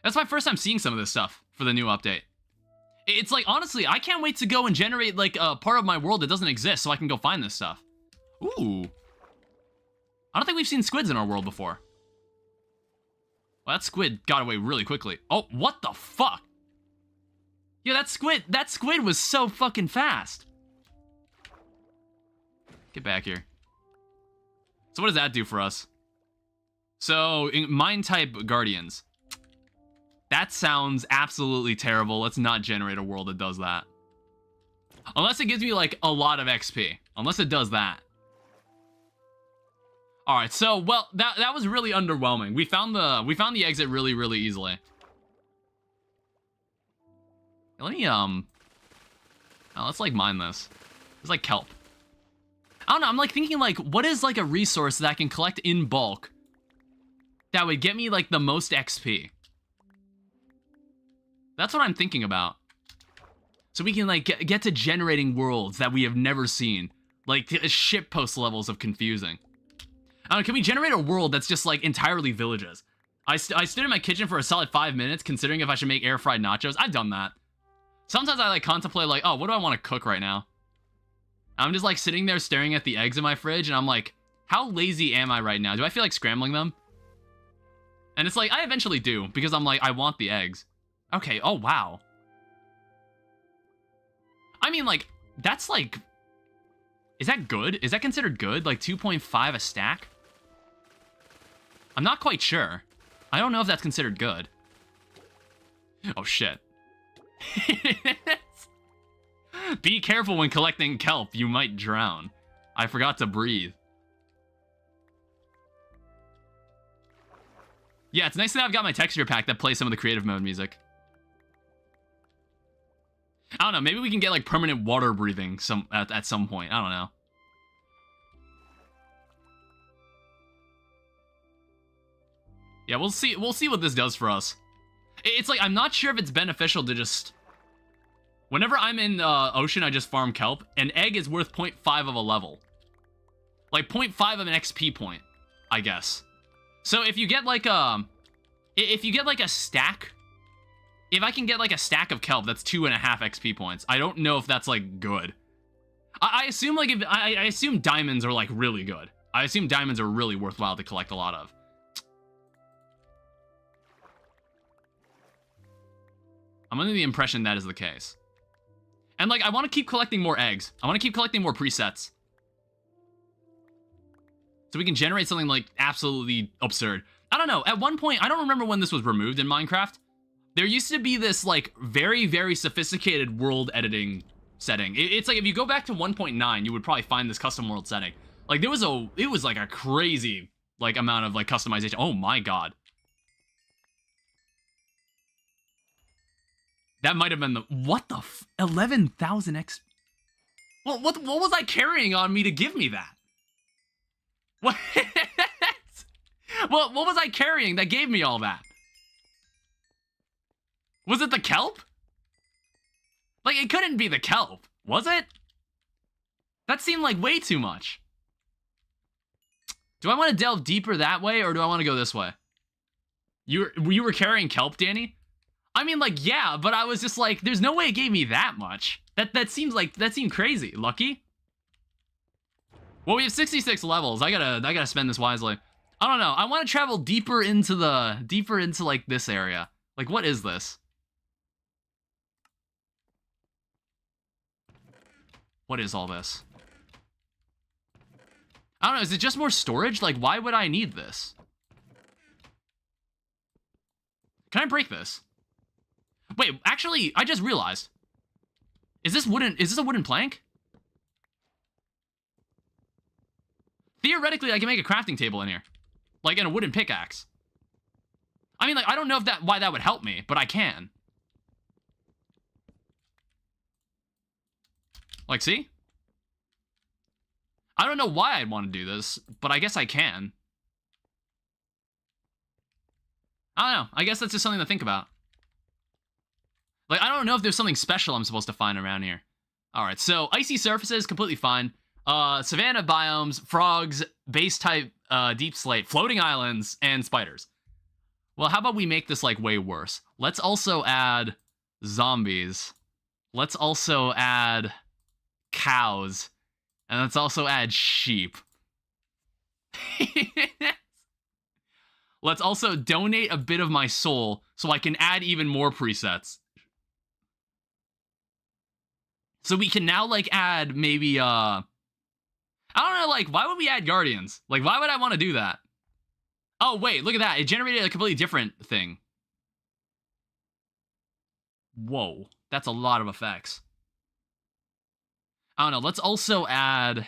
That's my first time seeing some of this stuff for the new update. It's like, honestly, I can't wait to go and generate, like, a part of my world that doesn't exist so I can go find this stuff. Ooh. I don't think we've seen squids in our world before. Well, that squid got away really quickly. Oh, what the fuck? Yeah, that squid was so fucking fast. Get back here. So what does that do for us? So, mine type guardians. That sounds absolutely terrible. Let's not generate a world that does that. Unless it gives me, like, a lot of XP. Unless it does that. Alright, so, well, that was really underwhelming. We found the exit really, really easily. Let me, let's, like, mine this. It's like kelp. I don't know, I'm, like, thinking, like, what is, like, a resource that I can collect in bulk that would get me, like, the most XP? That's what I'm thinking about. So we can, like, get to generating worlds that we have never seen. Like, shitpost levels of confusing. I don't know, can we generate a world that's just, like, entirely villages? I stood in my kitchen for a solid 5 minutes, considering if I should make air-fried nachos. I've done that. Sometimes I, like, contemplate, like, oh, what do I want to cook right now? I'm just, like, sitting there staring at the eggs in my fridge, and I'm like, how lazy am I right now? Do I feel like scrambling them? And it's like, I eventually do, because I'm like, I want the eggs. Okay, oh, wow. I mean, like, that's, like... Is that good? Is that considered good? Like, 2.5 a stack? I'm not quite sure. I don't know if that's considered good. Oh, shit. Be careful when collecting kelp. You might drown. I forgot to breathe. Yeah, it's nice that I've got my texture pack that plays some of the creative mode music. I don't know, maybe we can get, like, permanent water breathing at some point. I don't know. Yeah, we'll see what this does for us. It's like, I'm not sure if it's beneficial to just... Whenever I'm in ocean, I just farm kelp. An egg is worth 0.5 of a level. Like, 0.5 of an XP point, I guess. So if you get, like, if you get, like, a stack... If I can get, like, a stack of kelp, that's 2.5 XP points. I don't know if that's, like, good. I assume, like, I assume diamonds are, like, really good. I assume diamonds are really worthwhile to collect a lot of. I'm under the impression that is the case. And, like, I want to keep collecting more eggs. I want to keep collecting more presets. So we can generate something, like, absolutely absurd. I don't know. At one point, I don't remember when this was removed in Minecraft. There used to be this, like, very, very sophisticated world editing setting. It's like, if you go back to 1.9, you would probably find this custom world setting. Like, it was, like, a crazy, like, amount of, like, customization. Oh, my God. That might have been the... What the 11,000 X... Well, what was I carrying on me to give me that? What? Well, what was I carrying that gave me all that? Was it the kelp? Like, it couldn't be the kelp, was it? That seemed like way too much. Do I want to delve deeper that way, or do I want to go this way? You were carrying kelp, Danny? I mean, like, yeah, but I was just like, there's no way it gave me that much. That seemed crazy. Lucky? Well, we have 66 levels. I gotta spend this wisely. I don't know. I want to travel deeper into like this area. Like, what is this? What is all this? I don't know, is it just more storage? Like, why would I need this? Can I break this? Wait, actually, I just realized. Is this a wooden plank? Theoretically, I can make a crafting table in here. Like, in a wooden pickaxe. I mean, like, I don't know why that would help me, but I can. Like, see? I don't know why I'd want to do this, but I guess I can. I don't know. I guess that's just something to think about. Like, I don't know if there's something special I'm supposed to find around here. All right, so icy surfaces, completely fine. Savanna biomes, frogs, base type, deep slate, floating islands, and spiders. Well, how about we make this like way worse? Let's also add zombies. Let's also add cows. And let's also add sheep. Let's also donate a bit of my soul so I can add even more presets. So we can now, like, add maybe, I don't know, like, why would we add guardians? Like, why would I want to do that? Oh, wait, look at that. It generated a completely different thing. Whoa, that's a lot of effects. I don't know, let's also add,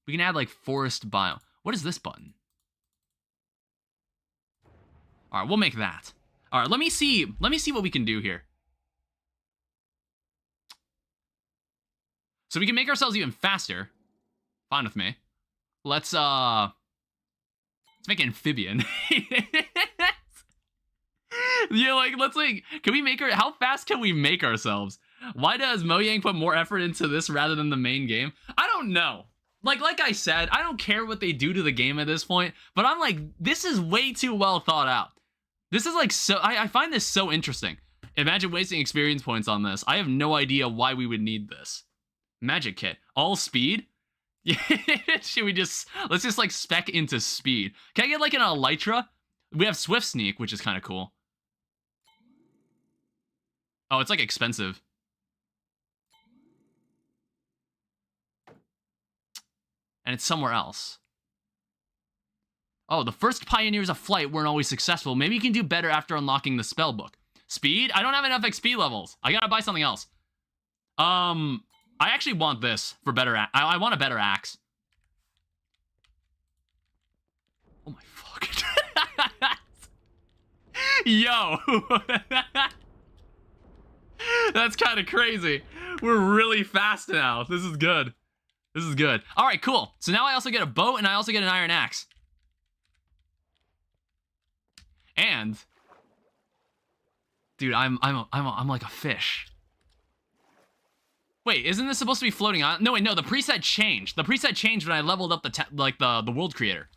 we can add, like, forest biome. What is this button? All right, we'll make that. All right, let me see what we can do here. So we can make ourselves even faster. Fine with me. Let's make amphibian. Yeah, like, let's, like, can we make how fast can we make ourselves? Why does Mojang put more effort into this rather than the main game? I don't know. Like I said, I don't care what they do to the game at this point, but I'm like, this is way too well thought out. This is like, so, I find this so interesting. Imagine wasting experience points on this. I have no idea why we would need this. Magic kit. All speed? Should we let's just like spec into speed. Can I get like an elytra? We have swift sneak, which is kind of cool. Oh, it's like expensive. And it's somewhere else. Oh, the first pioneers of flight weren't always successful. Maybe you can do better after unlocking the spell book. Speed? I don't have enough XP levels. I gotta buy something else. I actually want this for better. I want a better axe. Oh my fuck. Yo. That's kind of crazy. We're really fast now. This is good. This is good. All right, cool. So now I also get a boat and I also get an iron axe. And dude, I'm like a fish. Wait, isn't this supposed to be floating on? No, wait, no, the preset changed. The preset changed when I leveled up the world creator.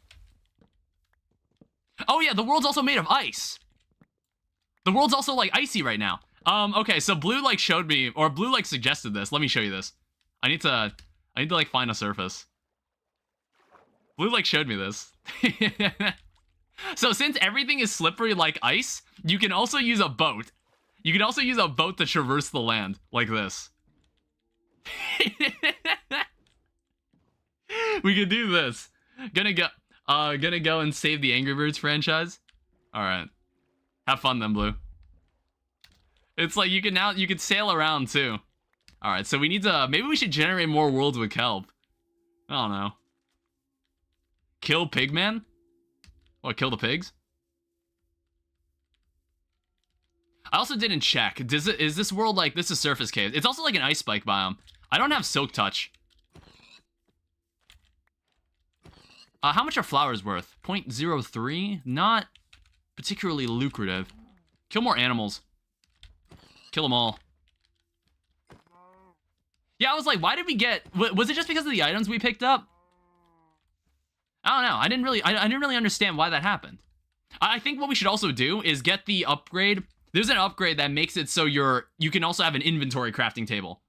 Oh yeah, the world's also made of ice. The world's also like icy right now. Okay, so Blue like showed me, or Blue like suggested this. Let me show you this. I need to like find a surface. Blue like showed me this. So since everything is slippery like ice, you can also use a boat. You can also use a boat to traverse the land like this. We can do this. Gonna go and save the Angry Birds franchise. All right, have fun then, Blue. It's like you can sail around too. All right, so we need to, maybe we should generate more worlds with kelp. I don't know. Kill Pigman? What, kill the pigs? I also didn't check. Is this world like, this is surface cave? It's also like an ice spike biome. I don't have silk touch. How much are flowers worth? 0.03? Not particularly lucrative. Kill more animals. Kill them all. Yeah, I was like, why did we get... Was it just because of the items we picked up? I don't know. I didn't really understand why that happened. I think what we should also do is get the upgrade. There's an upgrade that makes it so you can also have an inventory crafting table.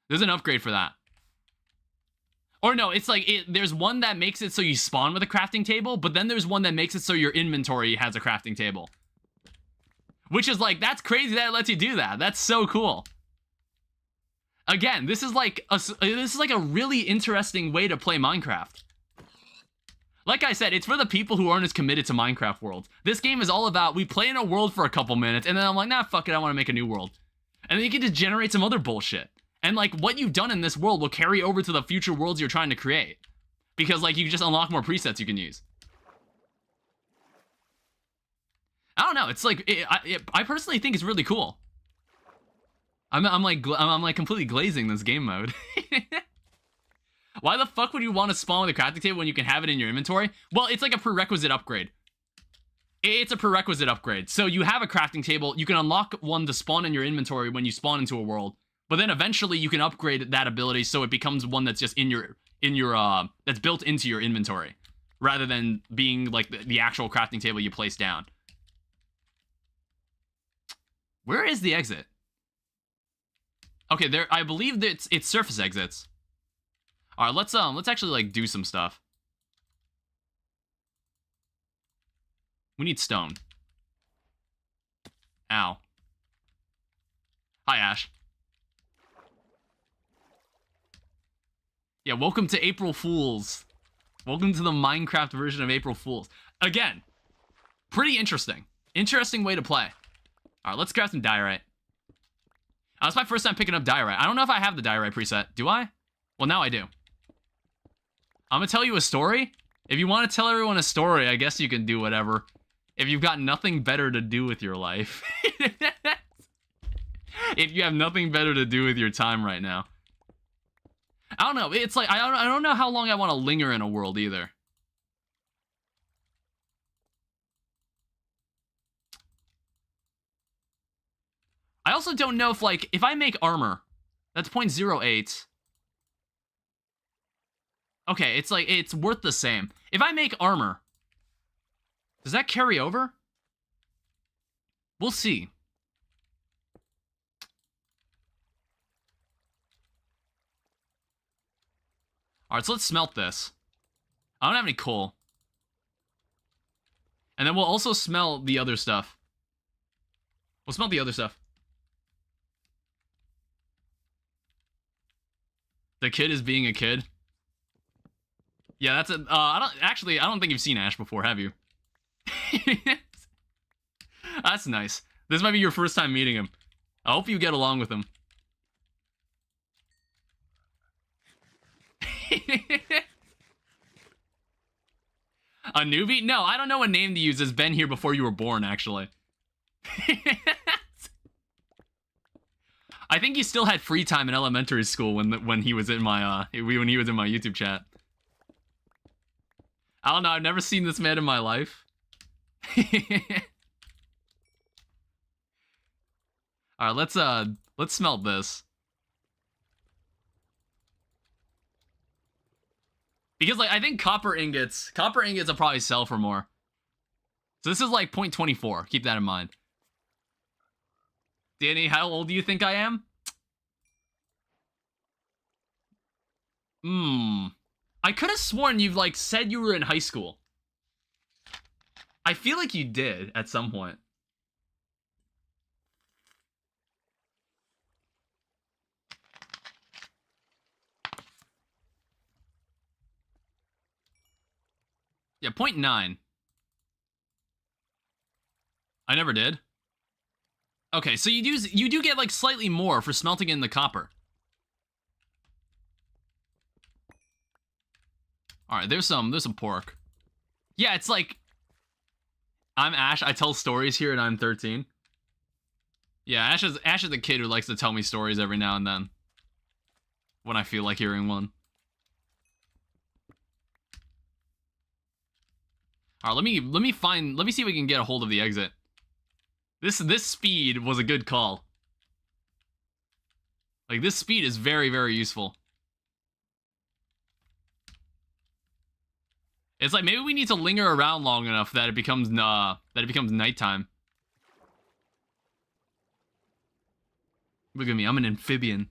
There's an upgrade for that. Or no, it's like, there's one that makes it so you spawn with a crafting table, but then there's one that makes it so your inventory has a crafting table. Which is like, that's crazy that it lets you do that. That's so cool. Again, this is like a really interesting way to play Minecraft. Like I said, it's for the people who aren't as committed to Minecraft world. This game is all about, we play in a world for a couple minutes, and then I'm like, nah, fuck it, I want to make a new world. And then you can just generate some other bullshit. And like, what you've done in this world will carry over to the future worlds you're trying to create. Because like, you can just unlock more presets you can use. I don't know, it's like, I personally think it's really cool. I'm like completely glazing this game mode. Why the fuck would you want to spawn with a crafting table when you can have it in your inventory? Well, it's like a prerequisite upgrade. It's a prerequisite upgrade. So you have a crafting table, you can unlock one to spawn in your inventory when you spawn into a world. But then eventually you can upgrade that ability so it becomes one that's just in your that's built into your inventory, rather than being like the actual crafting table you place down. Where is the exit? Okay, there. I believe that it's surface exits. All right, let's actually like do some stuff. We need stone. Ow. Hi, Ash. Yeah, welcome to April Fools. Welcome to the Minecraft version of April Fools. Again, pretty interesting. Interesting way to play. All right, let's grab some diorite. That's my first time picking up diorite. I don't know if I have the diorite preset. Do I? Well, now I do. I'm gonna tell you a story. If you want to tell everyone a story, I guess you can do whatever. If you've got nothing better to do with your life. If you have nothing better to do with your time right now. I don't know. It's like, I don't know how long I want to linger in a world either. I also don't know if, like, if I make armor, that's 0.08. Okay, it's like, it's worth the same. If I make armor, does that carry over? We'll see. Alright, so let's smelt this. I don't have any coal. And then we'll also smelt the other stuff. We'll smelt the other stuff. The kid is being a kid. Yeah, that's a, I don't think you've seen Ash before, have you? That's nice. This might be your first time meeting him. I hope you get along with him. A newbie? No, I don't know what name to use. Has been here before you were born, actually. I think he still had free time in elementary school when he was in my when he was in my YouTube chat. I don't know. I've never seen this man in my life. All right, let's smelt this. Because, like, I think copper ingots will probably sell for more. So this is like 0.24. Keep that in mind. Danny, how old do you think I am? I could have sworn you've, like, said you were in high school. I feel like you did at some point. Yeah, 0.9. I never did. Okay, so you do get like slightly more for smelting in the copper. All right, there's some pork. Yeah, it's like I'm Ash. I tell stories here, and I'm 13. Yeah, Ash is a kid who likes to tell me stories every now and then when I feel like hearing one. All right, let me see if we can get a hold of the exit. This speed was a good call. Like, this speed is very, very useful. It's like maybe we need to linger around long enough that it becomes nighttime. Look at me, I'm an amphibian.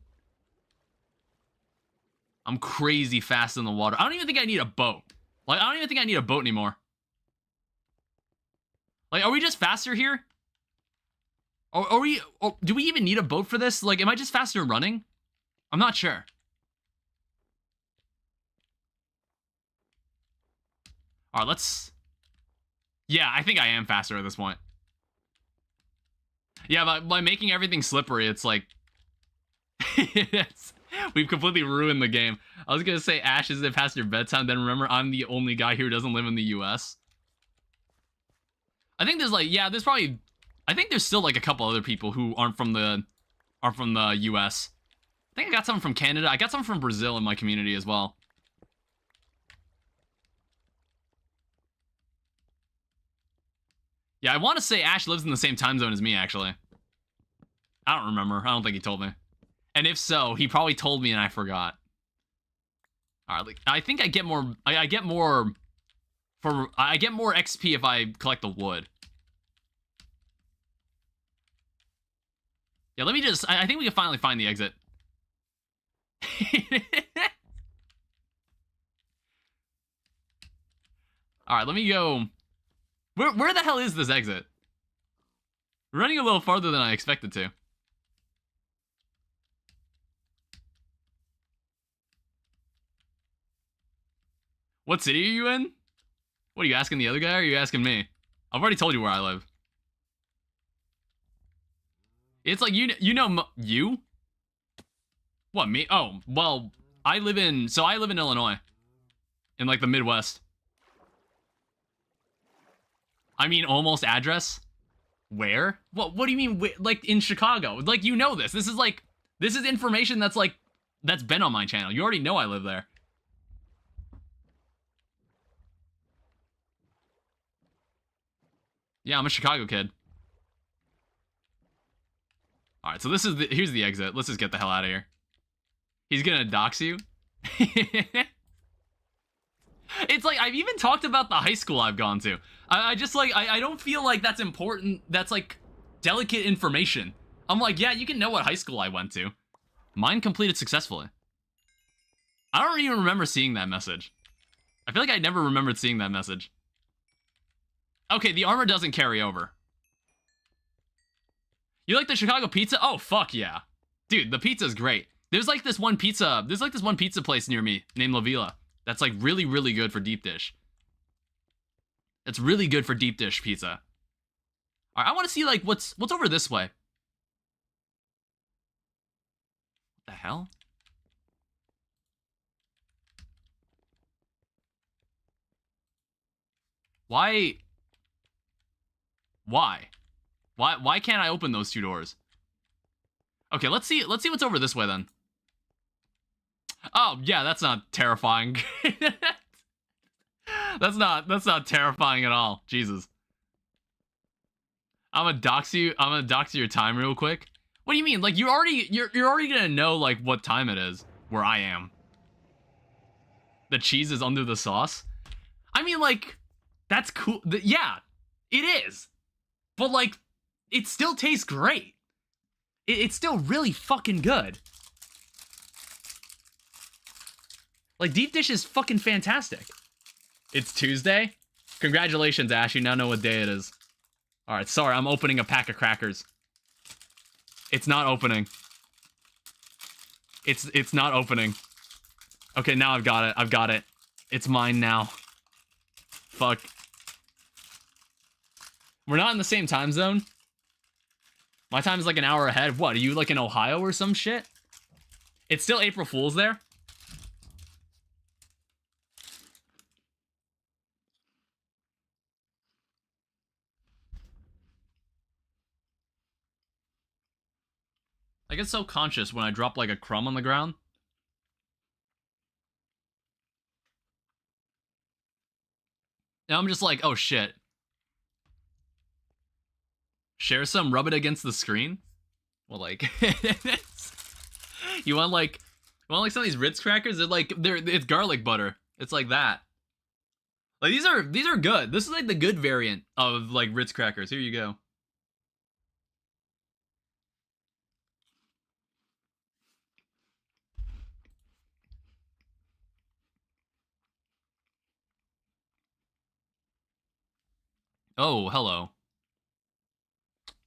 I'm crazy fast in the water. I don't even think I need a boat. Like, I don't even think I need a boat anymore. Like, are we just faster here? Or do we even need a boat for this? Like, am I just faster running? I'm not sure. All right, let's... Yeah, I think I am faster at this point. Yeah, but by making everything slippery, it's like... We've completely ruined the game. I was going to say Ash is it past your bedtime, then remember I'm the only guy here who doesn't live in the US. I think there's like, yeah, there's probably... I think there's still like a couple other people who aren't from the US. I think I got some from Canada. I got some from Brazil in my community as well. Yeah, I want to say Ash lives in the same time zone as me, actually. I don't remember. I don't think he told me. And And if so, he probably told me and I forgot. All right, like, I think I get more. I get more XP if I collect the wood. Yeah, let me just. I think we can finally find the exit. All right, let me go. Where the hell is this exit? We're running a little farther than I expected to. What city are you in? What, are you asking the other guy or are you asking me? I've already told you where I live. It's like, you you? What, me? Oh, well, I live in Illinois. In, like, the Midwest. I mean, almost address? Where? What do you mean, like, in Chicago? Like, you know this. This is information that's, like, that's been on my channel. You already know I live there. Yeah, I'm a Chicago kid. Alright, so here's the exit. Let's just get the hell out of here. He's gonna dox you? It's like, I've even talked about the high school I've gone to. I just, like, I don't feel like that's important. That's, like, delicate information. I'm like, yeah, you can know what high school I went to. Mine completed successfully. I don't even remember seeing that message. I feel like I never remembered seeing that message. Okay, the armor doesn't carry over. You like the Chicago pizza? Oh, fuck yeah. Dude, the pizza's great. There's like this one pizza place near me named La Villa that's like really, really good for deep dish. It's really good for deep dish pizza. All right, I want to see like what's over this way. What the hell? Why? Why can't I open those two doors? Okay, let's see what's over this way then. Oh, yeah, that's not terrifying. That's not terrifying at all. Jesus. I'm gonna dox you your time real quick. What do you mean? Like you're already gonna know like what time it is where I am. The cheese is under the sauce. I mean, like, that's cool. Yeah, it is. But like, it still tastes great. It's still really fucking good. Like, deep dish is fucking fantastic. It's Tuesday? Congratulations, Ash. You now know what day it is. Alright, sorry, I'm opening a pack of crackers. It's not opening. It's not opening. Okay, now I've got it. It's mine now. Fuck. We're not in the same time zone. My time is like an hour ahead. What, are you like in Ohio or some shit? It's still April Fool's there? I get so conscious when I drop like a crumb on the ground. And I'm just like, oh shit. Share some, rub it against the screen? Well, like, you want some of these Ritz crackers? It's garlic butter. It's like that. Like these are good. This is like the good variant of like Ritz crackers. Here you go. Oh, hello.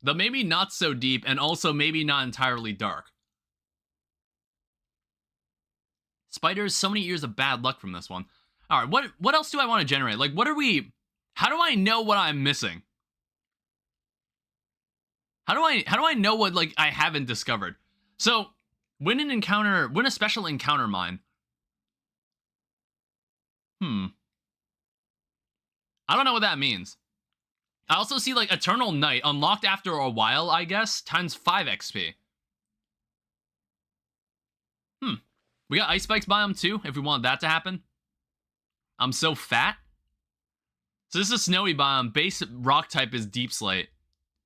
The maybe not so deep and also maybe not entirely dark. Spiders, so many years of bad luck from this one. All right, what else do I want to generate? Like, how do I know what I'm missing? How do I know what like I haven't discovered? So, win a special encounter mine. I don't know what that means. I also see, like, Eternal Night, unlocked after a while, I guess, times 5 XP. We got Ice Spikes biome, too, if we want that to happen. I'm so fat. So this is a snowy biome. Base rock type is Deep Slate.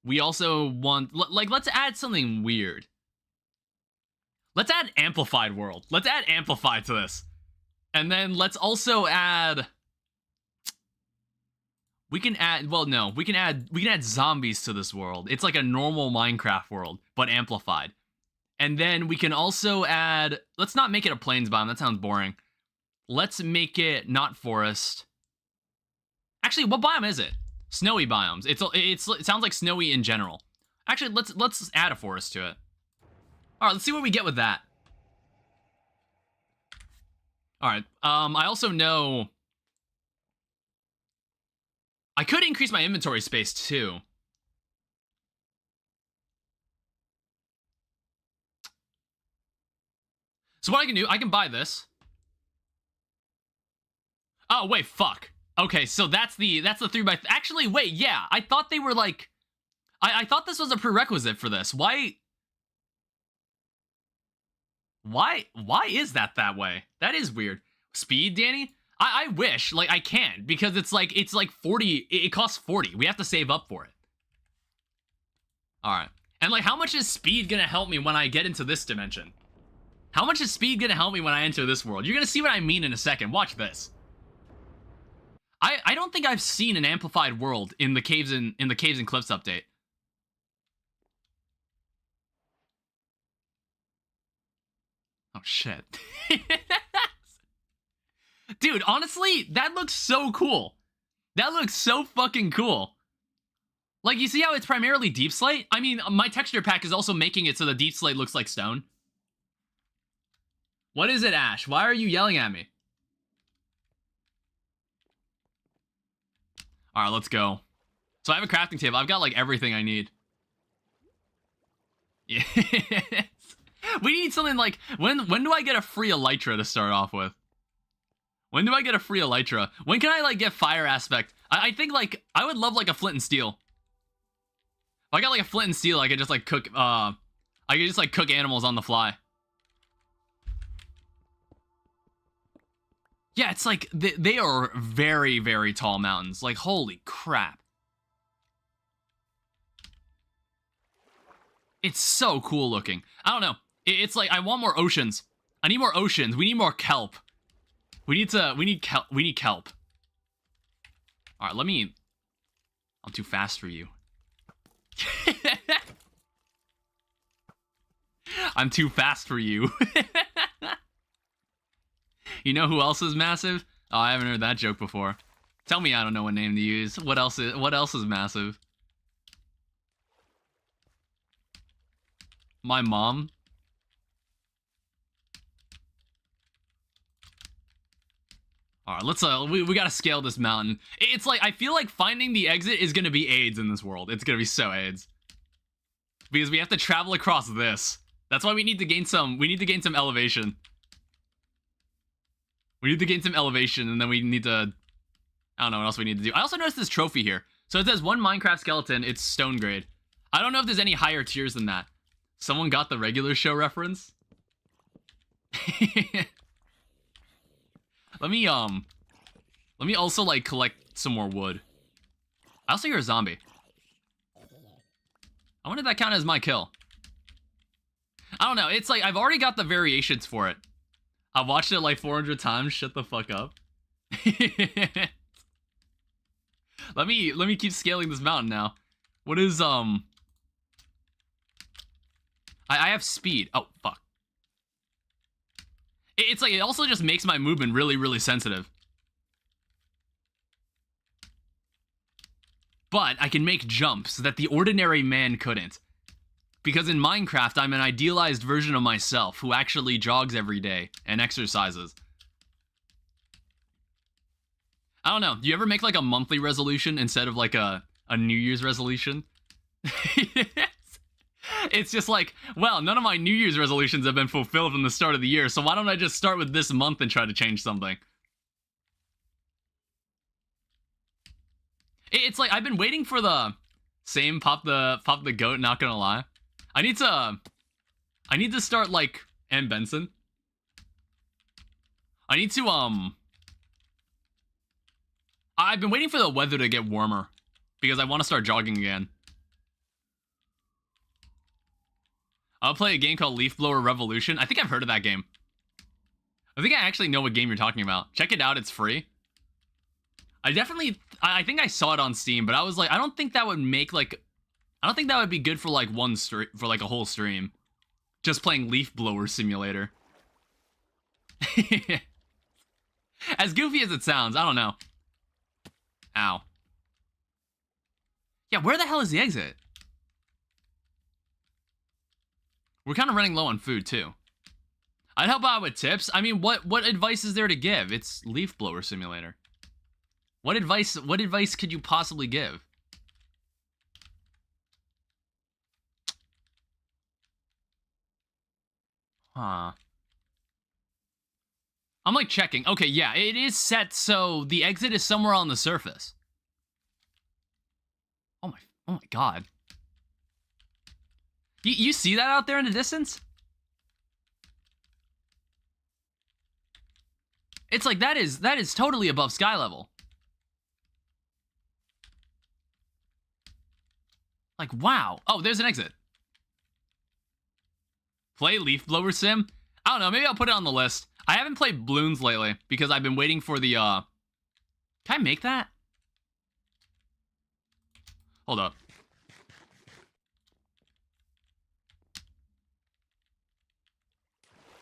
We also want, like, let's add something weird. Let's add amplified world. Let's add amplified to this. And then let's also add... We can add, well, no, we can add zombies to this world. It's like a normal Minecraft world, but amplified. And then we can also add, let's not make it a plains biome. That sounds boring. Let's make it not forest. Actually, what biome is it? Snowy biomes. It sounds like snowy in general. Actually, let's add a forest to it. All right, let's see what we get with that. All right. I also know I could increase my inventory space too. So what I can do, I can buy this. Oh, wait, fuck. Okay, so that's the 3x... Actually, wait, yeah. I thought they were like... I thought this was a prerequisite for this. Why is that way? That is weird. Speed, Danny? I wish, like, I can, because it's like 40, it costs 40. We have to save up for it. All right. And, like, how much is speed gonna help me when I get into this dimension? How much is speed gonna help me when I enter this world? You're gonna see what I mean in a second. Watch this. I don't think I've seen an amplified world in the Caves and Cliffs update. Oh, shit. Dude, honestly, that looks so cool. That looks so fucking cool. Like, you see how it's primarily deep slate? I mean, my texture pack is also making it so the deep slate looks like stone. What is it, Ash? Why are you yelling at me? All right, let's go. So I have a crafting table. I've got, like, everything I need. Yes. We need something like... When do I get a free elytra to start off with? When do I get a free elytra? When can I, like, get fire aspect? I think, like, I would love, like, a flint and steel. If I got, like, a flint and steel, I could just, like, cook, cook animals on the fly. Yeah, it's like, they are very, very tall mountains. Like, holy crap. It's so cool looking. I don't know. It's like, I want more oceans. I need more oceans. We need more kelp. We need kelp. All right, I'm too fast for you. I'm too fast for you. You know who else is massive? Oh, I haven't heard that joke before. Tell me I don't know what name to use. What else is massive? My mom. All right, let's we gotta scale this mountain. It's like, I feel like finding the exit is gonna be AIDS in this world. It's gonna be so AIDS. Because we have to travel across this. That's why we need to gain some elevation. We need to gain some elevation, and then we need to... I don't know what else we need to do. I also noticed this trophy here. So it says 1 Minecraft skeleton, it's stone grade. I don't know if there's any higher tiers than that. Someone got the regular show reference? Let me also, like, collect some more wood. I also hear a zombie. I wonder if that counted as my kill. I don't know. It's like, I've already got the variations for it. I've watched it like 400 times. Shut the fuck up. Let me keep scaling this mountain now. What is, I have speed. Oh, fuck. It's like, it also just makes my movement really, really sensitive. But I can make jumps that the ordinary man couldn't. Because in Minecraft, I'm an idealized version of myself who actually jogs every day and exercises. I don't know. Do you ever make like a monthly resolution instead of like a New Year's resolution? It's just like, well, none of my New Year's resolutions have been fulfilled from the start of the year, so why don't I just start with this month and try to change something? It's like, I've been waiting for the same pop the goat, not gonna lie. I need to start like M. Benson. I need to I've been waiting for the weather to get warmer because I want to start jogging again. I'll play a game called Leaf Blower Revolution. I think I've heard of that game. I think I actually know what game you're talking about. Check it out, it's free. I think I saw it on Steam, but I was like, I don't think that would make like, I don't think that would be good for like one stream, for like a whole stream. Just playing Leaf Blower Simulator. As goofy as it sounds, I don't know. Ow. Yeah, where the hell is the exit? We're kind of running low on food, too. I'd help out with tips. I mean, what advice is there to give? It's Leaf Blower Simulator. What advice could you possibly give? Huh. I'm like checking. Okay, yeah, it is set so the exit is somewhere on the surface. Oh my god. You see that out there in the distance? It's like that is totally above sky level. Like, wow. Oh, there's an exit. Play Leaf Blower Sim? I don't know, maybe I'll put it on the list. I haven't played Bloons lately because I've been waiting for the, Can I make that? Hold up.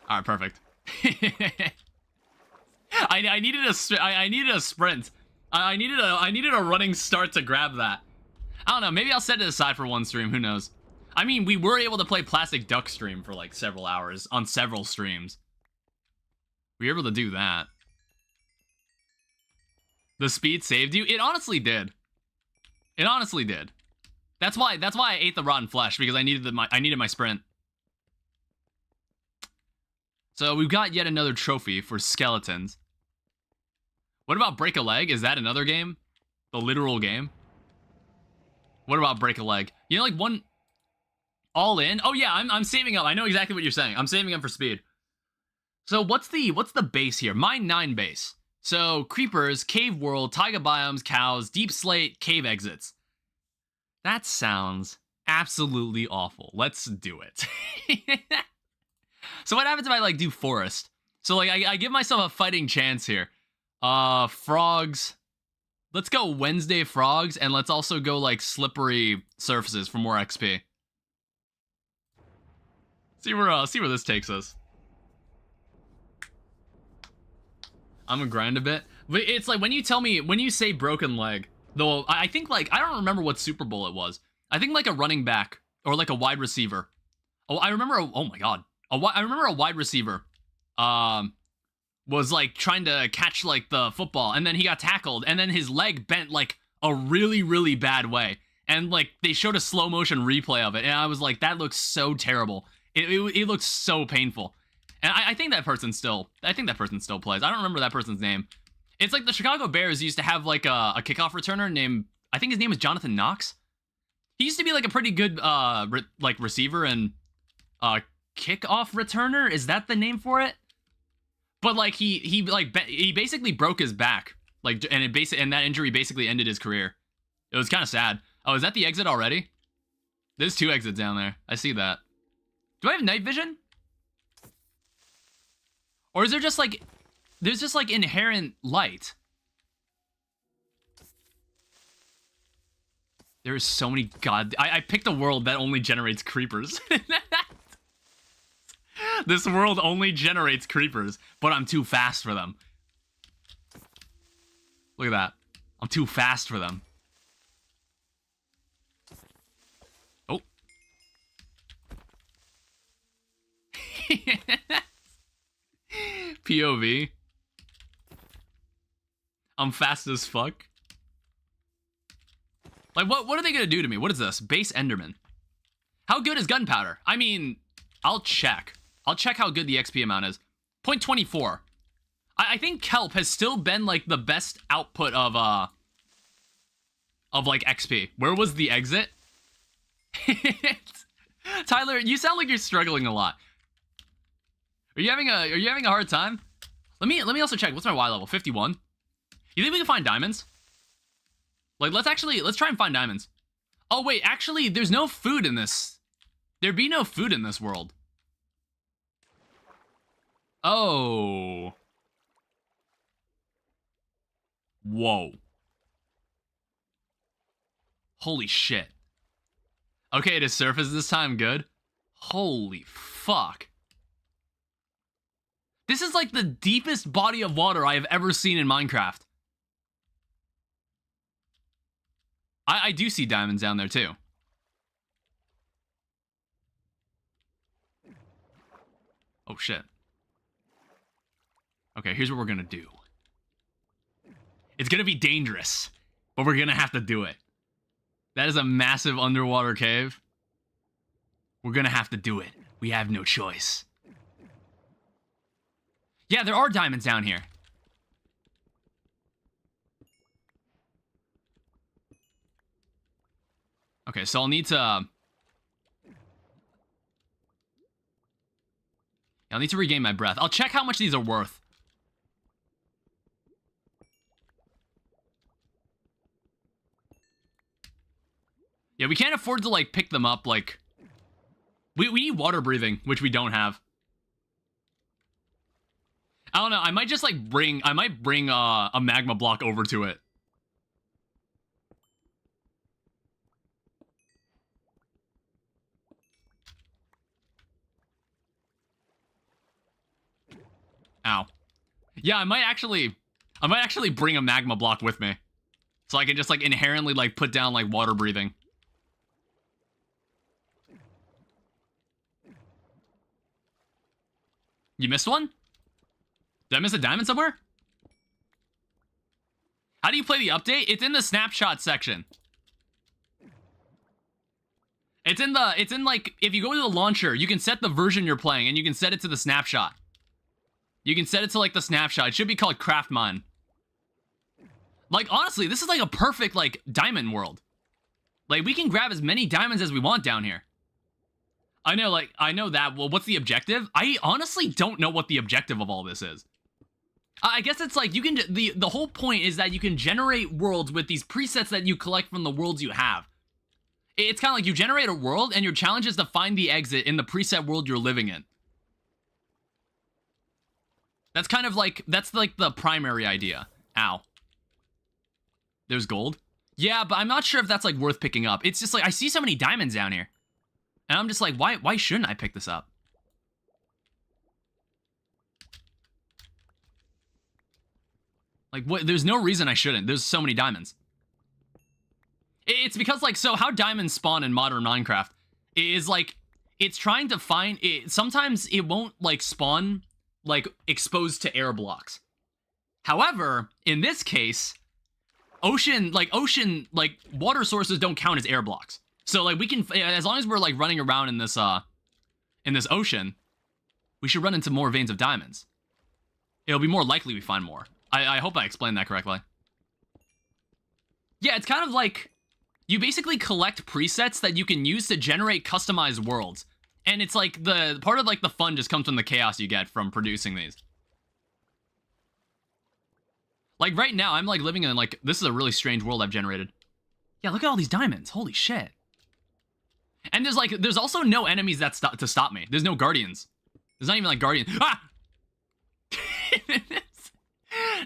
All right, perfect. I needed a sprint. I needed a running start to grab that. I don't know. Maybe I'll set it aside for one stream. Who knows? I mean, we were able to play Plastic Duck Stream for like several hours on several streams. We were able to do that. The speed saved you. It honestly did. It honestly did. That's why I ate the rotten flesh, because I needed my sprint. So we've got yet another trophy for skeletons. What about Break a Leg? Is that another game? The literal game? What about Break a Leg? You know, like one all in? Oh yeah, I'm saving up. I know exactly what you're saying. I'm saving up for speed. So what's the base here? Mine 9 base. So creepers, cave world, taiga biomes, cows, deep slate, cave exits. That sounds absolutely awful. Let's do it. So what happens if I like do forest? So like I give myself a fighting chance here. Frogs. Let's go Wednesday frogs, and let's also go like slippery surfaces for more XP. See where this takes us. I'm gonna grind a bit. But it's like when you say broken leg, though I think like, I don't remember what Super Bowl it was. I think like a running back or like a wide receiver. Oh, I remember, oh my god. I remember a wide receiver was like trying to catch like the football, and then he got tackled, and then his leg bent like a really, really bad way. And like they showed a slow motion replay of it, and I was like, that looks so terrible. It looks so painful. And I think that person still plays. I don't remember that person's name. It's like the Chicago Bears used to have like a kickoff returner named, I think his name is Jonathan Knox. He used to be like a pretty good like receiver and kickoff returner. Is that the name for it? But like he basically broke his back, like, and that injury basically ended his career. It was kind of sad. Oh, is that the exit already? There's 2 exits down there. I see that. Do I have night vision? Or is there just like, there's just like inherent light? There is so many, god, I picked a world that only generates creepers. This world only generates creepers, but I'm too fast for them. Look at that. I'm too fast for them. Oh. POV. I'm fast as fuck. Like, what are they gonna do to me? What is this? Base Enderman. How good is gunpowder? I mean, I'll check. I'll check how good the XP amount is. 0.24. I think kelp has still been like the best output of like XP. Where was the exit? Tyler, you sound like you're struggling a lot. Are you having a hard time? Let me also check. What's my Y level? 51. You think we can find diamonds? Like, let's try and find diamonds. Oh wait, actually, there's no food in this. There'd be no food in this world. Oh. Whoa. Holy shit. Okay, to surface this time, good. Holy fuck. This is like the deepest body of water I have ever seen in Minecraft. I do see diamonds down there too. Oh shit. Okay, here's what we're gonna do. It's gonna be dangerous, but we're gonna have to do it. That is a massive underwater cave. We're gonna have to do it. We have no choice. Yeah, there are diamonds down here. Okay, so I'll need to... I'll need to regain my breath. I'll check how much these are worth. Yeah, we can't afford to, like, pick them up, like... We need water breathing, which we don't have. I don't know, I might just, like, bring a magma block over to it. Ow. Yeah, I might actually bring a magma block with me. So I can just, like, inherently, like, put down, like, water breathing. You missed one? Did I miss a diamond somewhere? How do you play the update? It's in the snapshot section. It's in like, if you go to the launcher, you can set the version you're playing and you can set it to the snapshot. You can set it to, like, the snapshot. It should be called Craftmine. Like, honestly, this is like a perfect, like, diamond world. Like, we can grab as many diamonds as we want down here. I know, like, I know that. Well, what's the objective? I honestly don't know what the objective of all this is. I guess it's like, you can, the whole point is that you can generate worlds with these presets that you collect from the worlds you have. It's kind of like you generate a world, and your challenge is to find the exit in the preset world you're living in. That's kind of like, that's like the primary idea. Ow. There's gold? Yeah, but I'm not sure if that's, like, worth picking up. It's just like, I see so many diamonds down here. And I'm just like, why shouldn't I pick this up? Like, what? There's no reason I shouldn't. There's so many diamonds. It's because, like, so how diamonds spawn in modern Minecraft is, like, it's trying to find it. Sometimes it won't, like, spawn, like, exposed to air blocks. However, in this case, ocean water sources don't count as air blocks. So, like, we can, as long as we're, like, running around in this ocean, we should run into more veins of diamonds. It'll be more likely we find more. I hope I explained that correctly. Yeah, it's kind of like, you basically collect presets that you can use to generate customized worlds. And it's like, the part of, like, the fun just comes from the chaos you get from producing these. Like, right now, I'm, like, living in, like, this is a really strange world I've generated. Yeah, look at all these diamonds. Holy shit. And there's, like, there's also no enemies that stop me. There's no guardians. There's not even, like, guardians. Ah!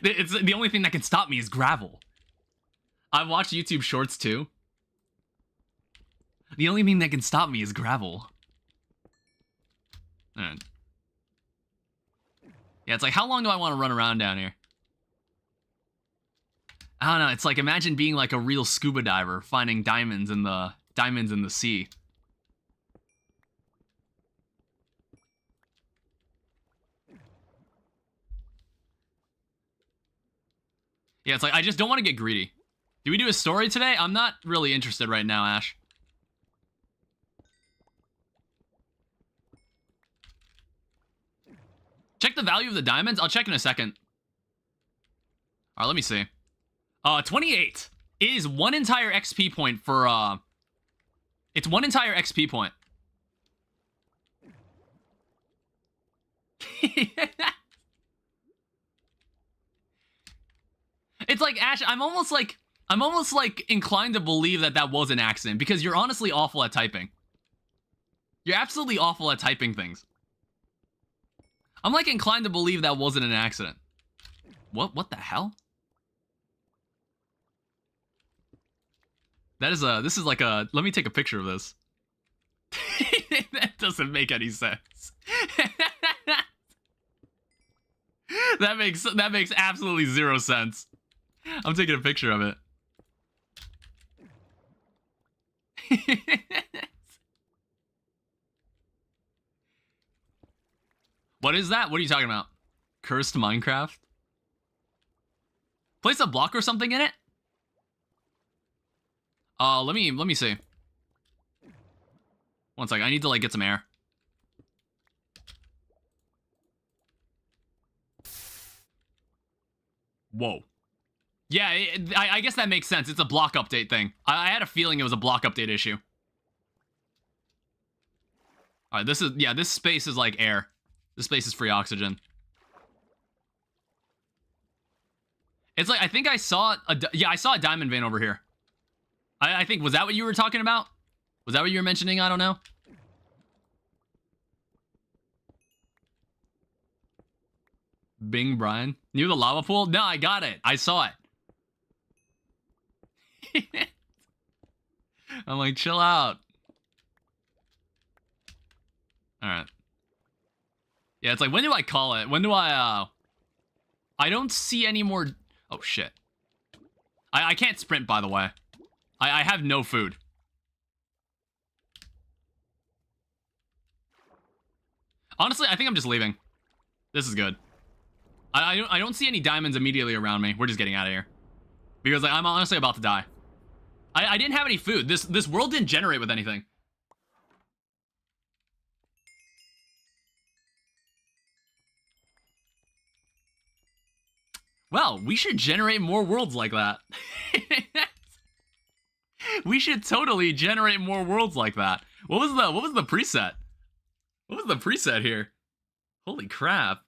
It's the only thing that can stop me is gravel. I've watched YouTube shorts, too. The only thing that can stop me is gravel. Alright. Yeah, it's like, how long do I want to run around down here? I don't know, it's like, imagine being like a real scuba diver, finding diamonds in the sea. Yeah, it's like, I just don't want to get greedy. Do we do a story today? I'm not really interested right now, Ash. Check the value of the diamonds? I'll check in a second. Alright, let me see. 28 is one entire XP point for, it's one entire XP point. It's like, Ash, I'm almost like inclined to believe that that was an accident, because you're honestly awful at typing. You're absolutely awful at typing things. I'm like inclined to believe that wasn't an accident. What the hell? This is like a, let me take a picture of this. That doesn't make any sense. That makes absolutely zero sense. I'm taking a picture of it. What is that? What are you talking about? Cursed Minecraft? Place a block or something in it? Let me see. One sec, I need to like get some air. Whoa. Yeah, I guess that makes sense. It's a block update thing. I had a feeling it was a block update issue. Alright, this space is like air. This space is free oxygen. It's like, I think I saw I saw a diamond vein over here. I think, was that what you were talking about? Was that what you were mentioning? I don't know. Bing Brian. Near the lava pool? No, I got it. I saw it. I'm like, chill out. Alright. Yeah, it's like, when do I call it? When do I don't see any more... Oh, shit. I can't sprint, by the way. I have no food. Honestly, I think I'm just leaving. This is good. I don't see any diamonds immediately around me. We're just getting out of here. Because like, I'm honestly about to die. I didn't have any food. This world didn't generate with anything. Well, we should generate more worlds like that. We should totally generate more worlds like that. What was the preset? What was the preset here? Holy crap.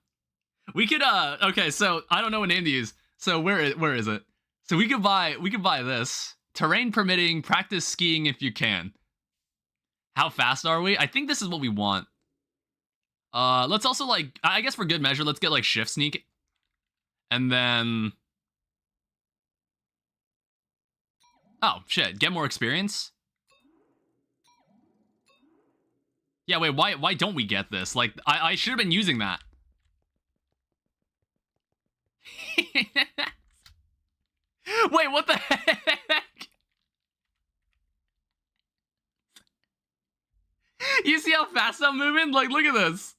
We could okay, so I don't know what name to use. So where is it? So we could buy this. Terrain permitting, practice skiing if you can. How fast are we? I think this is what we want. Let's also like, I guess for good measure, let's get like shift sneak. And then oh, shit. Get more experience? Yeah, wait, why don't we get this? Like, I should have been using that. Wait, what the heck? You see how fast I'm moving? Like, look at this.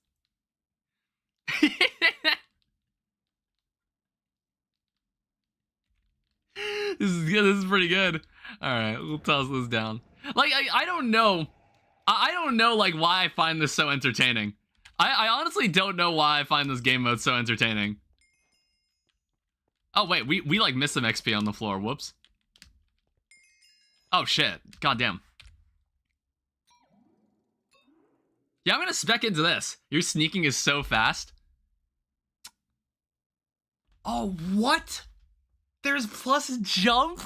This is pretty good. All right, we'll toss this down. Like, I don't know. I don't know, like, why I find this so entertaining. I honestly don't know why I find this game mode so entertaining. Oh, wait, we like, missed some XP on the floor. Whoops. Oh, shit. Goddamn. Yeah, I'm gonna spec into this. Your sneaking is so fast. Oh, what? There's plus jump?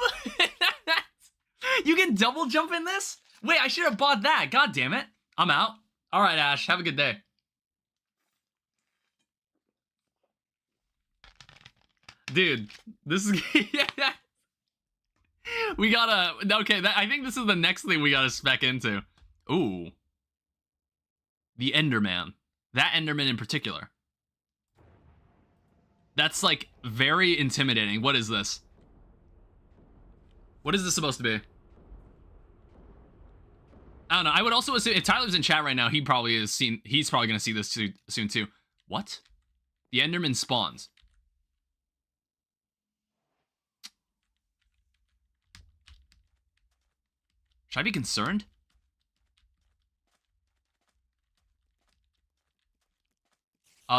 You can double jump in this? Wait, I should have bought that. God damn it. I'm out. All right, Ash. Have a good day. Dude, this is... Yeah. We gotta... Okay, I think this is the next thing we gotta spec into. Ooh. The Enderman. That Enderman in particular. That's, like, very intimidating. What is this? What is this supposed to be? I don't know. I would also assume if Tyler's in chat right now, he's probably gonna see this soon too. What? The Enderman spawns. Should I be concerned?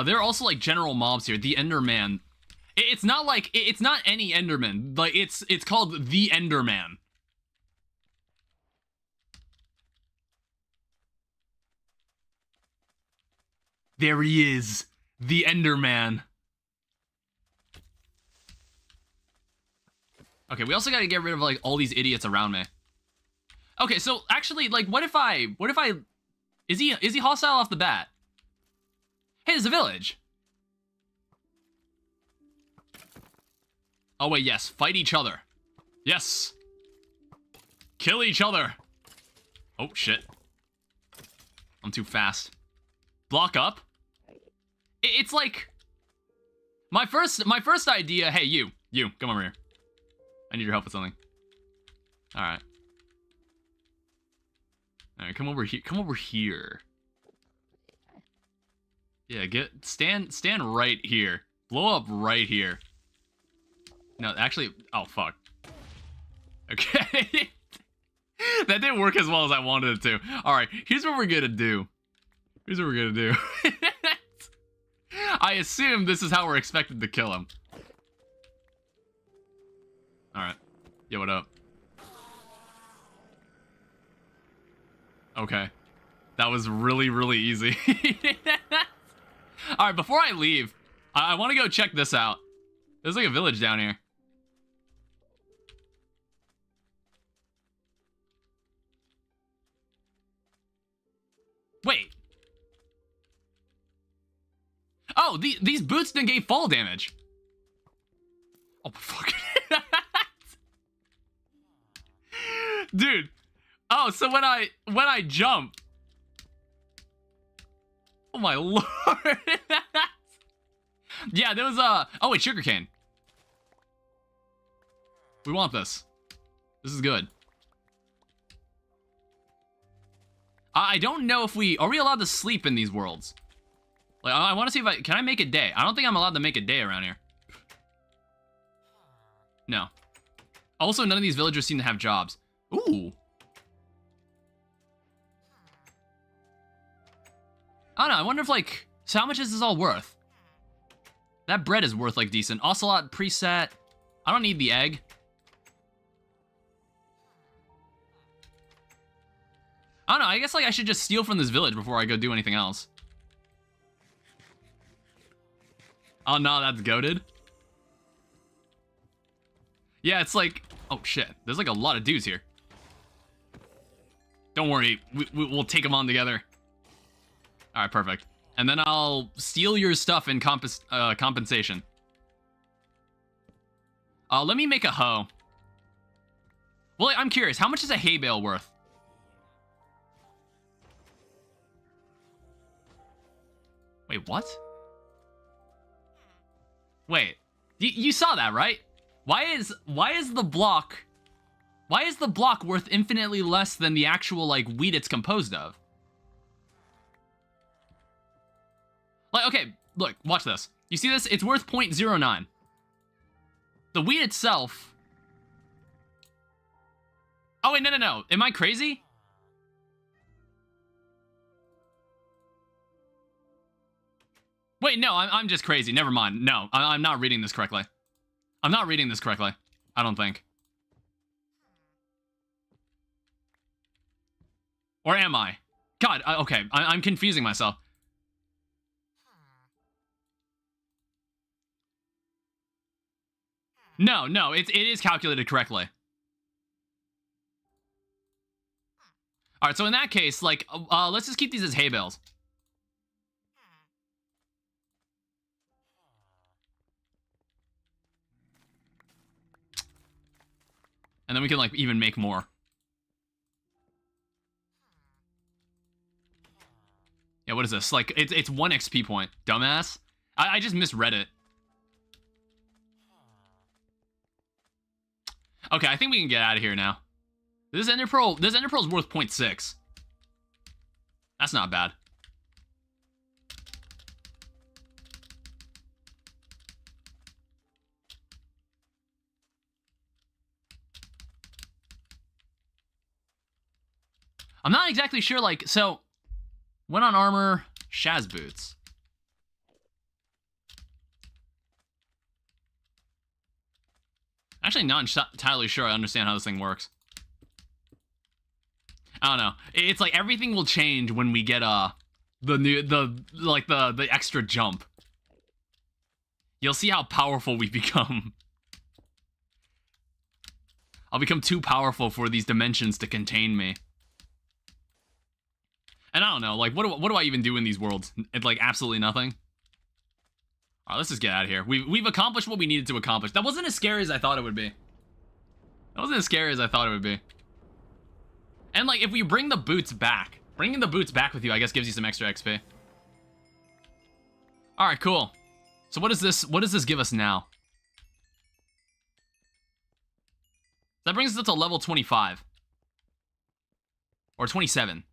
There are also like general mobs here. The Enderman. It's not like it's not any Enderman. Like it's called the Enderman. There he is, the Enderman. Okay, we also got to get rid of like all these idiots around me. Okay, so actually, like, what if I Is he hostile off the bat? Hey, there's a village. Oh wait, yes, fight each other. Yes. Kill each other. Oh shit. I'm too fast. Block up. It's like my first idea. Hey, you, come over here. I need your help with something. All right. All right, come over here. Come over here. Yeah, stand right here. Blow up right here. No, actually, oh fuck. Okay. That didn't work as well as I wanted it to. All right, here's what we're gonna do. I assume this is how we're expected to kill him. All right. Yo, what up? Okay. That was really, really easy. All right, before I leave, I want to go check this out. There's like a village down here. Wait. Oh, these boots negate fall damage. Oh, fuck. Dude. Oh, so when I jump. Oh my lord. Yeah, there was a... Oh, wait, sugarcane. We want this. This is good. I don't know if we... Are we allowed to sleep in these worlds? Like, I want to see if I... Can I make a day? I don't think I'm allowed to make a day around here. No. Also, none of these villagers seem to have jobs. Ooh. I don't know. I wonder if, like... So how much is this all worth? That bread is worth, like, decent. Ocelot preset. I don't need the egg. I don't know. I guess, like, I should just steal from this village before I go do anything else. Oh, no. That's goated. Yeah, it's like... Oh, shit. There's, like, a lot of dudes here. Don't worry. We'll take them on together. All right, perfect. And then I'll steal your stuff in compensation. Let me make a hoe. Well, I'm curious. How much is a hay bale worth? Wait, what? Wait. You saw that, right? Why is the block worth infinitely less than the actual, like, wheat it's composed of? Like, okay, look, watch this. You see this? It's worth 0.09. The wheat itself... Oh, wait, no. Am I crazy? Wait, no, I'm just crazy. Never mind. No, I'm not reading this correctly. I don't think. Or am I? God, okay, I'm confusing myself. No, it is calculated correctly. All right, so in that case, like, let's just keep these as hay bales. And then we can, like, even make more. Yeah, what is this? Like, it's 1 XP point. Dumbass. I just misread it. Okay, I think we can get out of here now. This Ender Pearl is worth 0.6. That's not bad. I'm not exactly sure, like, so... Went on armor, Shaz boots. Actually, not entirely sure I understand how this thing works. I don't know. It's like everything will change when we get the extra jump. You'll see how powerful we become. I'll become too powerful for these dimensions to contain me. And I don't know, like, what do I even do in these worlds? It's like absolutely nothing. All right, let's just get out of here. We've accomplished what we needed to accomplish. That wasn't as scary as I thought it would be. That wasn't as scary as I thought it would be. And like, if we bring the boots back, bringing the boots back with you, I guess gives you some extra XP. All right, cool. So what does this give us now? That brings us up to level 25. Or 27.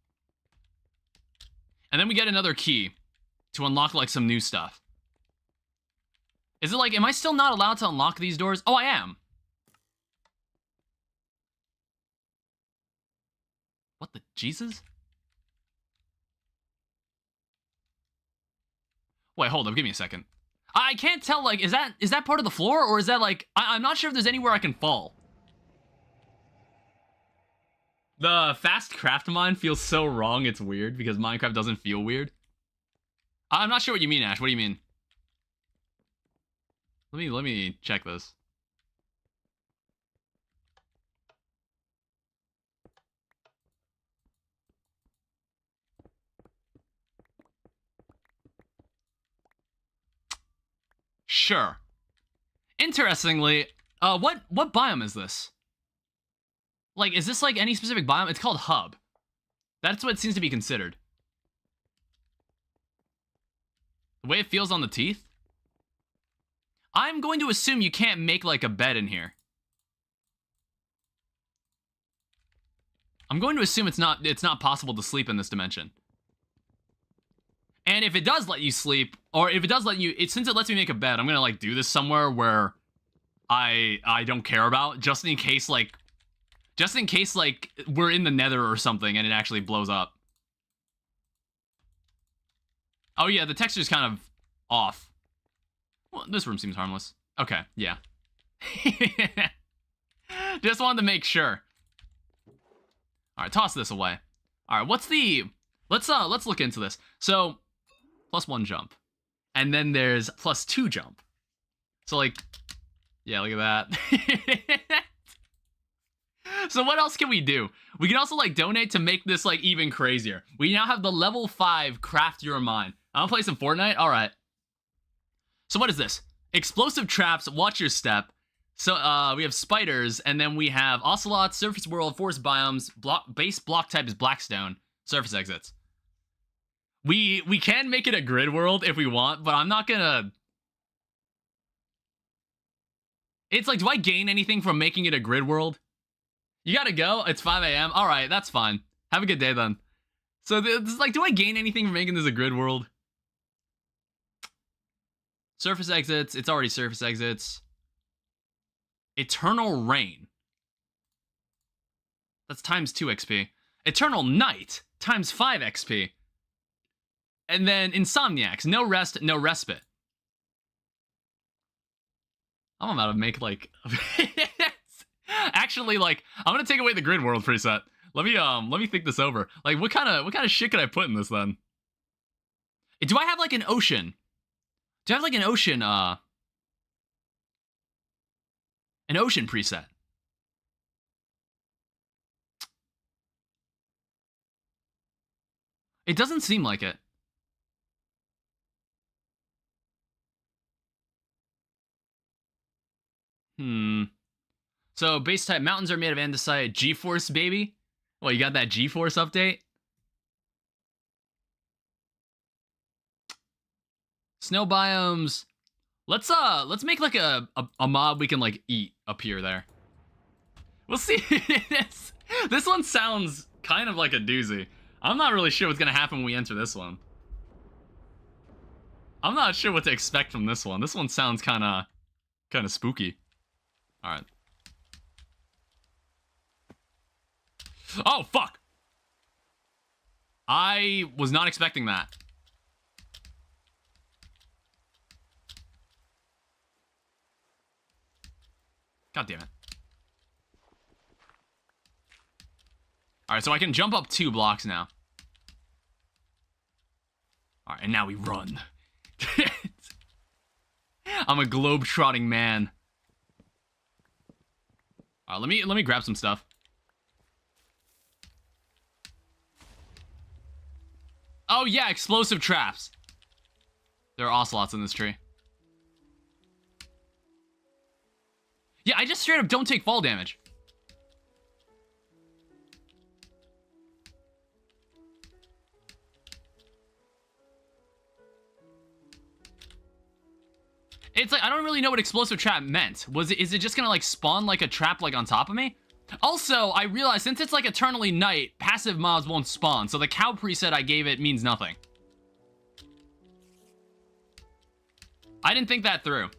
And then we get another key to unlock like some new stuff. Is it like, am I still not allowed to unlock these doors? Oh, I am. What the Jesus? Wait, hold up, give me a second. I can't tell, like, is that part of the floor, or is that like, I'm not sure if there's anywhere I can fall. The fast Craftmine feels so wrong, it's weird, because Minecraft doesn't feel weird. I'm not sure what you mean, Ash. What do you mean? Let me check this. Sure. Interestingly, what biome is this? Like, is this like any specific biome? It's called Hub. That's what it seems to be considered. The way it feels on the teeth? I'm going to assume you can't make like a bed in here. I'm going to assume it's not possible to sleep in this dimension. And if it does let you sleep, or if it does let you, since it lets me make a bed, I'm gonna like do this somewhere where I don't care about, just in case like we're in the Nether or something and it actually blows up. Oh yeah, the texture's kind of off. Well, this room seems harmless. Okay, yeah. Just wanted to make sure. All right, toss this away. All right, what's the? Let's look into this. So, +1 jump, and then there's +2 jump. So like, yeah, look at that. So what else can we do? We can also like donate to make this like even crazier. We now have the level 5 craft your mine. I'm gonna play some Fortnite. All right. So what is this? Explosive traps. Watch your step. So we have spiders, and then we have ocelots, surface world, forest biomes. Base block type is blackstone. Surface exits. We can make it a grid world if we want, but I'm not gonna. It's like, do I gain anything from making it a grid world? You gotta go. It's 5 a.m. All right, that's fine. Have a good day then. So it's like, do I gain anything from making this a grid world? Surface exits. It's already surface exits. Eternal rain. That's times 2 XP. Eternal night. Times 5 XP. And then insomniacs. No rest, no respite. I'm about to make like... Actually, like, I'm gonna take away the grid world preset. Let me think this over. Like, what kind of shit could I put in this then? Do I have like an ocean? Do I have like an ocean preset? It doesn't seem like it. So base type mountains are made of andesite. G-force, baby. Well, you got that G-force update. Snow biomes. Let's make like a mob we can like eat up here there. We'll see. This one sounds kind of like a doozy. I'm not really sure what's gonna happen when we enter this one. I'm not sure what to expect from this one. This one sounds kind of spooky. All right. Oh, fuck! I was not expecting that. God damn it. Alright, so I can jump up 2 blocks now. Alright, and now we run. I'm a globe-trotting man. Alright, let me grab some stuff. Oh yeah, explosive traps. There are ocelots in this tree. Yeah, I just straight up don't take fall damage. It's like, I don't really know what explosive trap meant. Is it just gonna like spawn like a trap like on top of me? Also, I realized since it's like eternally night, passive mobs won't spawn, so the cow preset I gave it means nothing. I didn't think that through.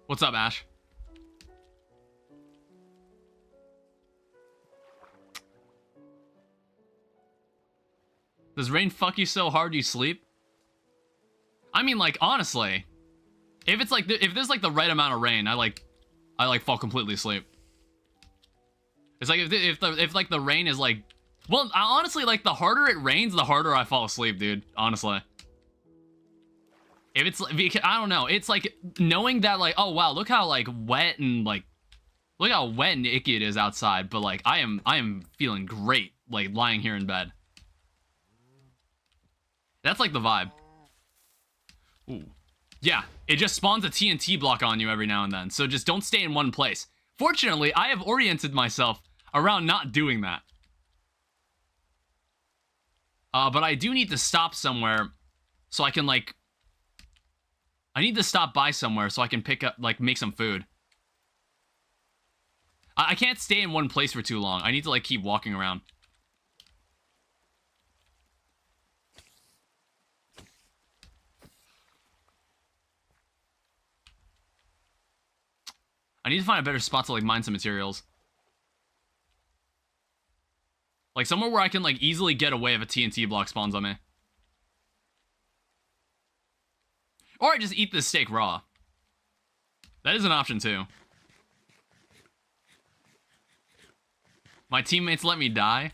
What's up, Ash? Does rain fuck you so hard you sleep? I mean, like, honestly, if it's like, if there's like the right amount of rain, I like fall completely asleep. It's like if like the rain is like, well, honestly, like the harder it rains, the harder I fall asleep, dude. Honestly, if it's, I don't know, it's like knowing that like, oh wow, look how like wet and like, look how wet and icky it is outside, but like I am feeling great, like lying here in bed. That's like the vibe. Ooh. Yeah, it just spawns a TNT block on you every now and then, so just don't stay in one place. Fortunately, I have oriented myself around not doing that. But I do need to stop somewhere so I can, like... I need to stop by somewhere so I can pick up, like, make some food. I can't stay in one place for too long. I need to, like, keep walking around. I need to find a better spot to, like, mine some materials. Like, somewhere where I can, like, easily get away if a TNT block spawns on me. Or I just eat this steak raw. That is an option, too. My teammates let me die?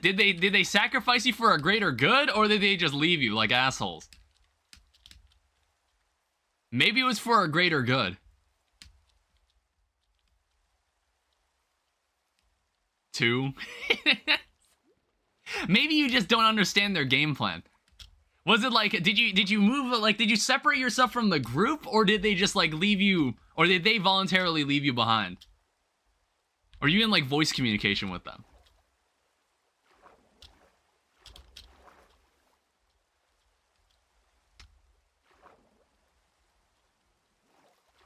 Did they sacrifice you for a greater good, or did they just leave you like assholes? Maybe it was for a greater good. 2. Maybe you just don't understand their game plan. Was it like, did you move, like, did you separate yourself from the group, or did they just like leave you, or did they voluntarily leave you behind? Or are you in like voice communication with them?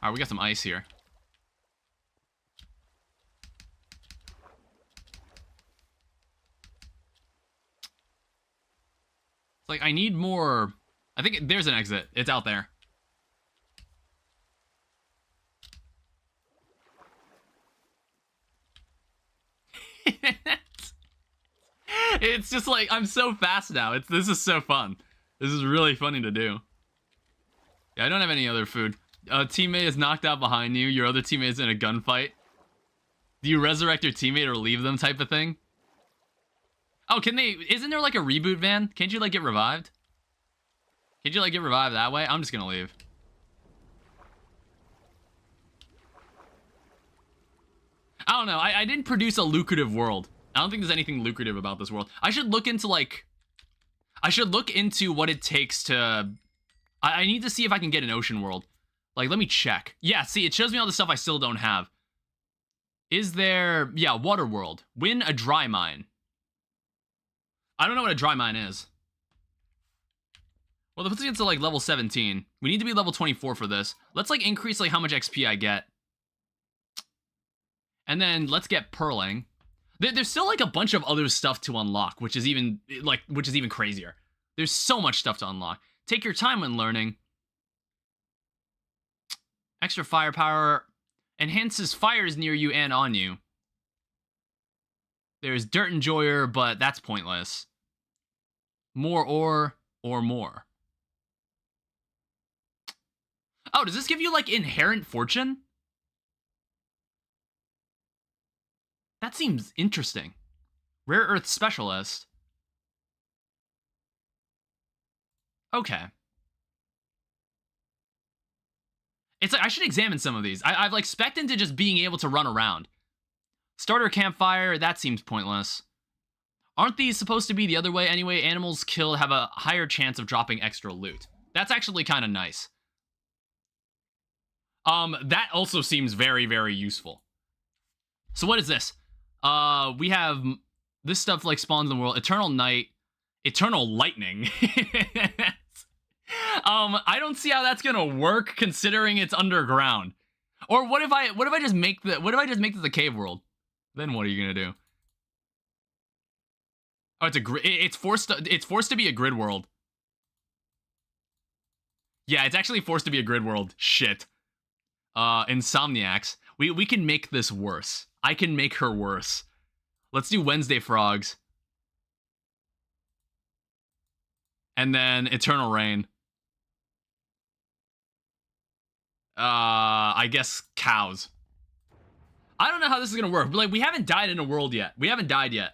Alright, we got some ice here. It's like, I need more... I think there's an exit. It's out there. It's just like, I'm so fast now. This is so fun. This is really funny to do. Yeah, I don't have any other food. A teammate is knocked out behind you. Your other teammate is in a gunfight. Do you resurrect your teammate or leave them type of thing? Oh, can they... Isn't there like a reboot van? Can't you like get revived? Can't you like get revived that way? I'm just gonna leave. I don't know. I didn't produce a lucrative world. I don't think there's anything lucrative about this world. I should look into like... I should look into what it takes to... I need to see if I can get an ocean world. Like, let me check. Yeah, see, it shows me all the stuff I still don't have. Is there... Yeah, water world. Win a dry mine. I don't know what a dry mine is. Well, that puts us to, like, level 17. We need to be level 24 for this. Let's, like, increase, like, how much XP I get. And then, let's get pearling. There's still, like, a bunch of other stuff to unlock, which is even, like, crazier. There's so much stuff to unlock. Take your time when learning. Extra firepower enhances fires near you and on you. There's Dirt Enjoyer, but that's pointless. More ore or more. Oh, does this give you, like, inherent fortune? That seems interesting. Rare Earth Specialist. Okay. It's like, I should examine some of these. I've like spec'd into just being able to run around. Starter campfire, that seems pointless. Aren't these supposed to be the other way anyway? Animals killed have a higher chance of dropping extra loot. That's actually kind of nice. That also seems very, very useful. So what is this? We have this stuff like spawns in the world. Eternal night, eternal lightning. I don't see how that's gonna work considering it's underground. Or what if I just make this a cave world? Then what are you gonna do? Oh, it's forced to be a grid world. Yeah, it's actually forced to be a grid world. Shit. Insomniacs. We can make this worse. I can make her worse. Let's do Wednesday frogs. And then Eternal Rain. I guess cows. I don't know how this is gonna work, but like we haven't died in a world yet. We haven't died yet.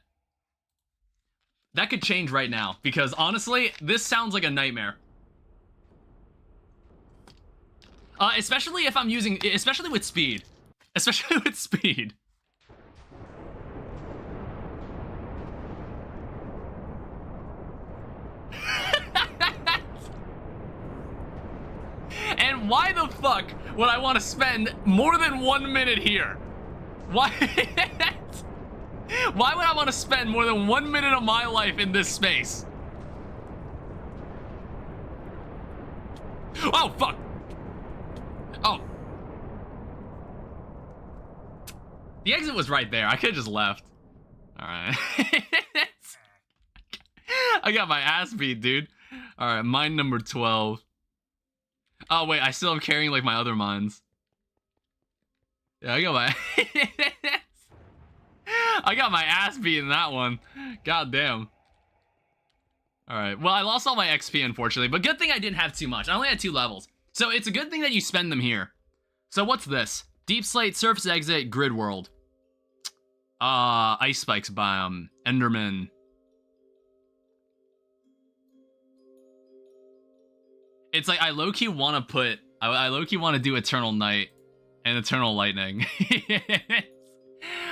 That could change right now, because honestly, this sounds like a nightmare. Especially if I'm using, especially with speed. Especially with speed. And why the fuck would I want to spend more than 1 minute here? Why? Why would I want to spend more than 1 minute of my life in this space? Oh, fuck. Oh. The exit was right there. I could have just left. Alright. I got my ass beat, dude. Alright, mine number 12. Oh, wait, I still am carrying, like, my other mines. Yeah, I got my... I got my ass beat in that one. God damn. Alright, well, I lost all my XP, unfortunately, but good thing I didn't have too much. I only had 2 levels. So it's a good thing that you spend them here. So what's this? Deep Slate, Surface Exit, Grid World. Ice Spikes Biome, Enderman. It's like, I low-key want to put... I low-key want to do Eternal Night and Eternal Lightning.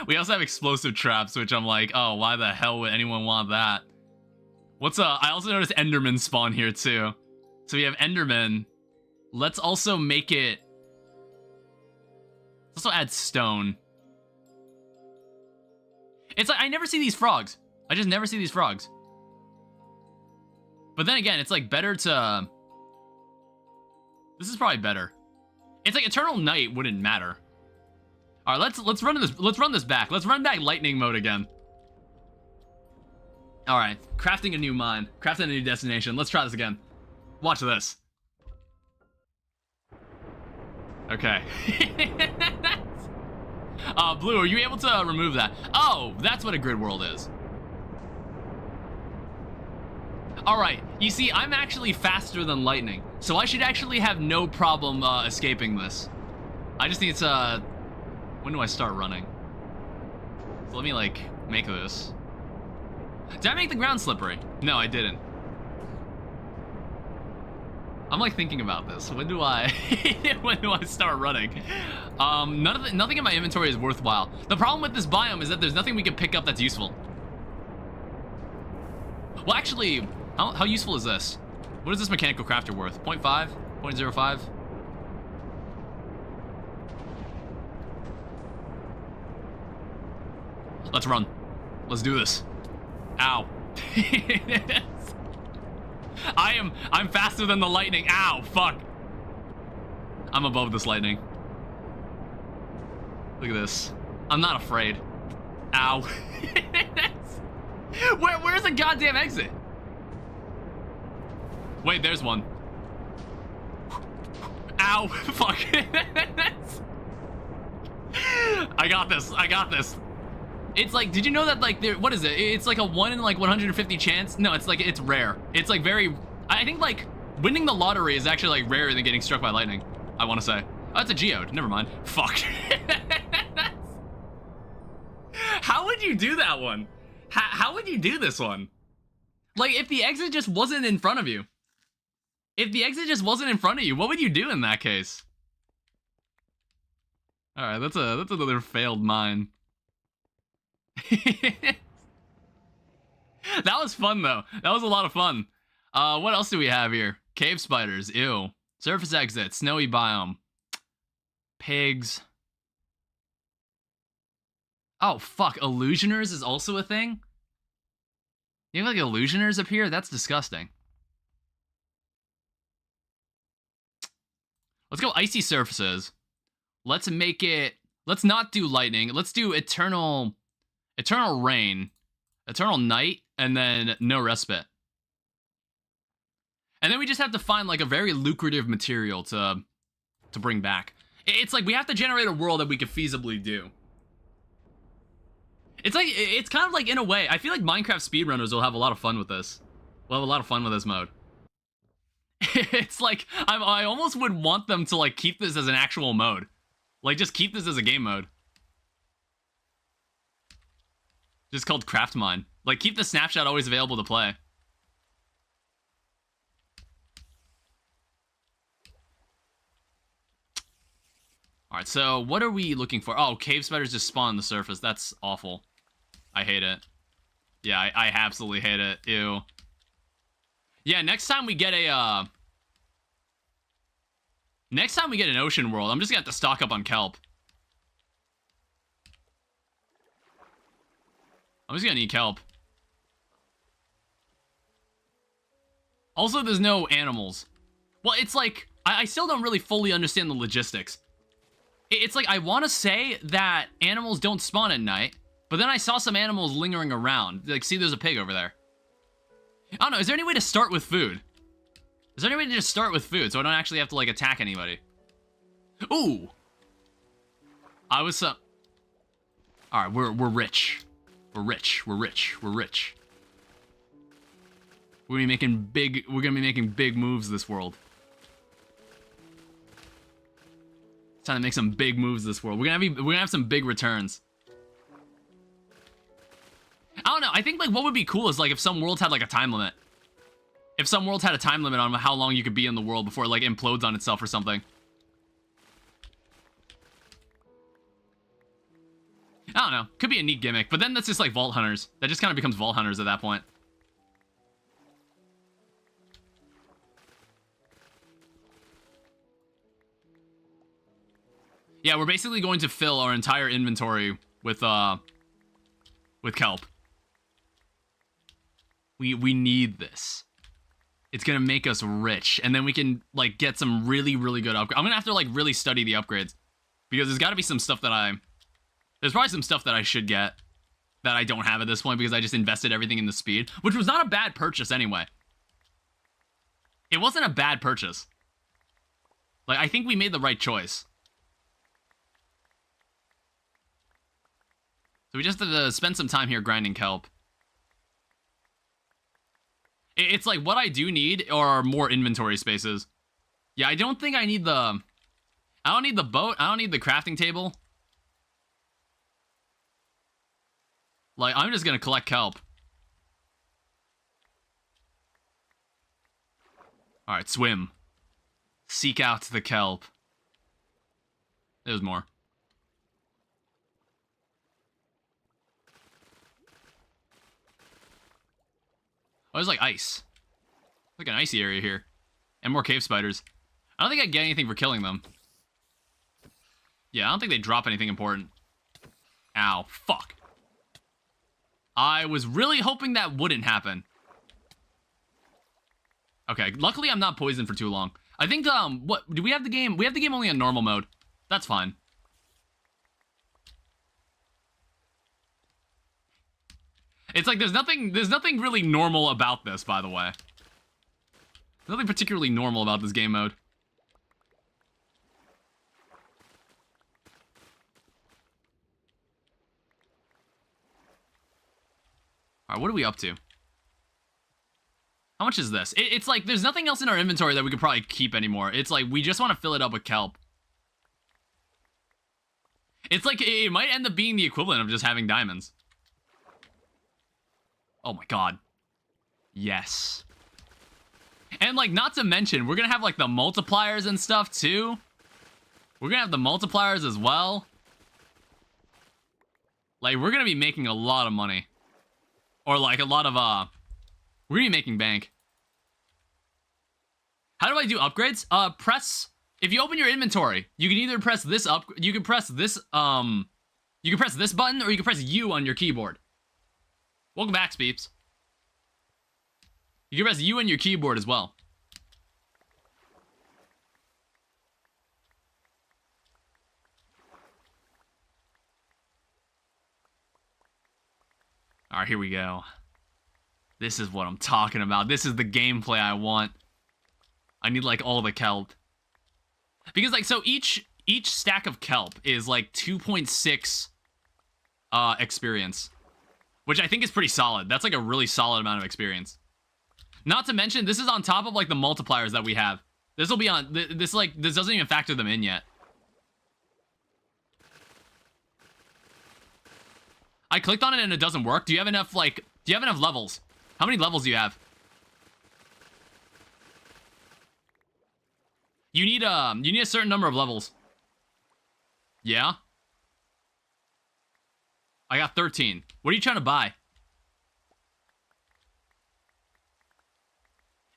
We also have Explosive Traps, which I'm like, oh, why the hell would anyone want that? What's I also noticed Enderman spawn here, too. So we have Enderman. Let's also make it... Let's also add stone. It's like, I never see these frogs. I just never see these frogs. But then again, it's like better to... This is probably better. It's like Eternal Night wouldn't matter. All right, let's run this back. Let's run back lightning mode again. All right, crafting a new mine, crafting a new destination. Let's try this again. Watch this. Okay. Blue, are you able to remove that? Oh, that's what a grid world is. All right, you see, I'm actually faster than lightning, so I should actually have no problem escaping this. I just need to... When do I start running? So let me, like, make this. Did I make the ground slippery? No, I didn't. I'm, like, thinking about this. When do I... when do I start running? Nothing in my inventory is worthwhile. The problem with this biome is that there's nothing we can pick up that's useful. Well, actually... How useful is this? What is this mechanical crafter worth? 0.5? 0.05? Let's run. Let's do this. Ow. I'm faster than the lightning. Ow, fuck. I'm above this lightning. Look at this. I'm not afraid. Ow. Where's the goddamn exit? Wait, there's one. Ow, fuck. I got this, I got this. It's like, did you know that, like, what is it? It's like a 1 in, like, 150 chance? No, it's like, it's rare. It's like very, I think, like, winning the lottery is actually, like, rarer than getting struck by lightning, I want to say. Oh, that's a geode, never mind. Fuck. How would you do that one? How would you do this one? Like, if the exit just wasn't in front of you. If the exit just wasn't in front of you, what would you do in that case? All right, that's another failed mine. That was fun though. That was a lot of fun. What else do we have here? Cave spiders. Ew. Surface exit. Snowy biome. Pigs. Oh fuck. Illusioners is also a thing. You have like illusioners up here? That's disgusting. Let's go icy surfaces. Let's make it. Let's not do lightning. Let's do eternal rain, eternal night, and then no respite. And then we just have to find like a very lucrative material to bring back. It's like we have to generate a world that we could feasibly do. It's kind of like, in a way, I feel like Minecraft speedrunners will have a lot of fun with this. We'll have a lot of fun with this mode. It's like I almost would want them to like keep this as an actual mode. Like just keep this as a game mode. Just called Craftmine. Like keep the snapshot always available to play. Alright, so what are we looking for? Oh, cave spiders just spawn on the surface. That's awful. I hate it. Yeah, I absolutely hate it. Ew. Yeah, next time we get a, next time we get an ocean world, I'm just gonna have to stock up on kelp. I'm just gonna need kelp. Also, there's no animals. Well, it's like, I still don't really fully understand the logistics. It's like, I want to say that animals don't spawn at night, but then I saw some animals lingering around. Like, see, there's a pig over there. I don't know, is there any way to start with food? Is there any way to just start with food so I don't actually have to, like, attack anybody? Ooh! I was, Alright, we're rich. We're rich, we're rich, we're rich. We're gonna be making big moves this world. It's time to make some big moves this world. We're gonna have some big returns. I don't know, I think like what would be cool is like if some worlds had like a time limit. If some worlds had a time limit on how long you could be in the world before it like implodes on itself or something. I don't know, could be a neat gimmick, but then that's just like Vault Hunters. That just kind of becomes Vault Hunters at that point. Yeah, we're basically going to fill our entire inventory with kelp. We need this. It's gonna make us rich, and then we can like get some really, really good upgrades. I'm gonna have to like really study the upgrades because there's got to be some stuff that there's probably some stuff that I should get that I don't have at this point because I just invested everything in the speed, which was not a bad purchase anyway. It wasn't a bad purchase. Like I think we made the right choice. So we just have to spend some time here grinding kelp. It's like what I do need are more inventory spaces. Yeah, I don't think I need the... I don't need the boat. I don't need the crafting table. Like, I'm just gonna collect kelp. Alright, swim. Seek out the kelp. There's more. Oh, there's like ice. Like an icy area here. And more cave spiders. I don't think I get anything for killing them. Yeah, I don't think they drop anything important. Ow, fuck. I was really hoping that wouldn't happen. Okay, luckily I'm not poisoned for too long. I think, what, do we have the game? We have the game only in normal mode. That's fine. It's like there's nothing really normal about this, by the way. Nothing particularly normal about this game mode. Alright, what are we up to? How much is this? It's like there's nothing else in our inventory that we could probably keep anymore. It's like we just want to fill it up with kelp. It's like it might end up being the equivalent of just having diamonds. Oh my god. Yes. And like, not to mention, we're gonna have like the multipliers and stuff too. We're gonna have the multipliers as well. Like, we're gonna be making a lot of money. Or, like, a lot of, we're gonna be making bank. How do I do upgrades? Press... If you open your inventory, you can either press this up... You can press this, you can press this button, or you can press U on your keyboard. Welcome back, Speeps. You can press U on your keyboard as well. Alright, here we go. This is what I'm talking about. This is the gameplay I want. I need, like, all the kelp. Because, like, so each stack of kelp is, like, 2.6 experience. Which I think is pretty solid. That's, like, a really solid amount of experience. Not to mention, this is on top of, like, the multipliers that we have. This will be on... This doesn't even factor them in yet. I clicked on it and it doesn't work. Do you have enough, like... Do you have enough levels? How many levels do you have? You need a certain number of levels. Yeah? I got 13. What are you trying to buy?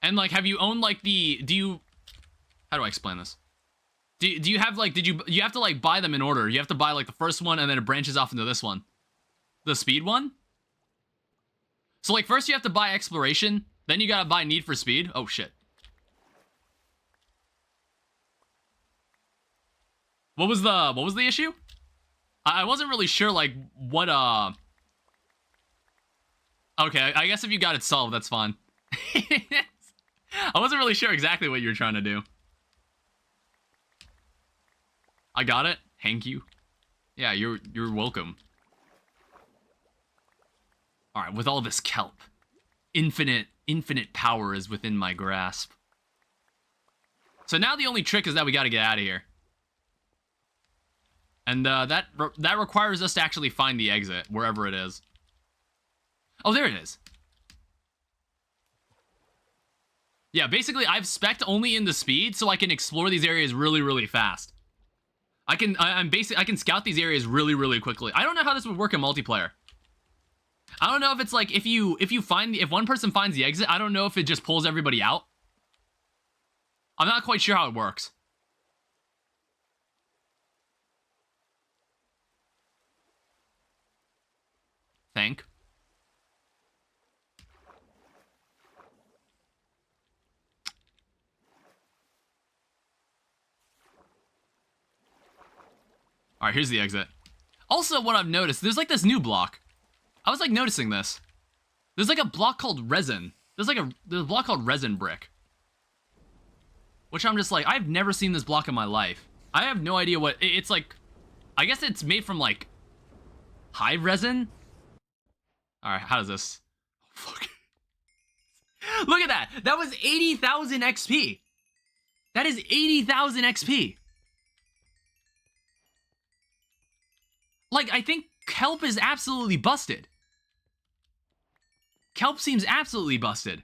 And, like, have you owned, like, the... Do you... How do I explain this? Do you have, like... You have to, like, buy them in order. You have to buy, like, the first one, and then it branches off into this one. The speed one? So, like, first you have to buy exploration, then you gotta buy need for speed. Oh, shit. What was the issue? I wasn't really sure, like, what, Okay, I guess if you got it solved, that's fine. I wasn't really sure exactly what you were trying to do. I got it. Thank you. Yeah, you're welcome. Alright, with all this kelp, infinite power is within my grasp. So now the only trick is that we gotta get out of here. And that requires us to actually find the exit, wherever it is. Oh, there it is. Yeah, basically, I've spec'd only in the speed, so I can explore these areas really, really fast. I can scout these areas really, really quickly. I don't know how this would work in multiplayer. I don't know if it's like, if one person finds the exit, I don't know if it just pulls everybody out. I'm not quite sure how it works. Thank. Alright, here's the exit. Also, what I've noticed, there's like this new block. I was like noticing this. There's like a block called resin. There's a block called resin brick. Which I'm just like, I've never seen this block in my life. I have no idea what, it's like, I guess it's made from like, hive resin? Alright, how does this, oh, fuck. Look at that, that was 80,000 XP. That is 80,000 XP. Like, I think kelp is absolutely busted. Kelp seems absolutely busted.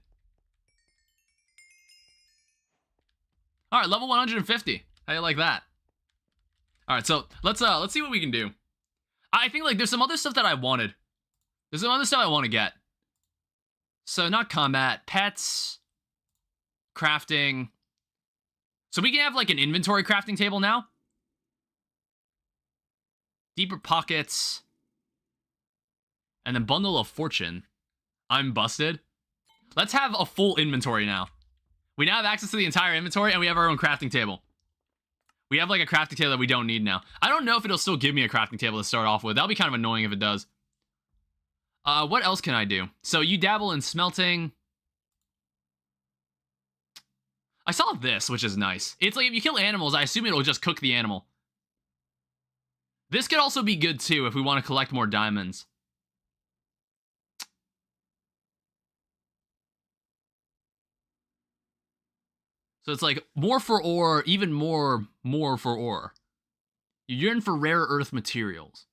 Alright, level 150. How do you like that? Alright, so let's see what we can do. I think like there's some other stuff that I wanted. There's some other stuff I want to get. So not combat, pets, crafting. So we can have like an inventory crafting table now. Deeper pockets. And then bundle of fortune. I'm busted. Let's have a full inventory now. We now have access to the entire inventory and we have our own crafting table. We have like a crafting table that we don't need now. I don't know if it'll still give me a crafting table to start off with. That'll be kind of annoying if it does. What else can I do? So you dabble in smelting. I saw this, which is nice. It's like if you kill animals, I assume it'll just cook the animal. This could also be good too if we want to collect more diamonds. So it's like more for ore, even more for ore. You yearn for rare earth materials.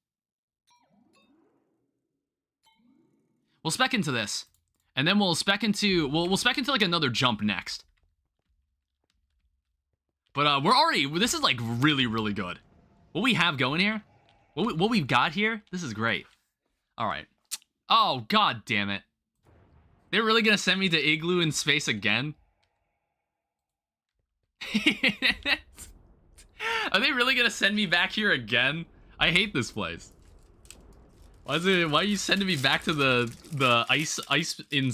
We'll spec into this. And then we'll spec into, we'll spec into like another jump next. But we're already, this is like really, really good. What we have going here, what we've got here, this is great. All right. Oh, god damn it. They're really gonna send me to Igloo in space again? Are they really gonna send me back here again? I hate this place. Why are you sending me back to the ice in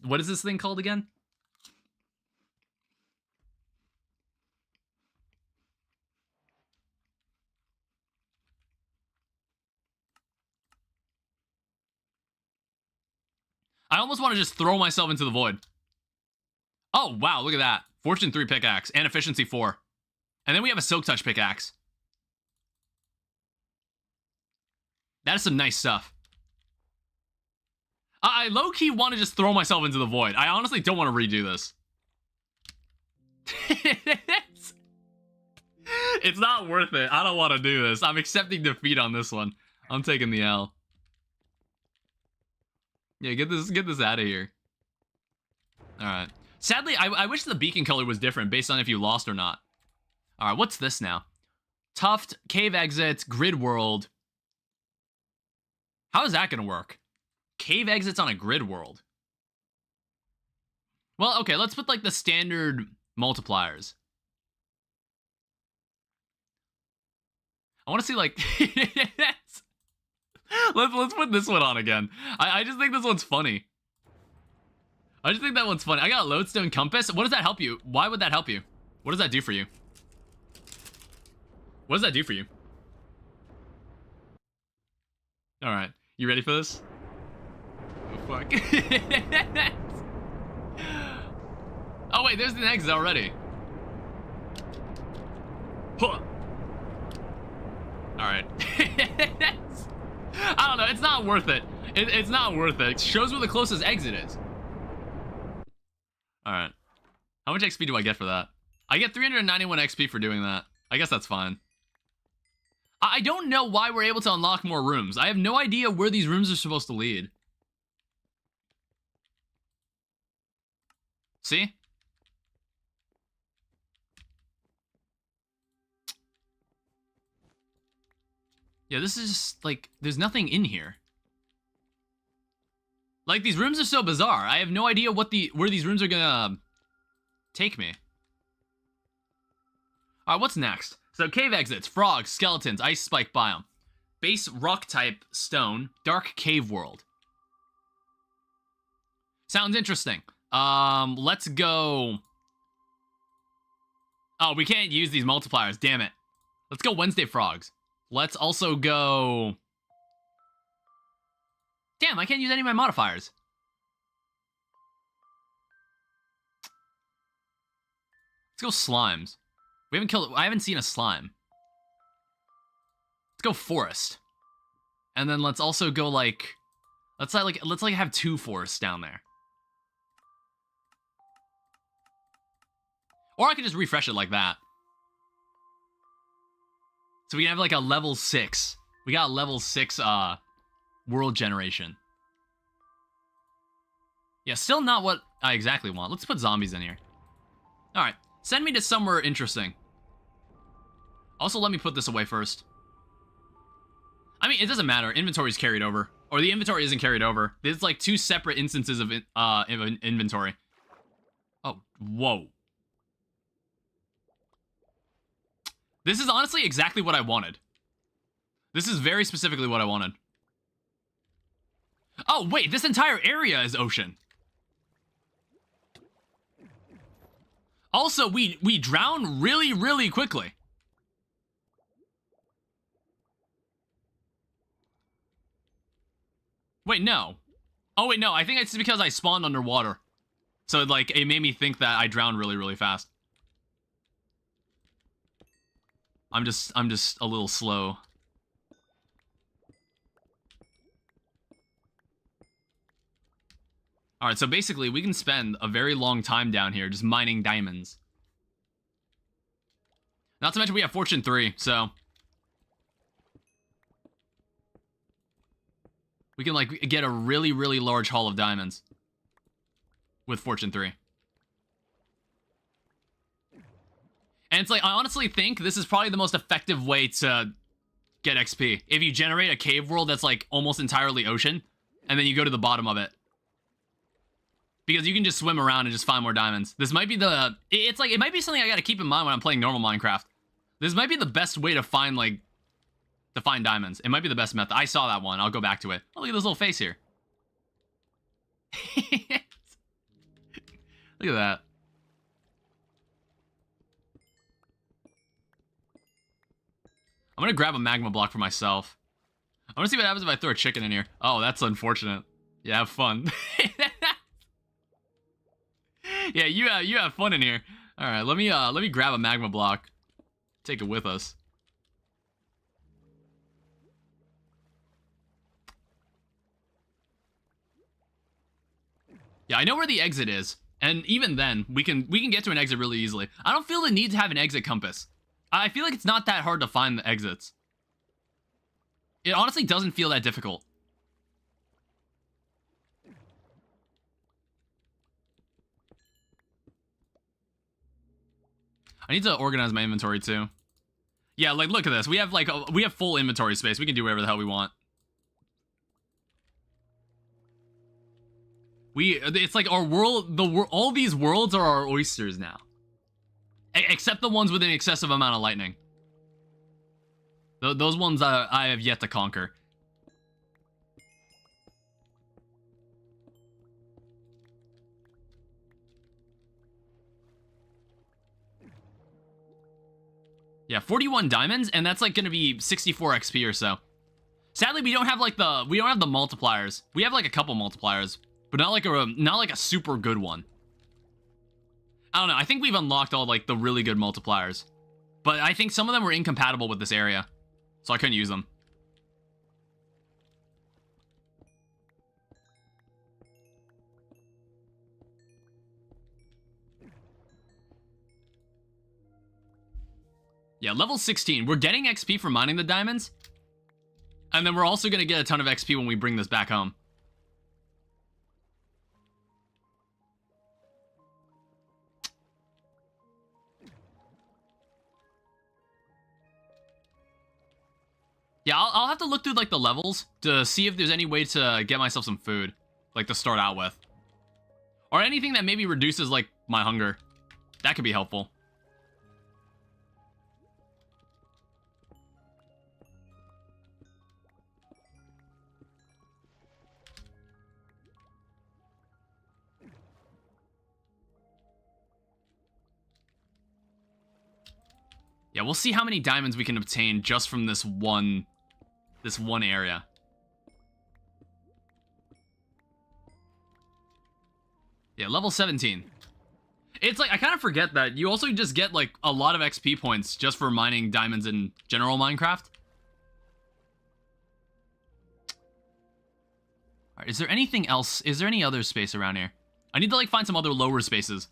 what is this thing called again? I almost want to just throw myself into the void. Oh, wow, look at that. Fortune 3 pickaxe and efficiency 4. And then we have a Silk Touch pickaxe. That is some nice stuff. I low-key want to just throw myself into the void. I honestly don't want to redo this. It's not worth it. I don't want to do this. I'm accepting defeat on this one. I'm taking the L. Yeah, get this out of here. Alright. Sadly, I wish the beacon color was different based on if you lost or not. Alright, what's this now? Tuft, cave exits, grid world. How is that gonna work? Cave exits on a grid world. Well, okay, let's put like the standard multipliers. I want to see like let's put this one on again. I just think this one's funny. I just think that one's funny. I got a lodestone compass. What does that help you? Why would that help you? What does that do for you? What does that do for you? All right, you ready for this? Oh fuck. Oh wait, there's the exit already. Huh. All right. I don't know. It's not worth it. It's not worth it. It shows where the closest exit is. All right. How much XP do I get for that? I get 391 XP for doing that. I guess that's fine. I don't know why we're able to unlock more rooms. I have no idea where these rooms are supposed to lead. See? Yeah, this is just, like, there's nothing in here. Like, these rooms are so bizarre. I have no idea where these rooms are gonna take me. Alright, what's next? So, cave exits, frogs, skeletons, ice spike biome. Base rock type, stone, dark cave world. Sounds interesting. Let's go. Oh, we can't use these multipliers, damn it. Let's go Wednesday frogs. Let's also go... Damn, I can't use any of my modifiers. Let's go slimes. I haven't seen a slime. Let's go forest. And then let's also go like... Let's have 2 forests down there. Or I could just refresh it like that. So we can have like a level 6. We got a level 6 world generation. Yeah, still not what I exactly want. Let's put zombies in here. Alright, send me to somewhere interesting. Also, let me put this away first. I mean, it doesn't matter. Inventory's carried over. Or the inventory isn't carried over. There's like 2 separate instances of inventory. Oh, whoa. This is honestly exactly what I wanted. This is very specifically what I wanted. Oh, wait, this entire area is ocean. Also, we drown really, really quickly. Wait, no. Oh, wait, no, I think it's because I spawned underwater. So, like, it made me think that I drowned really, really fast. I'm just a little slow. Alright, so basically we can spend a very long time down here just mining diamonds. Not to mention we have Fortune 3, so... we can, like, get a really, really large haul of diamonds. With Fortune 3. And it's like, I honestly think this is probably the most effective way to get XP. If you generate a cave world that's like almost entirely ocean, and then you go to the bottom of it. Because you can just swim around and just find more diamonds. This might be the... It's like, it might be something I gotta keep in mind when I'm playing normal Minecraft. This might be the best way to find, like... To find diamonds. It might be the best method. I saw that one. I'll go back to it. Oh, look at this little face here. Look at that. I'm gonna grab a magma block for myself. I wanna see what happens if I throw a chicken in here. Oh, that's unfortunate. Yeah, have fun. Yeah, you have fun in here. All right, let me grab a magma block. Take it with us. Yeah, I know where the exit is, and even then, we can get to an exit really easily. I don't feel the need to have an exit compass. I feel like it's not that hard to find the exits. It honestly doesn't feel that difficult. I need to organize my inventory too. Yeah, like look at this. We have full inventory space. We can do whatever the hell we want. It's like our world, all these worlds are our oysters now. Except the ones with an excessive amount of lightning. Those ones I have yet to conquer. Yeah, 41 diamonds, and that's like gonna be 64 XP or so. Sadly, we don't have like the multipliers. We have like a couple multipliers, but not like a super good one. I don't know. I think we've unlocked all like the really good multipliers, but I think some of them were incompatible with this area, so I couldn't use them. Yeah, level 16. We're getting XP from mining the diamonds. And then we're also going to get a ton of XP when we bring this back home. Yeah, I'll have to look through, like, the levels to see if there's any way to get myself some food. Like, to start out with. Or anything that maybe reduces, like, my hunger. That could be helpful. Yeah, we'll see how many diamonds we can obtain just from this one area. Yeah, level 17. It's like, I kind of forget that you also just get like a lot of XP points just for mining diamonds in general Minecraft. Alright, is there anything else? Is there any other space around here? I need to like find some other lower spaces.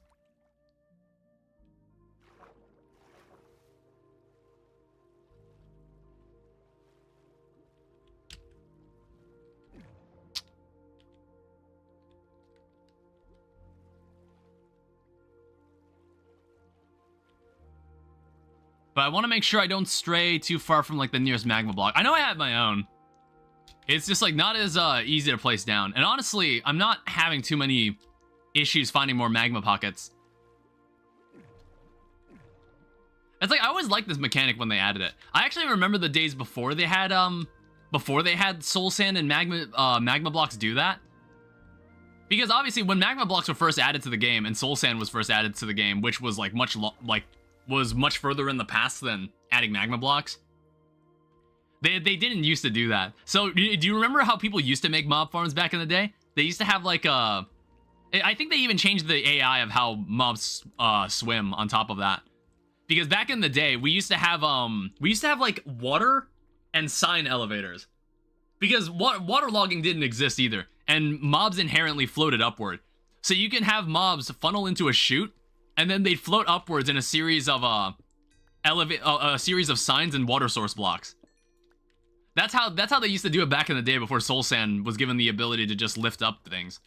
But I want to make sure I don't stray too far from, like, the nearest magma block. I know I have my own. It's just, like, not as easy to place down. And honestly, I'm not having too many issues finding more magma pockets. It's like, I always liked this mechanic when they added it. I actually remember the days before they had soul sand and magma blocks do that. Because obviously, when magma blocks were first added to the game and soul sand was first added to the game, which was, like, was much further in the past than adding magma blocks. They didn't used to do that. So, do you remember how people used to make mob farms back in the day? They used to have like I think they even changed the AI of how mobs swim on top of that. Because back in the day, we used to have like water and sign elevators. Because water logging didn't exist either, and mobs inherently floated upward. So you can have mobs funnel into a chute, and then they'd float upwards in a series of signs and water source blocks. That's how they used to do it back in the day before soul sand was given the ability to just lift up things.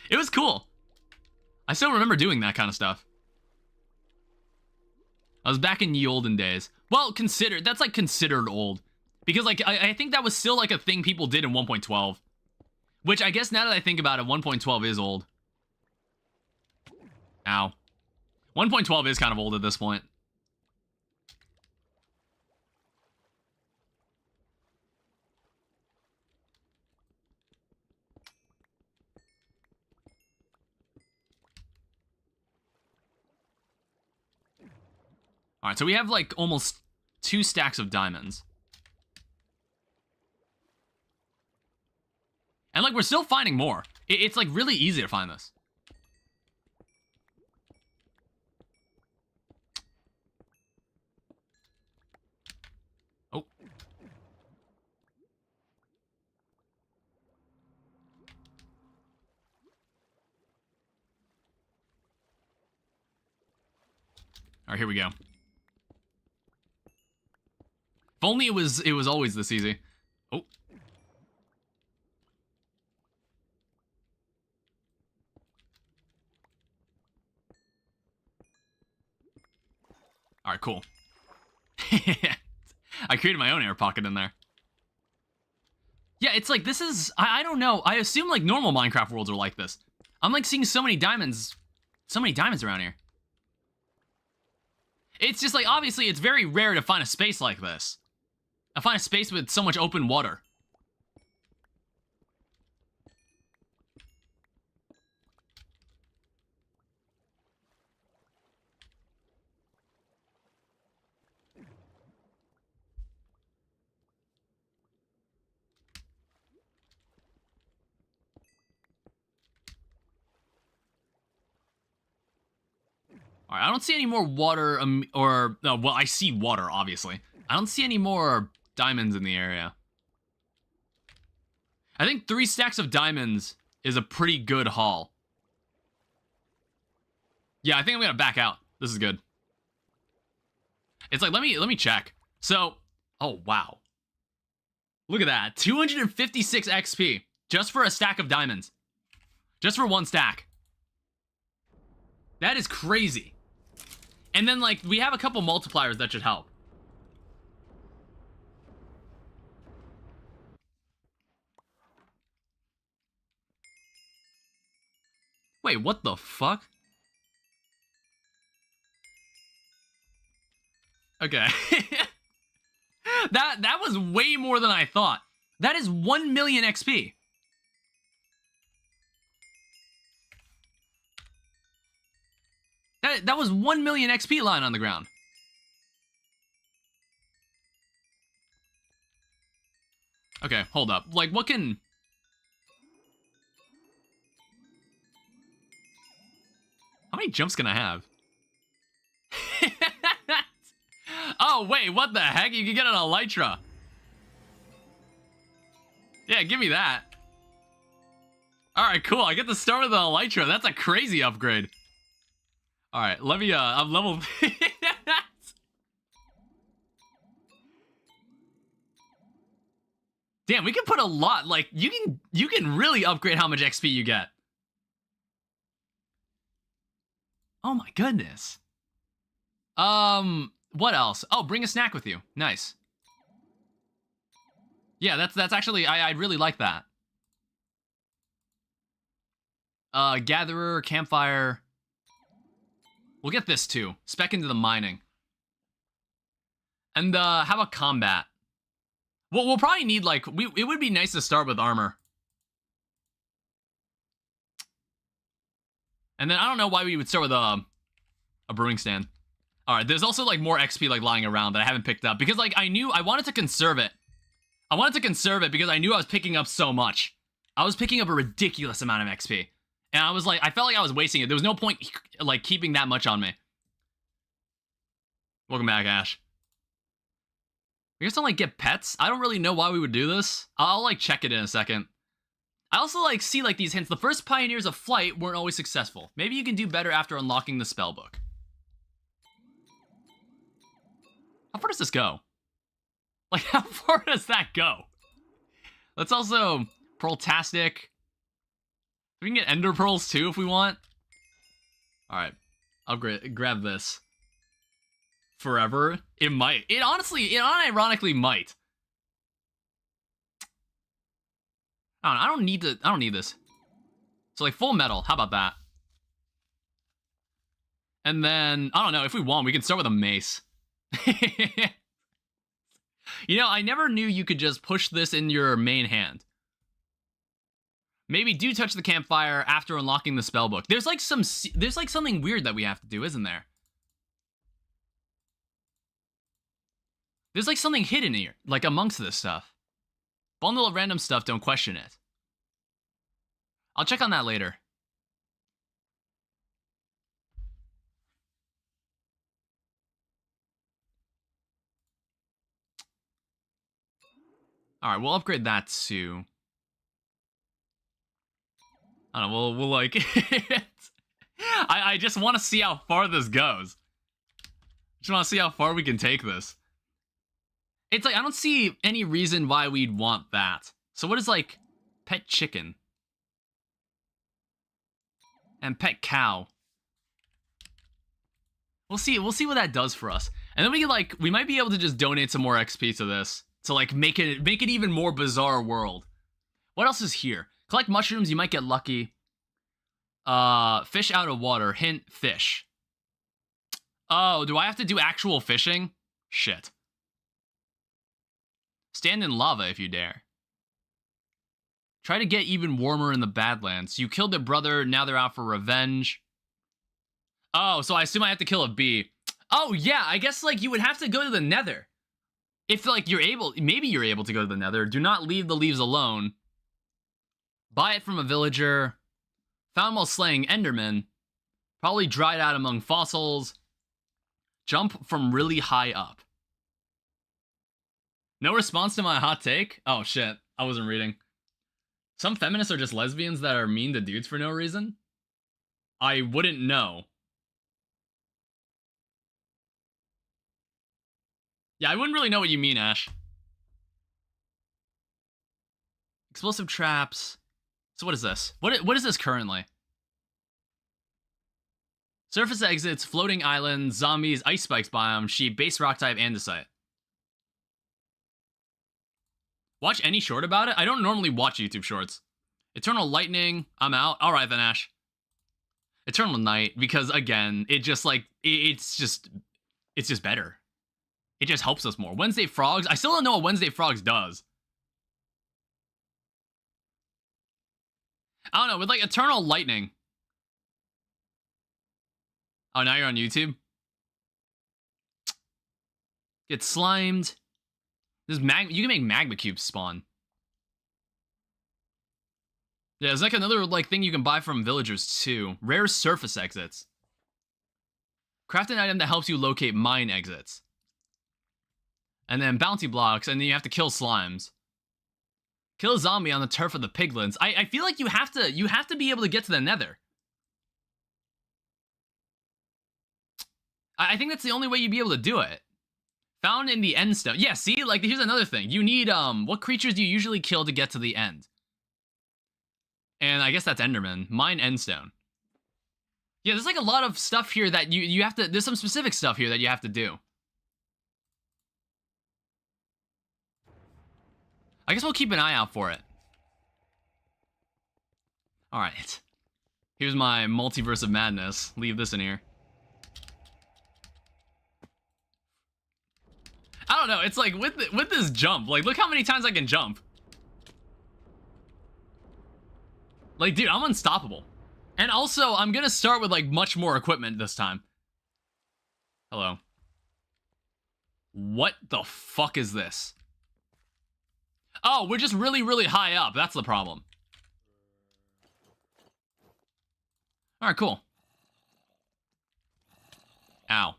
It was cool. I still remember doing that kind of stuff. I was back in ye olden days. Well, that's like considered old. Because like, I think that was still like a thing people did in 1.12. Which I guess now that I think about it, 1.12 is old. Ow. 1.12 is kind of old at this point. Alright, so we have like almost 2 stacks of diamonds. And like, we're still finding more. It's like really easy to find this. Oh. Alright, here we go. If only it was always this easy. Oh. Alright, cool. I created my own air pocket in there. Yeah, it's like, this is... I don't know. I assume, like, normal Minecraft worlds are like this. I'm, like, seeing so many diamonds. So many diamonds around here. It's just, like, obviously, it's very rare to find a space like this. I find a space with so much open water. Alright, I don't see any more water, well, I see water, obviously. I don't see any more diamonds in the area. I think 3 stacks of diamonds is a pretty good haul. Yeah, I think I'm gonna back out. This is good. It's like, let me check. So, oh, wow. Look at that, 256 XP, just for a stack of diamonds. Just for 1 stack. That is crazy. And then, like, we have a couple multipliers that should help. Wait, what the fuck? Okay. That was way more than I thought. That is 1 million XP. That was 1 million XP lying on the ground. Okay, hold up. Like, what can... How many jumps can I have? Oh, wait, what the heck? You can get an elytra. Yeah, give me that. Alright, cool. I get to start with an elytra. That's a crazy upgrade. Alright, let me, I'm level... Damn, we can put a lot, like, you can really upgrade how much XP you get. Oh my goodness. What else? Oh, bring a snack with you. Nice. Yeah, that's actually, I really like that. Gatherer, campfire. We'll get this too. Spec into the mining. And, how about combat? Well, we'll probably need, like, it would be nice to start with armor. And then I don't know why we would start with a brewing stand. Alright, there's also, like, more XP, like, lying around that I haven't picked up. Because, like, I wanted to conserve it. I wanted to conserve it because I knew I was picking up so much. I was picking up a ridiculous amount of XP. And I was like, I felt like I was wasting it. There was no point, like, keeping that much on me. Welcome back, Ash. We just don't, like, get pets? I don't really know why we would do this. I'll, like, check it in a second. I also, like, see, like, these hints. The first pioneers of flight weren't always successful. Maybe you can do better after unlocking the spellbook. How far does this go? Like, how far does that go? Let's also... Pearltastic. We can get ender pearls, too, if we want. Alright. I'll grab this. forever. It might. It honestly, it unironically might. I don't need to. I don't need this. So like full metal. How about that? And then I don't know if we want, we can start with a mace. You know, I never knew you could just push this in your main hand. Maybe do touch the campfire after unlocking the spellbook. There's like something weird that we have to do, isn't there? There's like something hidden here, like amongst this stuff. Bundle of random stuff, don't question it. I'll check on that later. Alright, we'll upgrade that too. I don't know, we'll like... I just want to see how far this goes. Just want to see how far we can take this. It's like, I don't see any reason why we'd want that. So what is like pet chicken? And pet cow. We'll see what that does for us. And then we can like, we might be able to just donate some more XP to this. To like make it even more bizarre world. What else is here? Collect mushrooms, you might get lucky. Fish out of water, hint, fish. Oh, do I have to do actual fishing? Shit. Stand in lava if you dare. Try to get even warmer in the Badlands. You killed their brother, now they're out for revenge. Oh, so I assume I have to kill a bee. Oh, yeah, I guess, like, you would have to go to the nether. If, like, you're able... Maybe you're able to go to the nether. Do not leave the leaves alone. Buy it from a villager. Found while slaying endermen. Probably dried out among fossils. Jump from really high up. No response to my hot take? Oh, shit. I wasn't reading. Some feminists are just lesbians that are mean to dudes for no reason? I wouldn't know. Yeah, I wouldn't really know what you mean, Ash. Explosive traps. So what is this? What is this currently? Surface exits, floating islands, zombies, ice spikes biome, sheep, base rock type, andesite. Watch any short about it? I don't normally watch YouTube shorts. Eternal lightning, I'm out. Alright then, Ash. Eternal night, because again, it just like, it's just better. It just helps us more. Wednesday frogs, I still don't know what Wednesday frogs does. I don't know, with like eternal lightning. Oh, now you're on YouTube? Get slimed. This you can make magma cubes spawn. Yeah, there's like another like thing you can buy from villagers too. Rare surface exits. Craft an item that helps you locate mine exits. And then bounty blocks, and then you have to kill slimes. Kill a zombie on the turf of the piglins. I feel like you have to be able to get to the nether. I think that's the only way you'd be able to do it. Found in the end stone. Yeah, see, like here's another thing. You need what creatures do you usually kill to get to the end? And I guess that's Enderman. Mine endstone. Yeah, there's like a lot of stuff here that you have to, there's some specific stuff here that you have to do. I guess we'll keep an eye out for it. Alright. Here's my multiverse of madness. Leave this in here. I don't know, it's like with this jump, like look how many times I can jump. Like, dude, I'm unstoppable. And also, I'm gonna start with like much more equipment this time. Hello. What the fuck is this? Oh, we're just really, really high up. That's the problem. Alright, cool. Ow.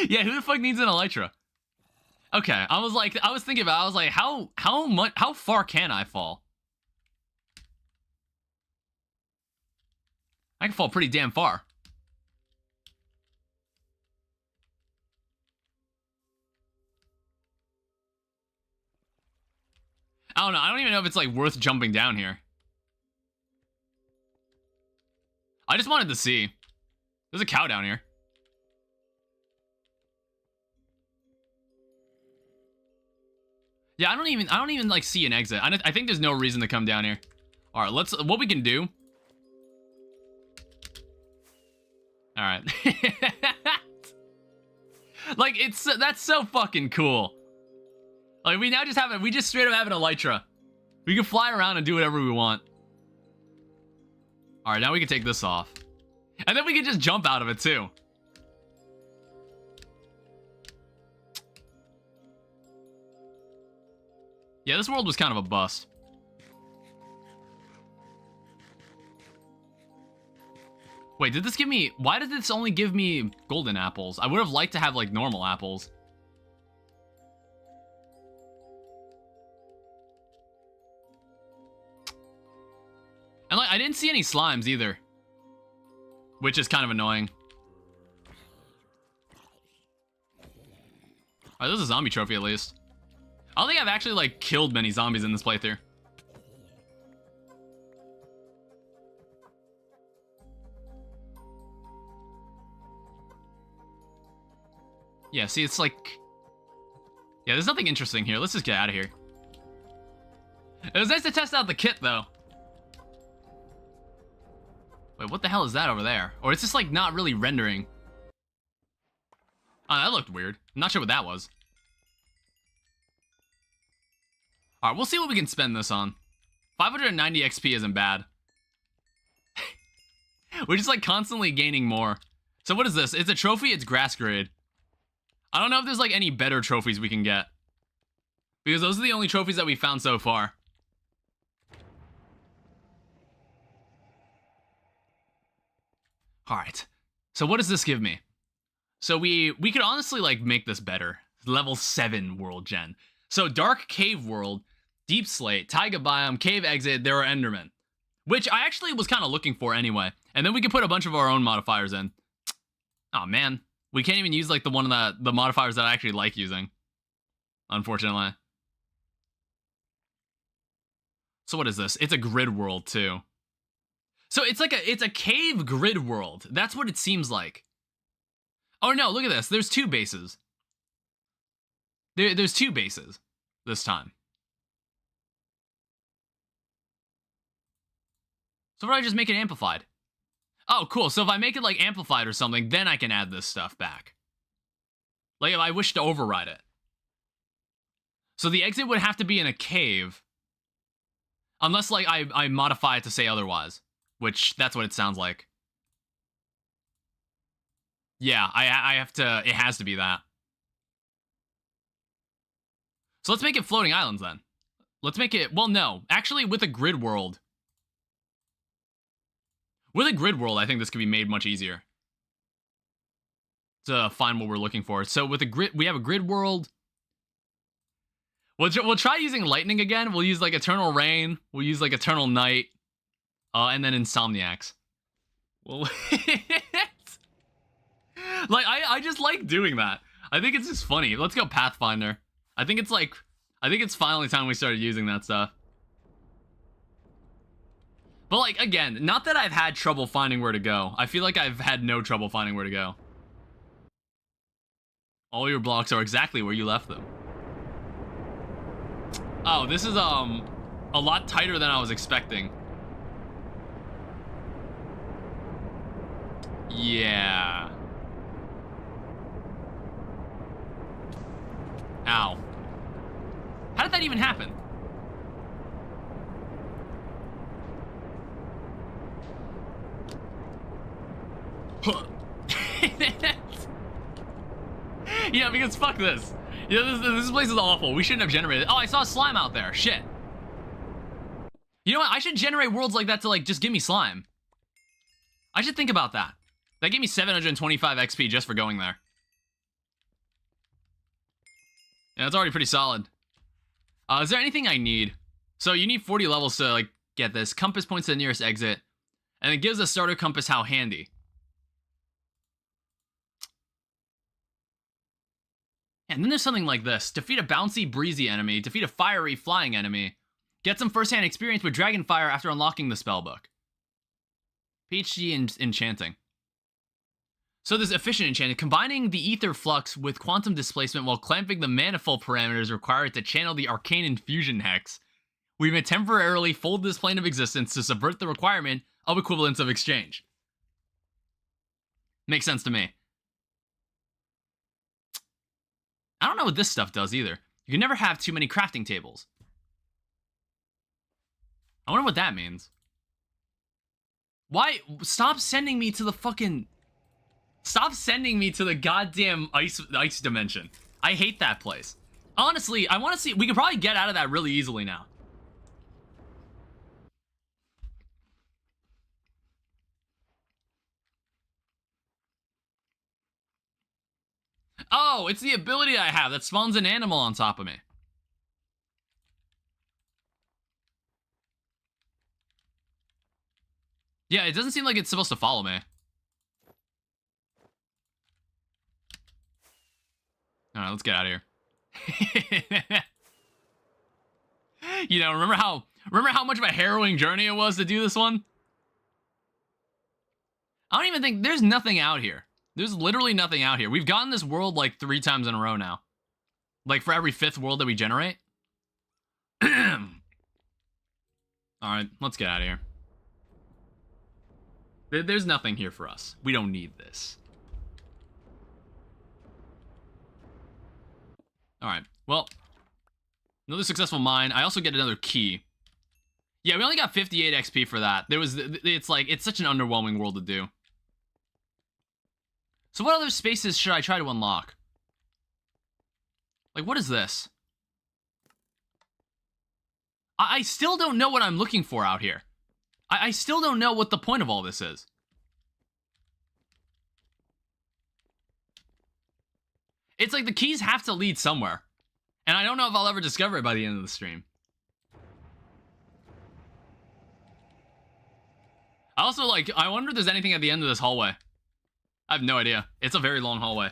Yeah, who the fuck needs an elytra? Okay, I was thinking about it, I was like, how far can I fall? I can fall pretty damn far. I don't know, I don't even know if it's like worth jumping down here. I just wanted to see. There's a cow down here. Yeah, I don't even like see an exit. I think there's no reason to come down here. All right, what we can do. All right. Like, that's so fucking cool. Like, we just straight up have an elytra. We can fly around and do whatever we want. All right, now we can take this off. And then we can just jump out of it too. Yeah, this world was kind of a bust. Wait, did this give me... Why did this only give me golden apples? I would have liked to have, like, normal apples. And, like, I didn't see any slimes either. Which is kind of annoying. Alright, there's a zombie trophy at least. I don't think I've actually, like, killed many zombies in this playthrough. Yeah, see, it's like... Yeah, there's nothing interesting here. Let's just get out of here. It was nice to test out the kit, though. Wait, what the hell is that over there? Or it's just, like, not really rendering. Oh, that looked weird. I'm not sure what that was. Alright, we'll see what we can spend this on. 590 XP isn't bad. We're just, like, constantly gaining more. So what is this? It's a trophy, it's grass grade. I don't know if there's, like, any better trophies we can get. Because those are the only trophies that we found so far. Alright. So what does this give me? So we could honestly, like, make this better. Level 7 world gen. So Dark Cave World, Deep Slate, Taiga Biome, Cave Exit, there are Endermen. Which I actually was kind of looking for anyway. And then we can put a bunch of our own modifiers in. Oh man. We can't even use, like, the modifiers that I actually like using. Unfortunately. So what is this? It's a grid world, too. So it's like it's a cave grid world. That's what it seems like. Oh no, look at this. There's 2 bases. There's 2 bases this time. So what if I just make it amplified? Oh, cool. So if I make it, like, amplified or something, then I can add this stuff back. Like, if I wish to override it. So the exit would have to be in a cave. Unless, like, I modify it to say otherwise. Which, that's what it sounds like. Yeah, I have to... It has to be that. So let's make it floating islands, then. Let's make it... Well, no. Actually, with a grid world... With a grid world, I think this could be made much easier to find what we're looking for. So with a grid, we have a grid world. We'll try using lightning again. We'll use, like, eternal rain. We'll use, like, eternal night, and then insomniacs. Well, like I just like doing that. I think it's just funny. Let's go Pathfinder. I think it's finally time we started using that stuff. But, like, again, not that I've had trouble finding where to go. I feel like I've had no trouble finding where to go. All your blocks are exactly where you left them. Oh, this is, a lot tighter than I was expecting. Yeah. Ow. How did that even happen? Yeah, because fuck this. Yeah, this place is awful. We shouldn't have generated. Oh, I saw slime out there. Shit. You know what? I should generate worlds like that to, like, just give me slime. I should think about that. That gave me 725 XP just for going there. Yeah, that's already pretty solid. Is there anything I need? So you need 40 levels to, like, get this. Compass points to the nearest exit. And it gives a starter compass how handy. And then there's something like this. Defeat a bouncy, breezy enemy. Defeat a fiery, flying enemy. Get some first-hand experience with Dragonfire after unlocking the spellbook. PhD enchanting. So this efficient enchanting, combining the ether flux with quantum displacement while clamping the manifold parameters required to channel the arcane infusion hex. We may temporarily fold this plane of existence to subvert the requirement of equivalence of exchange. Makes sense to me. I don't know what this stuff does either. You can never have too many crafting tables. I wonder what that means. Why? Stop sending me to the fucking... Stop sending me to the goddamn ice dimension. I hate that place. Honestly, I want to see... We can probably get out of that really easily now. Oh, it's the ability I have that spawns an animal on top of me. Yeah, it doesn't seem like it's supposed to follow me. Alright, let's get out of here. You know, remember how much of a harrowing journey it was to do this one? I don't even think... There's nothing out here. There's literally nothing out here. We've gotten this world like 3 times in a row now. Like for every 5th world that we generate. Alright, let's get out of here. There's nothing here for us. We don't need this. Alright, well. Another successful mine. I also get another key. Yeah, we only got 58 XP for that. It's like, it's such an underwhelming world to do. So what other spaces should I try to unlock? Like, what is this? I still don't know what I'm looking for out here. I still don't know what the point of all this is. It's like the keys have to lead somewhere. And I don't know if I'll ever discover it by the end of the stream. I also, like, I wonder if there's anything at the end of this hallway. I have no idea. It's a very long hallway.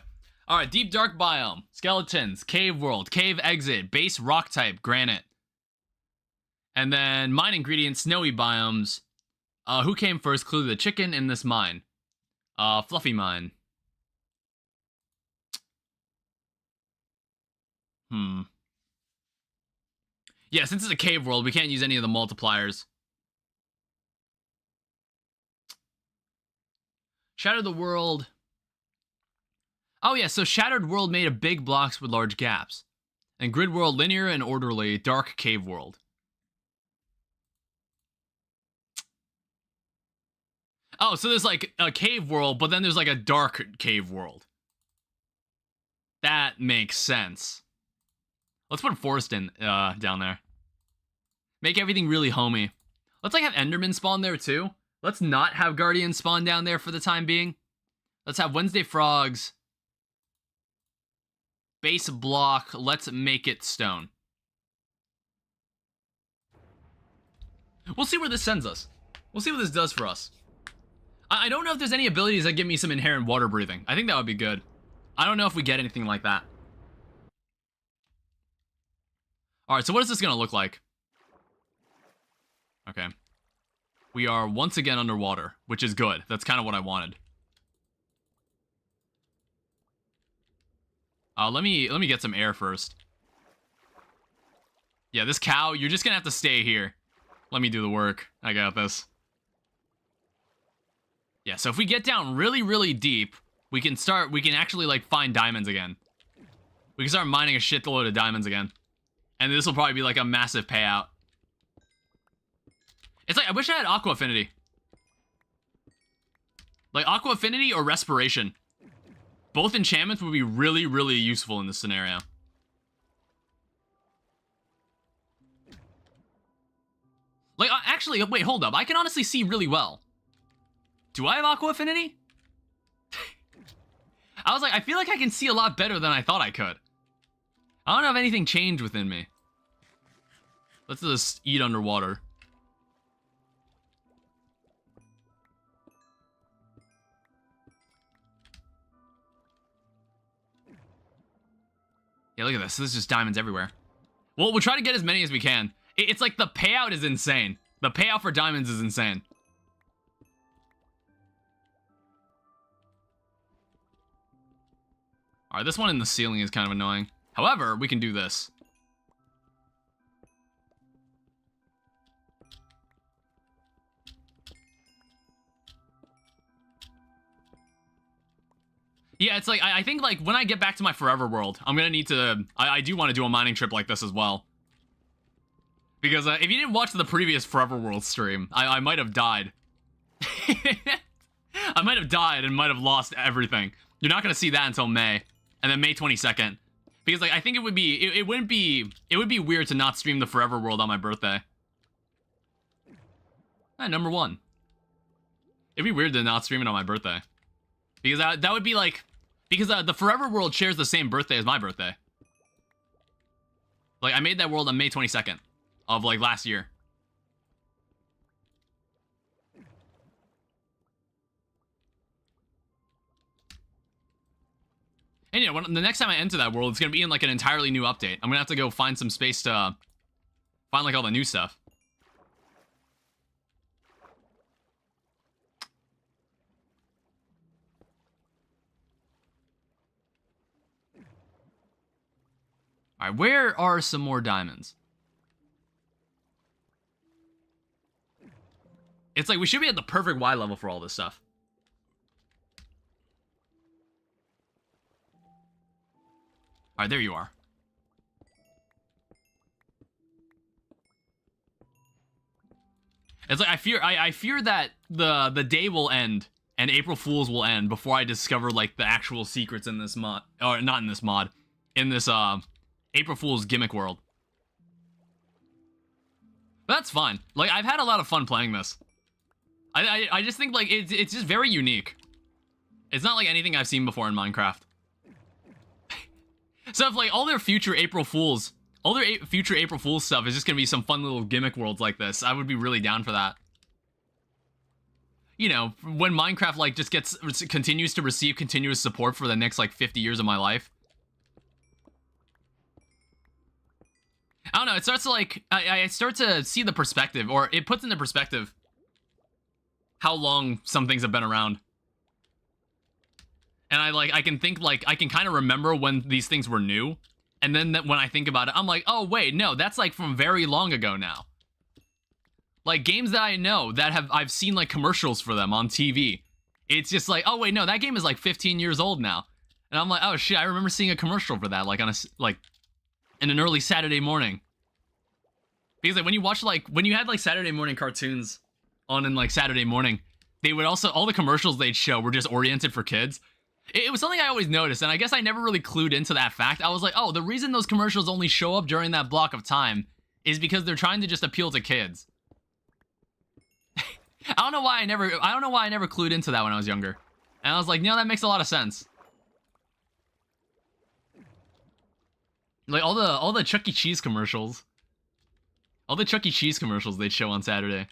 Alright, deep dark biome. Skeletons. Cave world. Cave exit. Base rock type. Granite. And then mine ingredients. Snowy biomes. Who came first? Clearly the chicken in this mine. Fluffy mine. Yeah, since it's a cave world, we can't use any of the multipliers. Shatter the world. Oh yeah, so shattered world made of big blocks with large gaps. And grid world linear and orderly, dark cave world. Oh, so there's like a cave world, but then there's like a dark cave world. That makes sense. Let's put forest in down there. Make everything really homey. Let's like have Enderman spawn there too. Let's not have Guardians spawn down there for the time being. Let's have Wednesday Frogs. Base block. Let's make it stone. We'll see where this sends us. We'll see what this does for us. I don't know if there's any abilities that give me some inherent water breathing. I think that would be good. I don't know if we get anything like that. Alright, so what is this going to look like? Okay. We are once again underwater, which is good. That's kind of what I wanted. Let me get some air first. Yeah, this cow, you're just gonna have to stay here. Let me do the work. I got this. Yeah, so if we get down really, really deep, we can actually, like, find diamonds again. We can start mining a shitload of diamonds again. And this will probably be, like, a massive payout. It's like, I wish I had Aqua Affinity. Like, Aqua Affinity or Respiration. Both enchantments would be really, really useful in this scenario. Like, actually, wait, hold up. I can honestly see really well. Do I have Aqua Affinity? I was like, I feel like I can see a lot better than I thought I could. I don't know if anything changed within me. Let's just eat underwater. Yeah, look at this. There's just diamonds everywhere. Well, we'll try to get as many as we can. It's like the payout is insane. The payout for diamonds is insane. All right, this one in the ceiling is kind of annoying. However, we can do this. Yeah, it's like, I think, like, when I get back to my forever world, I'm gonna need to... I do want to do a mining trip like this as well. Because if you didn't watch the previous Forever World stream, I might have died. I might have died and might have lost everything. You're not gonna see that until May. And then May 22nd. Because, like, I think it would be... It would be weird to not stream the Forever World on my birthday. Number 1. It'd be weird to not stream it on my birthday. Because that would be like... Because the Forever World shares the same birthday as my birthday. Like, I made that world on May 22nd of, like, last year. And, yeah, the next time I enter that world, it's going to be in, like, an entirely new update. I'm going to have to go find some space to find, like, all the new stuff. All right, where are some more diamonds? It's like we should be at the perfect Y level for all this stuff. All right, there you are. It's like I fear that the day will end and April Fools will end before I discover, like, the actual secrets in this mod, or not in this mod, in this April Fool's gimmick world. But that's fine. Like, I've had a lot of fun playing this. I just think, like, it's just very unique. It's not like anything I've seen before in Minecraft. So if, like, all their future April Fools stuff is just gonna be some fun little gimmick worlds like this, I would be really down for that. You know, when Minecraft, like, just continues to receive continuous support for the next, like, 50 years of my life. I don't know, it starts to, like, I start to see the perspective, or it puts into perspective how long some things have been around. And I can think, like, I can kind of remember when these things were new, and then when I think about it, I'm like, oh, wait, no, that's, like, from very long ago now. Like, games that I know that I've seen, like, commercials for them on TV. It's just like, oh, wait, no, that game is, like, 15 years old now. And I'm like, oh, shit, I remember seeing a commercial for that, like, in an early Saturday morning. Because, like, when you watch, like, when you had, like, Saturday morning cartoons on in, like, Saturday morning, they would also, all the commercials they'd show were just oriented for kids. It was something I always noticed, and I guess I never really clued into that fact. I was like, oh, the reason those commercials only show up during that block of time is because they're trying to just appeal to kids. I don't know why I never clued into that when I was younger. And I was like, no, that makes a lot of sense. Like, all the Chuck E. Cheese commercials. All the Chuck E. Cheese commercials they'd show on Saturday.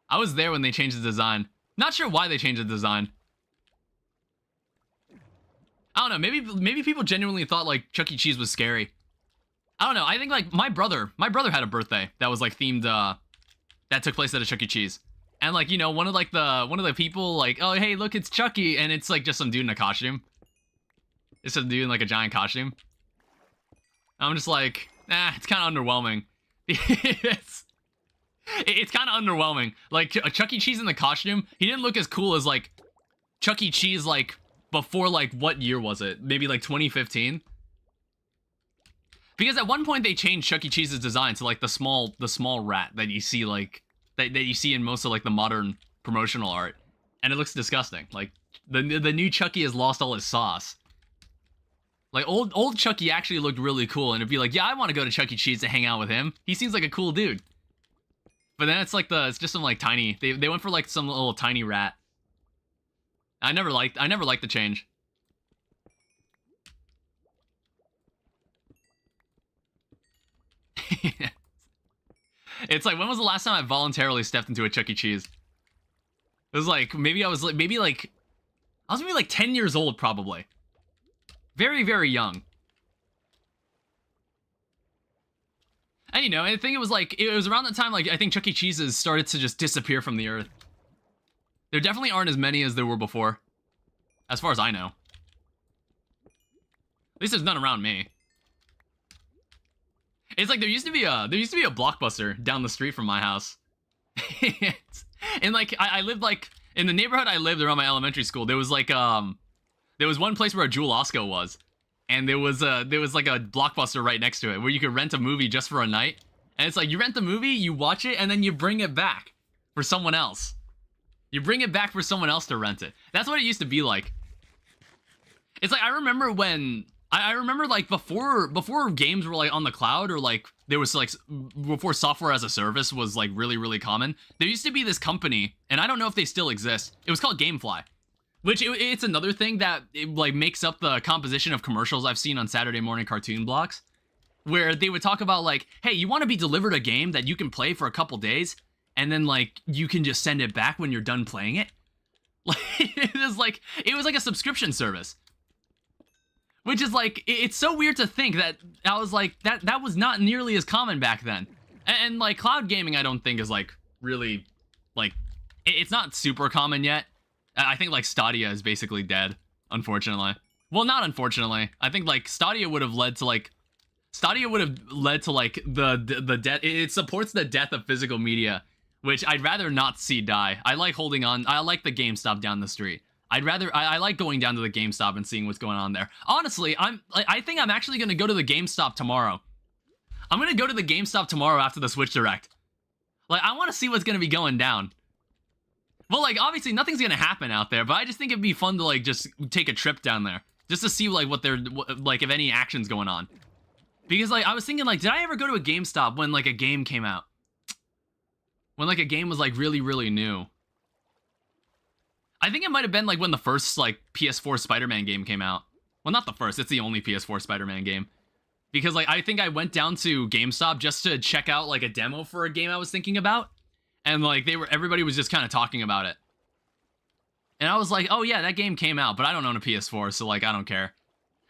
I was there when they changed the design. Not sure why they changed the design. I don't know, maybe people genuinely thought, like, Chuck E. Cheese was scary. I don't know, I think, like, my brother had a birthday that was, like, themed, that took place at a Chuck E. Cheese. And, like, you know, one of the people, like, oh, hey, look, it's Chucky, and it's, like, just some dude in a costume. It's some dude in, like, a giant costume. I'm just like, it's kind of underwhelming. It's kind of underwhelming. Like, a Chuck E. Cheese in the costume, he didn't look as cool as, like, Chuck E. Cheese, like, before, like, what year was it? Maybe, like, 2015? Because at one point they changed Chuck E. Cheese's design to, like, the small rat that you see, like, that you see in most of, like, the modern promotional art. And it looks disgusting. Like, the new Chucky has lost all his sauce. Like, old Chucky actually looked really cool, and it'd be like, yeah, I want to go to Chuck E. Cheese to hang out with him. He seems like a cool dude. But then it's like it's just some, like, tiny, they went for, like, some little tiny rat. I never liked the change. It's like, when was the last time I voluntarily stepped into a Chuck E. Cheese? It was like, maybe I was maybe like 10 years old, probably. Very, very young. And, you know, I think it was around that time, like, I think Chuck E. Cheese's started to just disappear from the earth. There definitely aren't as many as there were before, as far as I know. least there's none around me. It's like there used to be a Blockbuster down the street from my house. And like I lived like in the neighborhood I lived around my elementary school. There was like there was one place where a Jewel Osco was, and there was like a Blockbuster right next to it where you could rent a movie just for a night. And it's like you rent the movie, you watch it, and then you bring it back for someone else. You bring it back for someone else to rent it. That's what it used to be like. It's like I remember when I remember like before games were like on the cloud, or like there was like before software as a service was like really common. There used to be this company, and I don't know if they still exist. It was called GameFly, which it's another thing that like makes up the composition of commercials I've seen on Saturday morning cartoon blocks, where they would talk about like, hey, you want to be delivered a game that you can play for a couple days, and then like you can just send it back when you're done playing it. Like it was like a subscription service. Which is like, it's so weird to think that I was like, that was not nearly as common back then. And like cloud gaming, I don't think is like really, like, it's not super common yet. I think like Stadia is basically dead, unfortunately. Well, not unfortunately. I think like Stadia would have led to like the death. It supports the death of physical media, which I'd rather not see die. I like holding on. I like the GameStop down the street. I like going down to the GameStop and seeing what's going on there. Honestly, I think I'm actually going to go to the GameStop tomorrow. I'm going to go to the GameStop tomorrow after the Switch Direct. Like, I want to see what's going to be going down. Well, like, obviously nothing's going to happen out there, but I just think it'd be fun to, like, just take a trip down there. Just to see, like, like, if any action's going on. Because, like, I was thinking, like, did I ever go to a GameStop when, like, a game came out? When, like, a game was, like, really new. I think it might have been like when the first like PS4 Spider-Man game came out. Well, not the first, it's the only PS4 Spider-Man game. Because like I think I went down to GameStop just to check out like a demo for a game I was thinking about. And like everybody was just kind of talking about it. And I was like, oh yeah, that game came out, but I don't own a PS4, so like I don't care.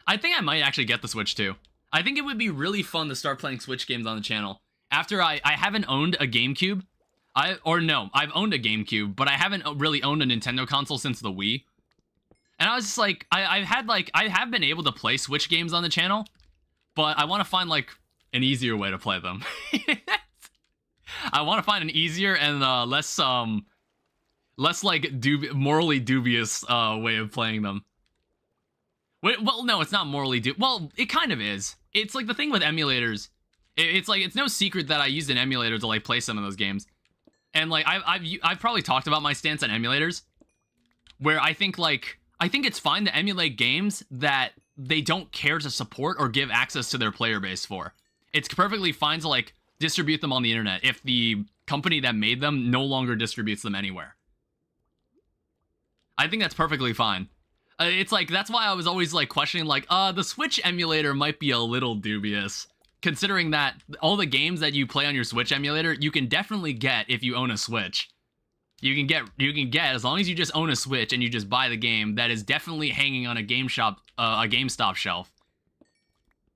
I think I might actually get the Switch too. I think it would be really fun to start playing Switch games on the channel. After I haven't owned a GameCube. I've owned a GameCube, but I haven't really owned a Nintendo console since the Wii. And I was just like, I have been able to play Switch games on the channel, but I want to find like an easier way to play them. I want to find an easier and less like morally dubious way of playing them. Well, no, it's not morally dubious. Well, it kind of is. It's like the thing with emulators. It's like it's no secret that I used an emulator to like play some of those games. And like I've probably talked about my stance on emulators, where I think it's fine to emulate games that they don't care to support or give access to their player base for. It's perfectly fine to like distribute them on the internet if the company that made them no longer distributes them anywhere. I think that's perfectly fine. It's like that's why I was always like questioning like the Switch emulator might be a little dubious. Considering that all the games that you play on your Switch emulator, you can definitely get if you own a Switch. You can get as long as you just own a Switch and you just buy the game. That is definitely hanging on a GameStop shelf.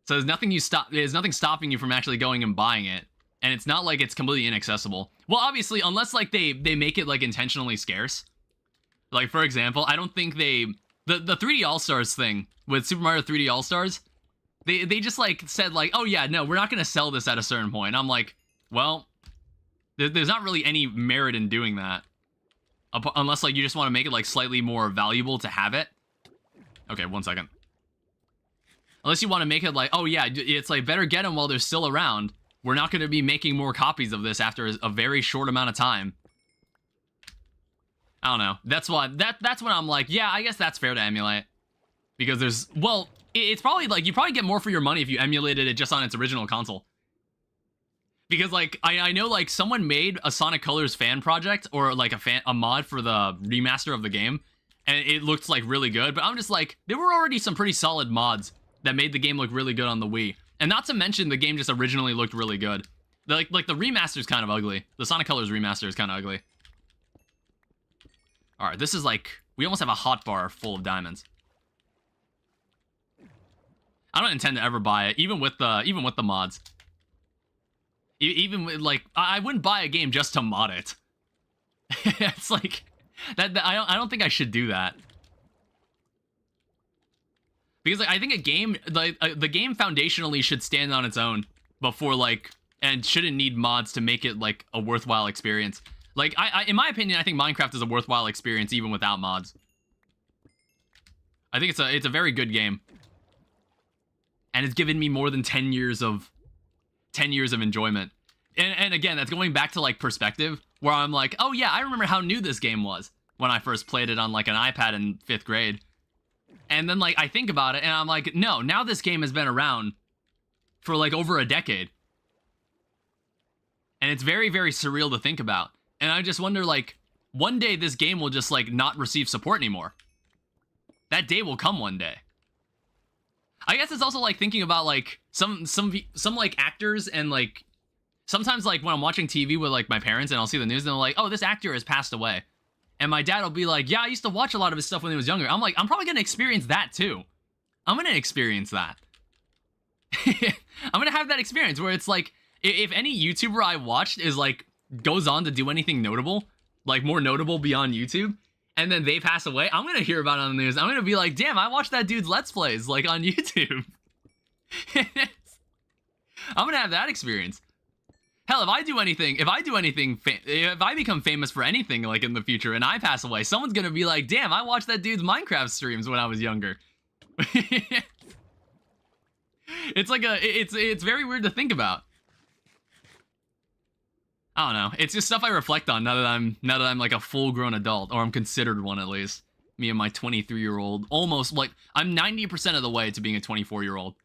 So there's nothing stopping you from actually going and buying it, and it's not like it's completely inaccessible. Well, obviously, unless like they make it like intentionally scarce. Like for example, I don't think the 3D All-Stars thing with Super Mario 3D All-Stars. They just like said like, oh yeah, no, we're not gonna sell this at a certain point. I'm like, well, there's not really any merit in doing that, unless like you just want to make it like slightly more valuable to have it. Okay, 1 second. Unless you want to make it like, oh yeah, it's like better get them while they're still around. We're not going to be making more copies of this after a very short amount of time. I don't know. That's why that's when I'm like, yeah, I guess that's fair to emulate, because there's it's probably like you probably get more for your money if you emulated it just on its original console. Because like I know like someone made a Sonic Colors fan project or like a mod for the remaster of the game, and it looked like really good. But I'm just like, there were already some pretty solid mods that made the game look really good on the Wii, and not to mention the game just originally looked really good. Like the remaster is kind of ugly. The Sonic Colors remaster is kind of ugly. All right, this is like we almost have a hot bar full of diamonds. I don't intend to ever buy it, even with the mods. Even with, like, I wouldn't buy a game just to mod it. It's like that I don't think I should do that. Because like, I think a game, like the game foundationally should stand on its own before like, and shouldn't need mods to make it like a worthwhile experience. Like I in my opinion, I think Minecraft is a worthwhile experience even without mods. I think it's a very good game. And it's given me more than 10 years of enjoyment. And again, that's going back to like perspective, where I'm like, oh yeah, I remember how new this game was when I first played it on like an iPad in 5th grade. And then like I think about it and I'm like, no, now this game has been around for like over a decade. And it's very, very surreal to think about. And I just wonder, like, one day this game will just like not receive support anymore. That day will come one day. I guess it's also like thinking about like some like actors, and like sometimes like when I'm watching TV with like my parents and I'll see the news and they're like, oh, this actor has passed away. And my dad will be like, yeah, I used to watch a lot of his stuff when he was younger. I'm like, I'm probably going to experience that too. I'm going to experience that. I'm going to have that experience where it's like, if any YouTuber I watched is like, goes on to do anything notable, like more notable beyond YouTube, and then they pass away, I'm going to hear about it on the news. I'm going to be like, damn, I watched that dude's Let's Plays like on YouTube. I'm going to have that experience. Hell, if I become famous for anything like in the future and I pass away, someone's going to be like, damn, I watched that dude's Minecraft streams when I was younger. It's like it's very weird to think about. I don't know. It's just stuff I reflect on now that I'm like a full-grown adult, or I'm considered one at least. Me and my 23-year-old, almost like I'm 90% of the way to being a 24-year-old.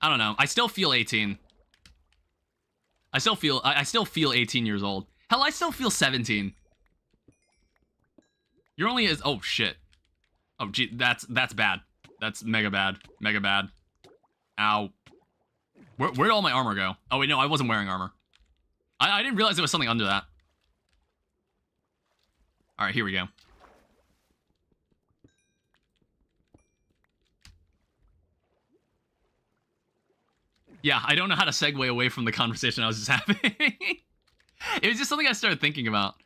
I don't know. I still feel 18. I still feel 18 years old. Hell, I still feel 17. You're only as oh shit. Oh gee, that's bad. That's mega bad. Mega bad. Ow. Where'd all my armor go? Oh wait, no, I wasn't wearing armor. I didn't realize there was something under that. Alright, here we go. Yeah, I don't know how to segue away from the conversation I was just having. It was just something I started thinking about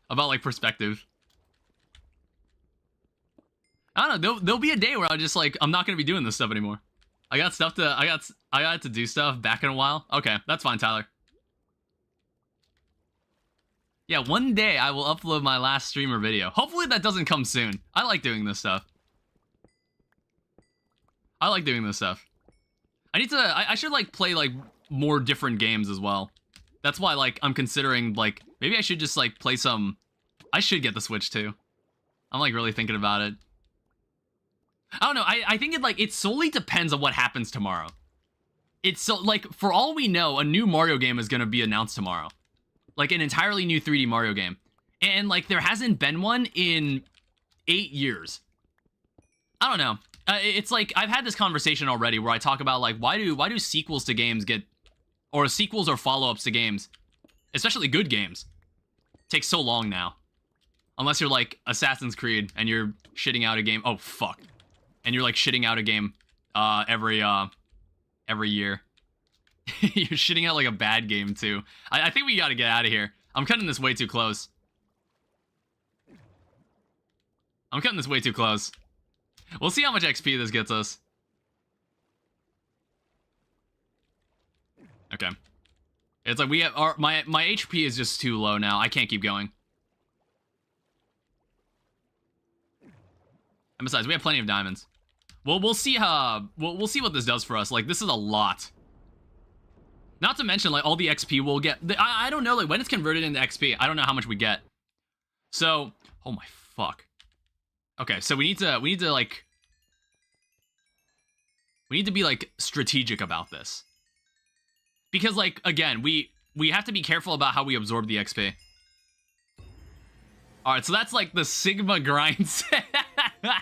like perspective. I don't know, there'll be a day where I'm just like, I'm not gonna be doing this stuff anymore. I got to do stuff back in a while. Okay, that's fine, Tyler. Yeah, one day I will upload my last streamer video. Hopefully that doesn't come soon. I like doing this stuff. I should like play like more different games as well. That's why like I'm considering like maybe I should just like play some. I should get the Switch too. I'm like really thinking about it. I don't know. I think it solely depends on what happens tomorrow. It's so like for all we know, a new Mario game is gonna be announced tomorrow. Like an entirely new 3D Mario game. And like there hasn't been one in 8 years. I don't know. It's like I've had this conversation already where I talk about like why do sequels to games get, or sequels or follow-ups to games, especially good games, take so long now? Unless you're like Assassin's Creed and you're shitting out a game. Oh fuck. And you're like shitting out a game every year. You're shitting out like a bad game too. I think we gotta get out of here. I'm cutting this way too close. We'll see how much XP this gets us. Okay. It's like we have my HP is just too low now. I can't keep going. And besides, we have plenty of diamonds. Well, we'll see how we'll see what this does for us. Like this is a lot. Not to mention, like, all the XP we'll get. I don't know, like, when it's converted into XP, I don't know how much we get. So, oh my fuck. Okay, so we need to be, like, strategic about this. Because, like, again, we have to be careful about how we absorb the XP. Alright, so that's, like, the Sigma grind set. Yeah,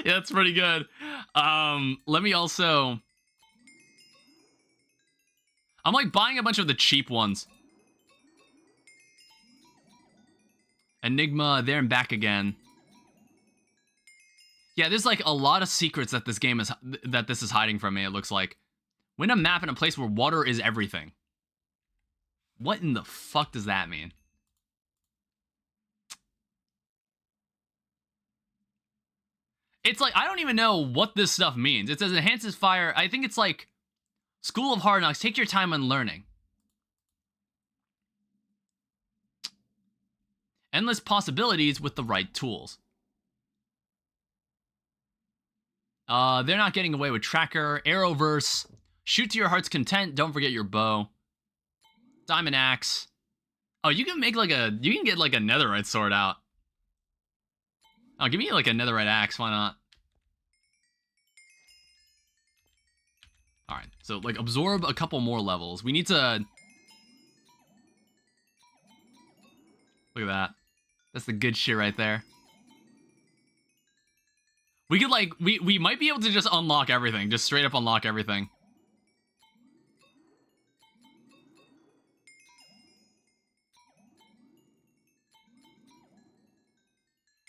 that's pretty good. Let me also... I'm like buying a bunch of the cheap ones. Enigma, there and back again. Yeah, there's like a lot of secrets that this is hiding from me, it looks like. Win a map in a place where water is everything. What in the fuck does that mean? It's like, I don't even know what this stuff means. It says enhances fire. I think it's like School of Hard Knocks. Take your time on learning. Endless possibilities with the right tools. They're not getting away with Tracker. Arrowverse. Shoot to your heart's content. Don't forget your bow. Diamond Axe. Oh, you can make like a... You can get like a netherite sword out. Oh, give me like a netherite axe. Why not? Alright, so like absorb a couple more levels. We need to... Look at that. That's the good shit right there. We could like... We might be able to just unlock everything. Just straight up unlock everything.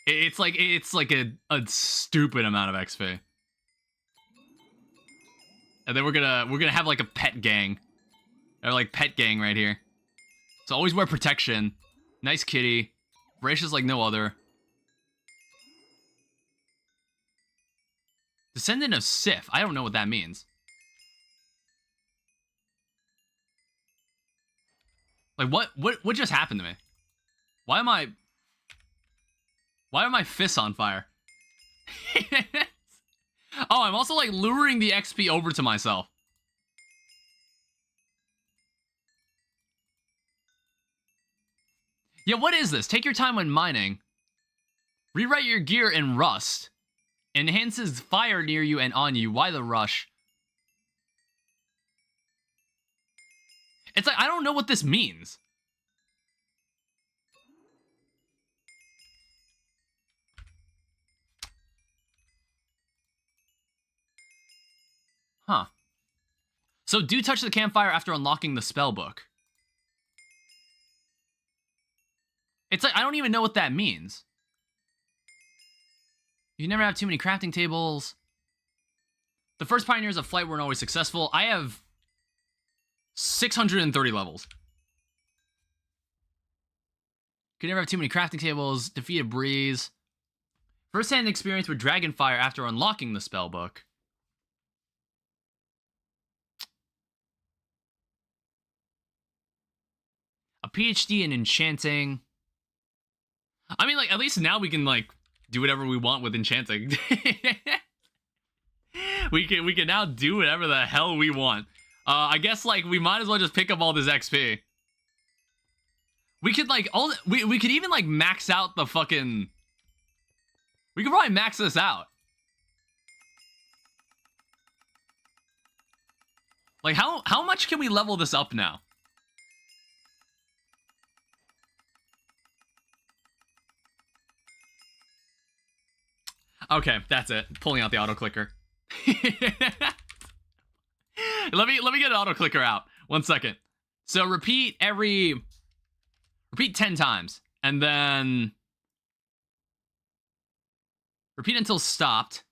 It's like a stupid amount of XP. And then we're gonna have like a pet gang. Or like pet gang right here. So always wear protection. Nice kitty. Voracious like no other. Descendant of Sif. I don't know what that means. Like what just happened to me? Why are my fists on fire? Oh, I'm also like luring the XP over to myself. Yeah, what is this? Take your time when mining. Rewrite your gear in Rust. Enhances fire near you and on you. Why the rush? It's like, I don't know what this means. Huh. So do touch the campfire after unlocking the spell book. It's like, I don't even know what that means. You never have too many crafting tables. The first pioneers of flight weren't always successful. I have 630 levels. Could never have too many crafting tables. Defeat a breeze. First-hand experience with Dragonfire after unlocking the spell book. A PhD in enchanting. I mean, like, at least now we can, like, do whatever we want with enchanting. we can now do whatever the hell we want. I guess, like, we might as well just pick up all this XP. We could, like, we could even, like, max out the fucking... We could probably max this out. Like, how much can we level this up now? Okay, that's it. Pulling out the auto clicker. let me get an auto clicker out. 1 second. So repeat 10 times, and then repeat until stopped.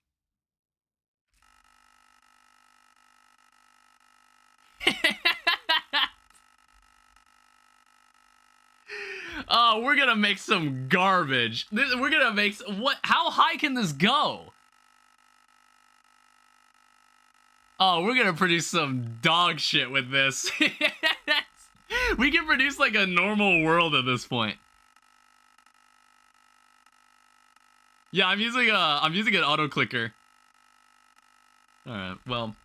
Oh, we're gonna make some garbage. We're gonna make what? How high can this go? Oh, we're gonna produce some dog shit with this. We can produce like a normal world at this point. Yeah, I'm using an auto clicker. All right. Well,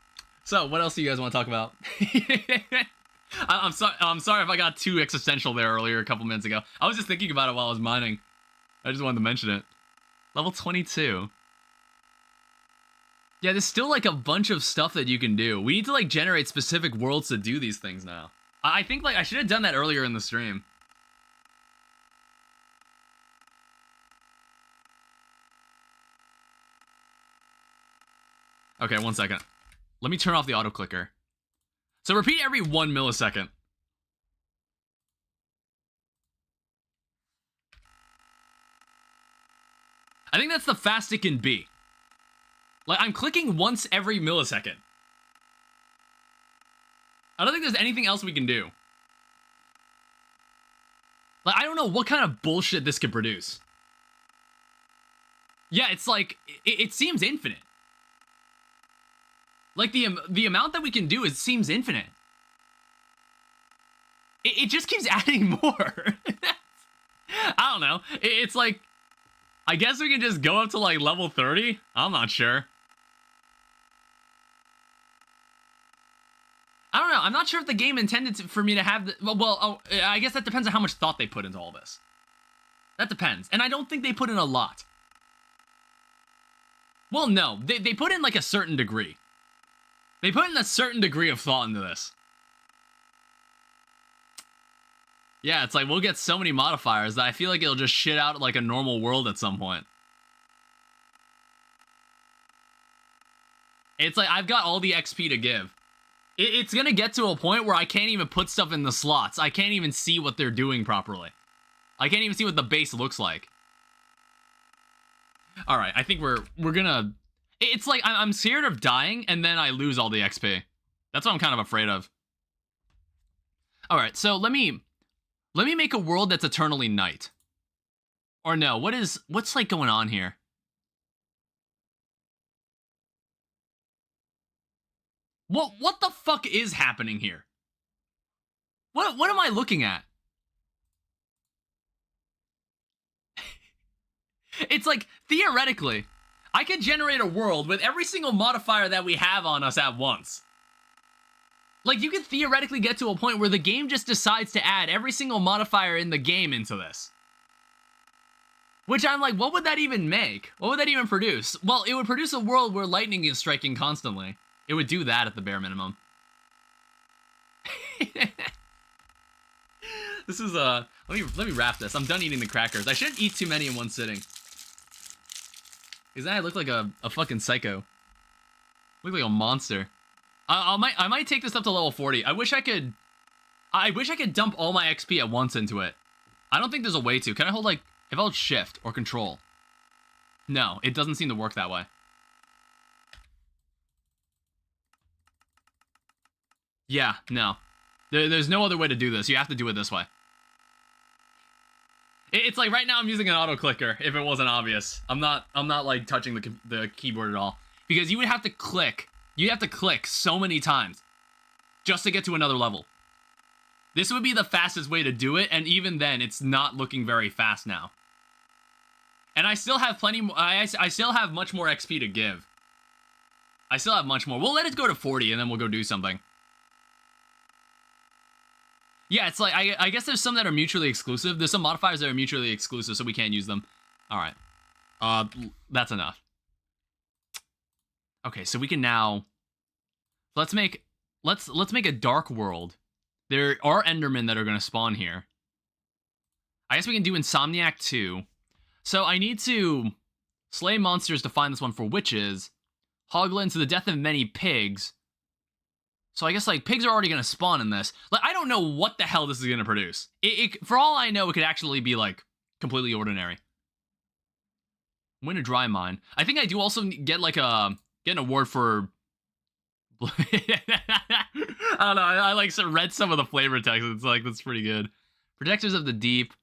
so what else do you guys want to talk about? I'm sorry if I got too existential there earlier a couple minutes ago. I was just thinking about it while I was mining. I just wanted to mention it. Level 22. Yeah, there's still like a bunch of stuff that you can do. We need to like generate specific worlds to do these things now. I think like I should have done that earlier in the stream. Okay, 1 second. Let me turn off the auto clicker. So repeat every 1 millisecond. I think that's the fastest it can be. Like, I'm clicking once every millisecond. I don't think there's anything else we can do. Like, I don't know what kind of bullshit this could produce. Yeah, it's like, it seems infinite. Like, the amount that we can do, seems infinite. It just keeps adding more. I don't know. It's like, I guess we can just go up to, like, level 30? I'm not sure. I don't know. I'm not sure if the game intended for me to have the... Well, I guess that depends on how much thought they put into all this. That depends. And I don't think they put in a lot. Well, no. They put in, like, a certain degree. They put in a certain degree of thought into this. Yeah, it's like, we'll get so many modifiers that I feel like it'll just shit out like a normal world at some point. It's like, I've got all the XP to give. It's gonna get to a point where I can't even put stuff in the slots. I can't even see what they're doing properly. I can't even see what the base looks like. Alright, I think we're gonna... It's like, I'm scared of dying, and then I lose all the XP. That's what I'm kind of afraid of. Alright, so let me make a world that's eternally night. Or no, what's like going on here? What the fuck is happening here? What am I looking at? It's like, theoretically, I could generate a world with every single modifier that we have on us at once. Like, you could theoretically get to a point where the game just decides to add every single modifier in the game into this. Which I'm like, what would that even make? What would that even produce? Well, it would produce a world where lightning is striking constantly. It would do that at the bare minimum. This is, let me wrap this. I'm done eating the crackers. I shouldn't eat too many in one sitting. Because then I look like a fucking psycho. Look like a monster. I might take this up to level 40. I wish I could dump all my XP at once into it. I don't think there's a way to. Can I hold, like, if I hold shift or control? No, it doesn't seem to work that way. Yeah, no. There's no other way to do this. You have to do it this way. It's like right now I'm using an auto clicker. If it wasn't obvious, I'm not like touching the keyboard at all, because you would have to click. You have to click so many times just to get to another level. This would be the fastest way to do it, and even then, it's not looking very fast now. And I still have plenty. I still have much more XP to give. I still have much more. We'll let it go to 40, and then we'll go do something. Yeah, it's like, I guess there's some that are mutually exclusive. There's some modifiers that are mutually exclusive, so we can't use them. Alright. That's enough. Okay, so we can now... Let's make a dark world. There are Endermen that are going to spawn here. I guess we can do Insomniac 2. So I need to slay monsters to find this one for witches. Hoglin to the death of many pigs. So I guess, like, pigs are already going to spawn in this. Like, I don't know what the hell this is going to produce. For all I know, it could actually be, like, completely ordinary. Win a dry mine. I think I do also get, like, get an award for... I don't know, I like, read some of the flavor text. It's like, that's pretty good. Protectors of the Deep.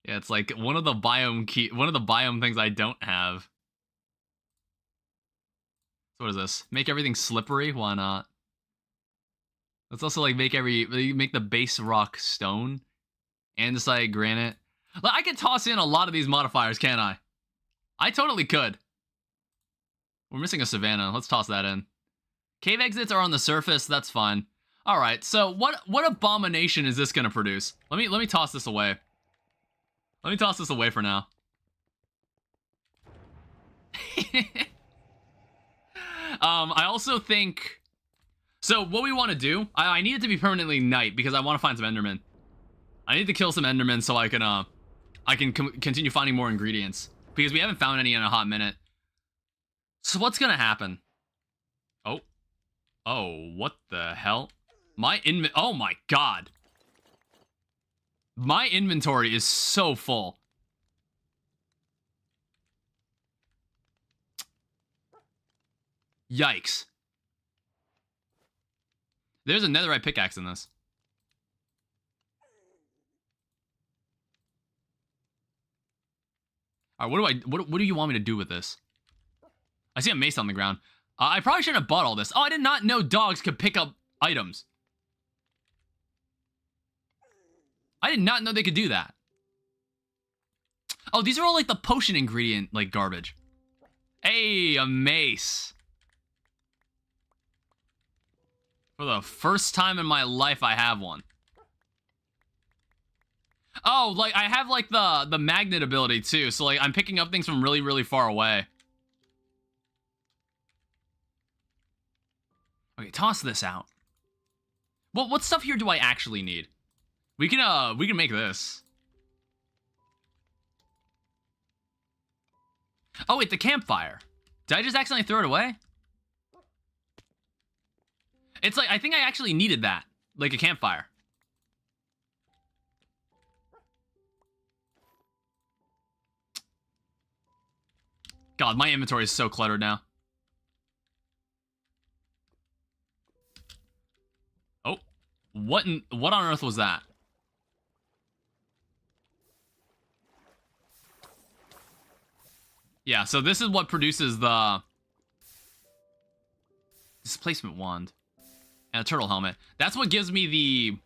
Yeah, it's like one of the biome things I don't have. So what is this? Make everything slippery? Why not? Let's also like make the base rock stone. Andesite, granite. Like, I could toss in a lot of these modifiers, can't I? I totally could. We're missing a savanna. Let's toss that in. Cave exits are on the surface. That's fine. All right. So what abomination is this gonna produce? Let me toss this away. Let me toss this away for now. I also think... So, what we want to do... I need it to be permanently night, because I want to find some Endermen. I need to kill some Endermen so I can continue finding more ingredients. Because we haven't found any in a hot minute. So, what's gonna happen? Oh. Oh, what the hell? Oh my god. My inventory is so full. Yikes. There's a netherite pickaxe in this. All right, what do you want me to do with this? I see a mace on the ground. I probably shouldn't have bought all this. Oh, I did not know dogs could pick up items. I did not know they could do that. Oh, these are all like the potion ingredient, like garbage. Hey, a mace. For the first time in my life, I have one. Oh, like I have like the magnet ability too. So like I'm picking up things from really, really far away. Okay, toss this out. Well, what stuff here do I actually need? We can make this. Oh wait, the campfire. Did I just accidentally throw it away? It's like, I think I actually needed that. Like a campfire. God, my inventory is so cluttered now. Oh, what on earth was that? Yeah, so this is what produces the displacement wand and a turtle helmet. That's what gives me the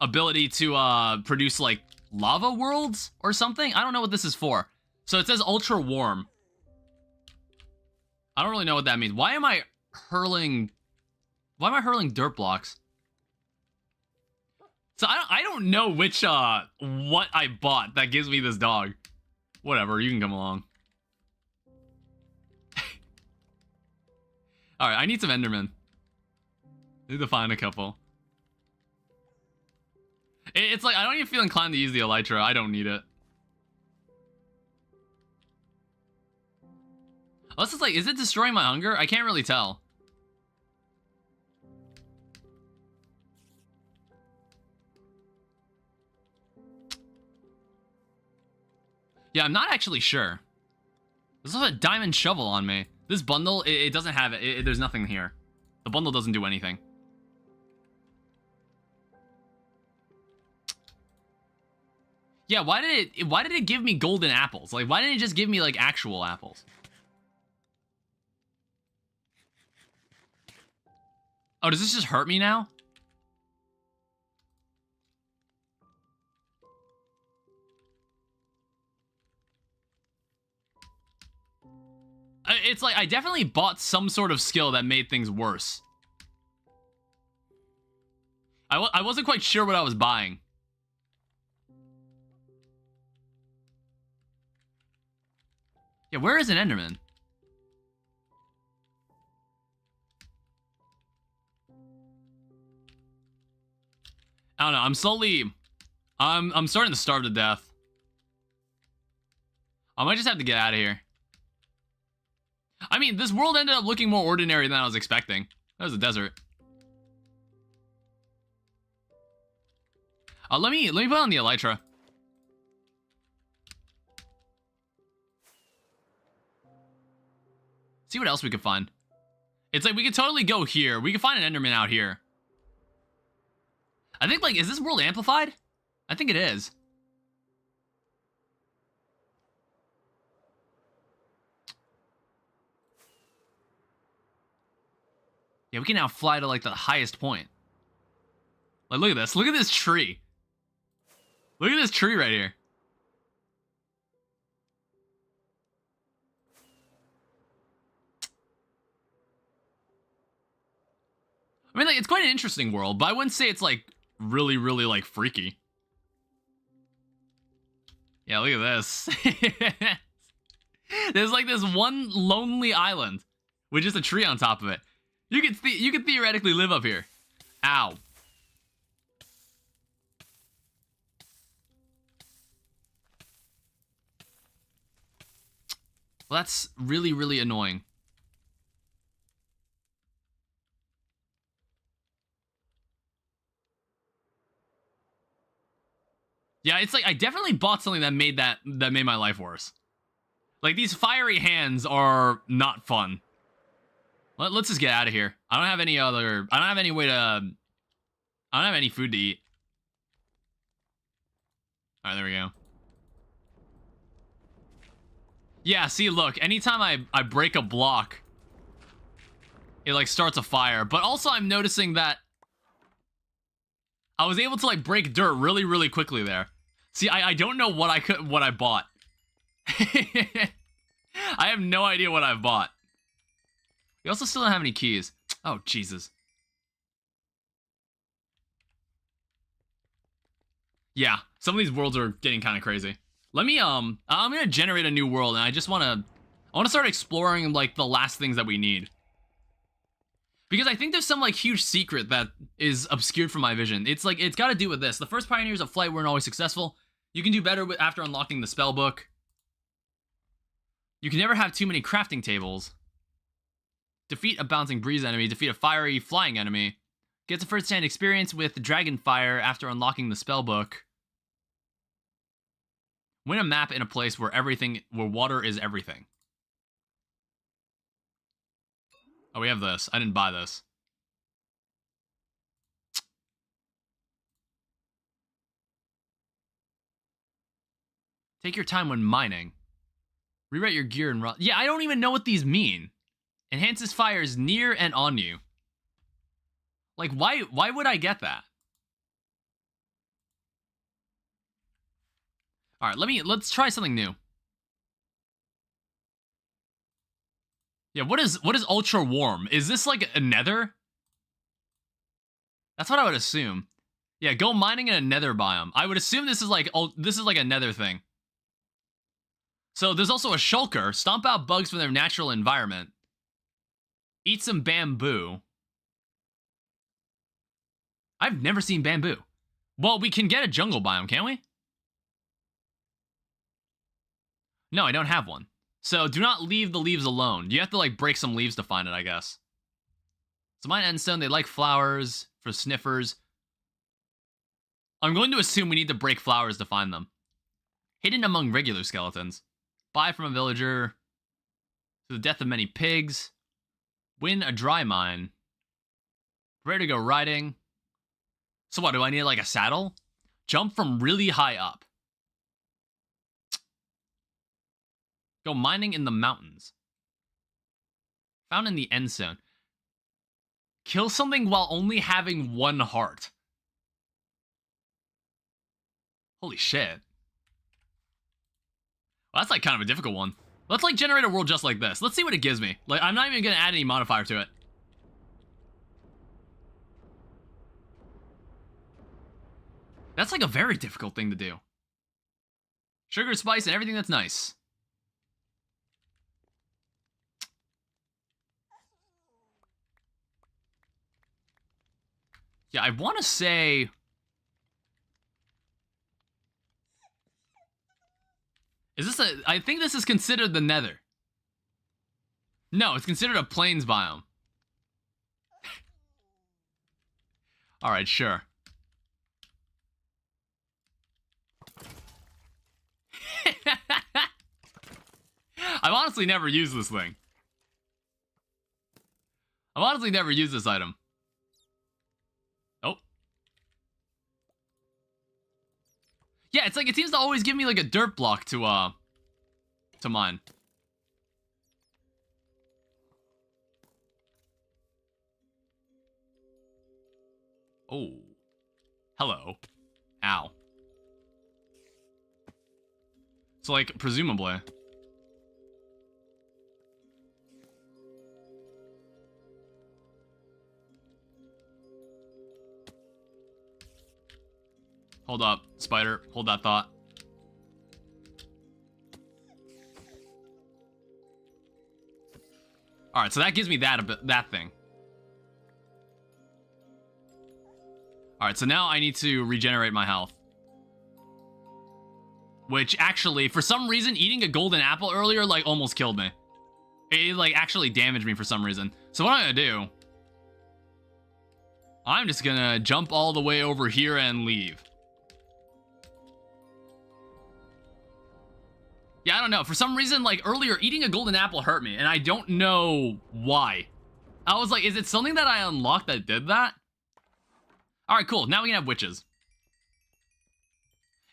ability to produce like lava worlds or something. I don't know what this is for. So it says ultra warm. I don't really know what that means. Why am I hurling dirt blocks? So I don't know which what I bought that gives me this dog. Whatever, you can come along. Alright, I need some Endermen. Need to find a couple. It's like, I don't even feel inclined to use the Elytra. I don't need it. Unless it's like, is it destroying my hunger? I can't really tell. Yeah, I'm not actually sure. There's also a diamond shovel on me. This bundle, it doesn't have it. There's nothing here. The bundle doesn't do anything. Yeah, why did it give me golden apples? Like, why didn't it just give me like actual apples? Oh, does this just hurt me now? It's like, I definitely bought some sort of skill that made things worse. I wasn't quite sure what I was buying. Yeah, where is an Enderman? I don't know, I'm starting to starve to death. I might just have to get out of here. I mean, this world ended up looking more ordinary than I was expecting. That was a desert. Let me put on the Elytra. See what else we could find. It's like, we could totally go here. We could find an Enderman out here. I think, like, is this world amplified? I think it is. Yeah, we can now fly to, like, the highest point. Like, look at this. Look at this tree. Look at this tree right here. I mean, like, it's quite an interesting world, but I wouldn't say it's, like, really, really, like, freaky. Yeah, look at this. There's, like, this one lonely island with just a tree on top of it. You could theoretically live up here. Ow. Well, that's really, really annoying. Yeah, it's like I definitely bought something that made my life worse. Like, these fiery hands are not fun. Let's just get out of here. I don't have any way to I don't have any food to eat. All right, there we go. Yeah, see, look, anytime I break a block, it, like, starts a fire. But also, I'm noticing that I was able to, like, break dirt really, really quickly there. See, I don't know what I bought. I have no idea what I've bought. We also still don't have any keys. Oh, Jesus. Yeah, some of these worlds are getting kind of crazy. Let me, I'm gonna generate a new world, and I wanna start exploring, like, the last things that we need. Because I think there's some, like, huge secret that is obscured from my vision. It's, like, it's gotta do with this. The first pioneers of flight weren't always successful. You can do better after unlocking the spell book. You can never have too many crafting tables. Defeat a bouncing breeze enemy. Defeat a fiery flying enemy. Gets a first-hand experience with dragon fire after unlocking the spell book. Win a map in a place where water is everything. Oh, we have this. I didn't buy this. Take your time when mining. Rewrite your gear and run. Yeah, I don't even know what these mean. Enhances fires near and on you. Like, why would I get that? All right, let's try something new. Yeah, what is ultra warm? Is this like a nether? That's what I would assume. Yeah, go mining in a nether biome. I would assume this is like a nether thing. So there's also a shulker. Stomp out bugs from their natural environment. Eat some bamboo. I've never seen bamboo. Well, we can get a jungle biome, can't we? No, I don't have one. So do not leave the leaves alone. You have to, like, break some leaves to find it, I guess. So mine endstone, they like flowers for sniffers. I'm going to assume we need to break flowers to find them. Hidden among regular skeletons. Buy from a villager. To the death of many pigs. Win a dry mine. Prepare to go riding. So what, do I need, like, a saddle? Jump from really high up. Go mining in the mountains. Found in the end zone. Kill something while only having 1 heart. Holy shit. Well, that's, like, kind of a difficult one. Let's, like, generate a world just like this. Let's see what it gives me. Like, I'm not even gonna add any modifier to it. That's, like, a very difficult thing to do. Sugar, spice, and everything that's nice. Yeah, I want to say... Is this a... I think this is considered the nether. No, it's considered a plains biome. Alright, sure. I've honestly never used this thing. I've honestly never used this item. Oh. Yeah, it's like, it seems to always give me, like, a dirt block to mine. Oh. Hello. Ow. So, like, presumably... Hold up, spider. Hold that thought. Alright, so that gives me that thing. Alright, so now I need to regenerate my health. Which, actually, for some reason, eating a golden apple earlier, like, almost killed me. It, like, actually damaged me for some reason. So what I'm gonna do... I'm just gonna jump all the way over here and leave. Yeah, I don't know. For some reason, like, earlier, eating a golden apple hurt me, and I don't know why. I was like, is it something that I unlocked that did that? Alright, cool. Now we can have witches.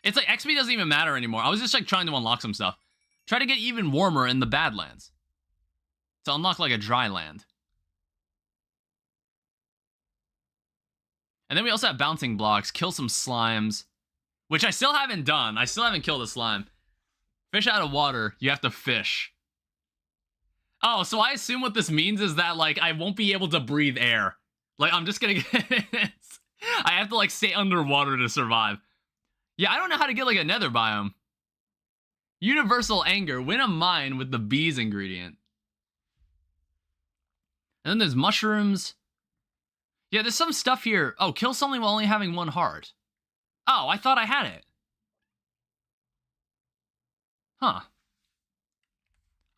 It's like, XP doesn't even matter anymore. I was just, like, trying to unlock some stuff. Try to get even warmer in the Badlands. To unlock like a dry land. And then we also have bouncing blocks. Kill some slimes. Which I still haven't done. I still haven't killed a slime. Fish out of water. You have to fish. Oh, so I assume what this means is that, like, I won't be able to breathe air. Like, I'm just gonna get... I have to, like, stay underwater to survive. Yeah, I don't know how to get, like, a nether biome. Universal anger. Win a mine with the bees ingredient. And then there's mushrooms. Yeah, there's some stuff here. Oh, kill something while only having 1 heart. Oh, I thought I had it. Huh.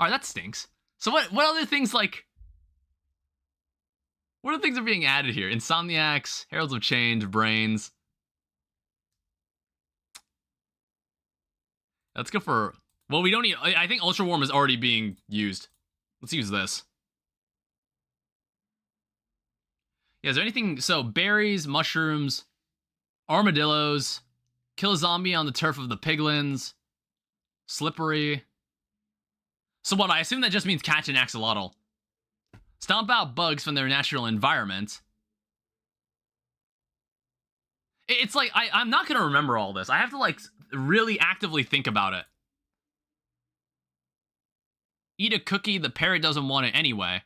Alright, that stinks. So what other things, like... What other things are being added here? Insomniacs, Heralds of Change, Brains. Let's go for... Well, we don't need... I think Ultra Warm is already being used. Let's use this. Yeah, is there anything... So, berries, mushrooms, armadillos, kill a zombie on the turf of the piglins, slippery. So what, I assume that just means catch an axolotl. Stomp out bugs from their natural environment. It's like, I'm not going to remember all this. I have to, like, really actively think about it. Eat a cookie, the parrot doesn't want it anyway.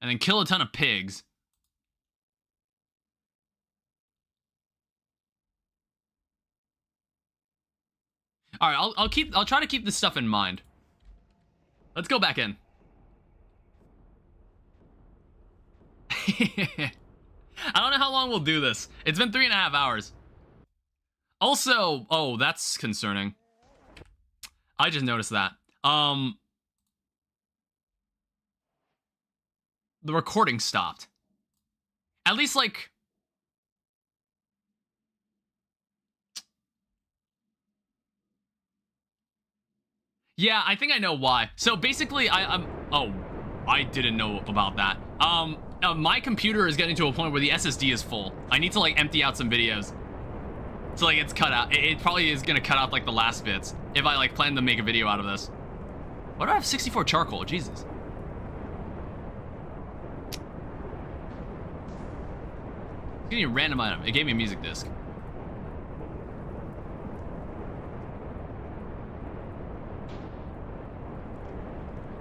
And then kill a ton of pigs. All right, I'll try to keep this stuff in mind. Let's go back in. I don't know how long we'll do this. It's been 3.5 hours. Also, oh, that's concerning. I just noticed that. The recording stopped. At least, like... Yeah, I think I know why. So basically, oh, I didn't know about that. My computer is getting to a point where the SSD is full. I need to, like, empty out some videos. So, like, it's cut out. It probably is gonna cut out, like, the last bits. If I, like, plan to make a video out of this. Why do I have 64 charcoal? Jesus. Give me a random item. It gave me a music disc.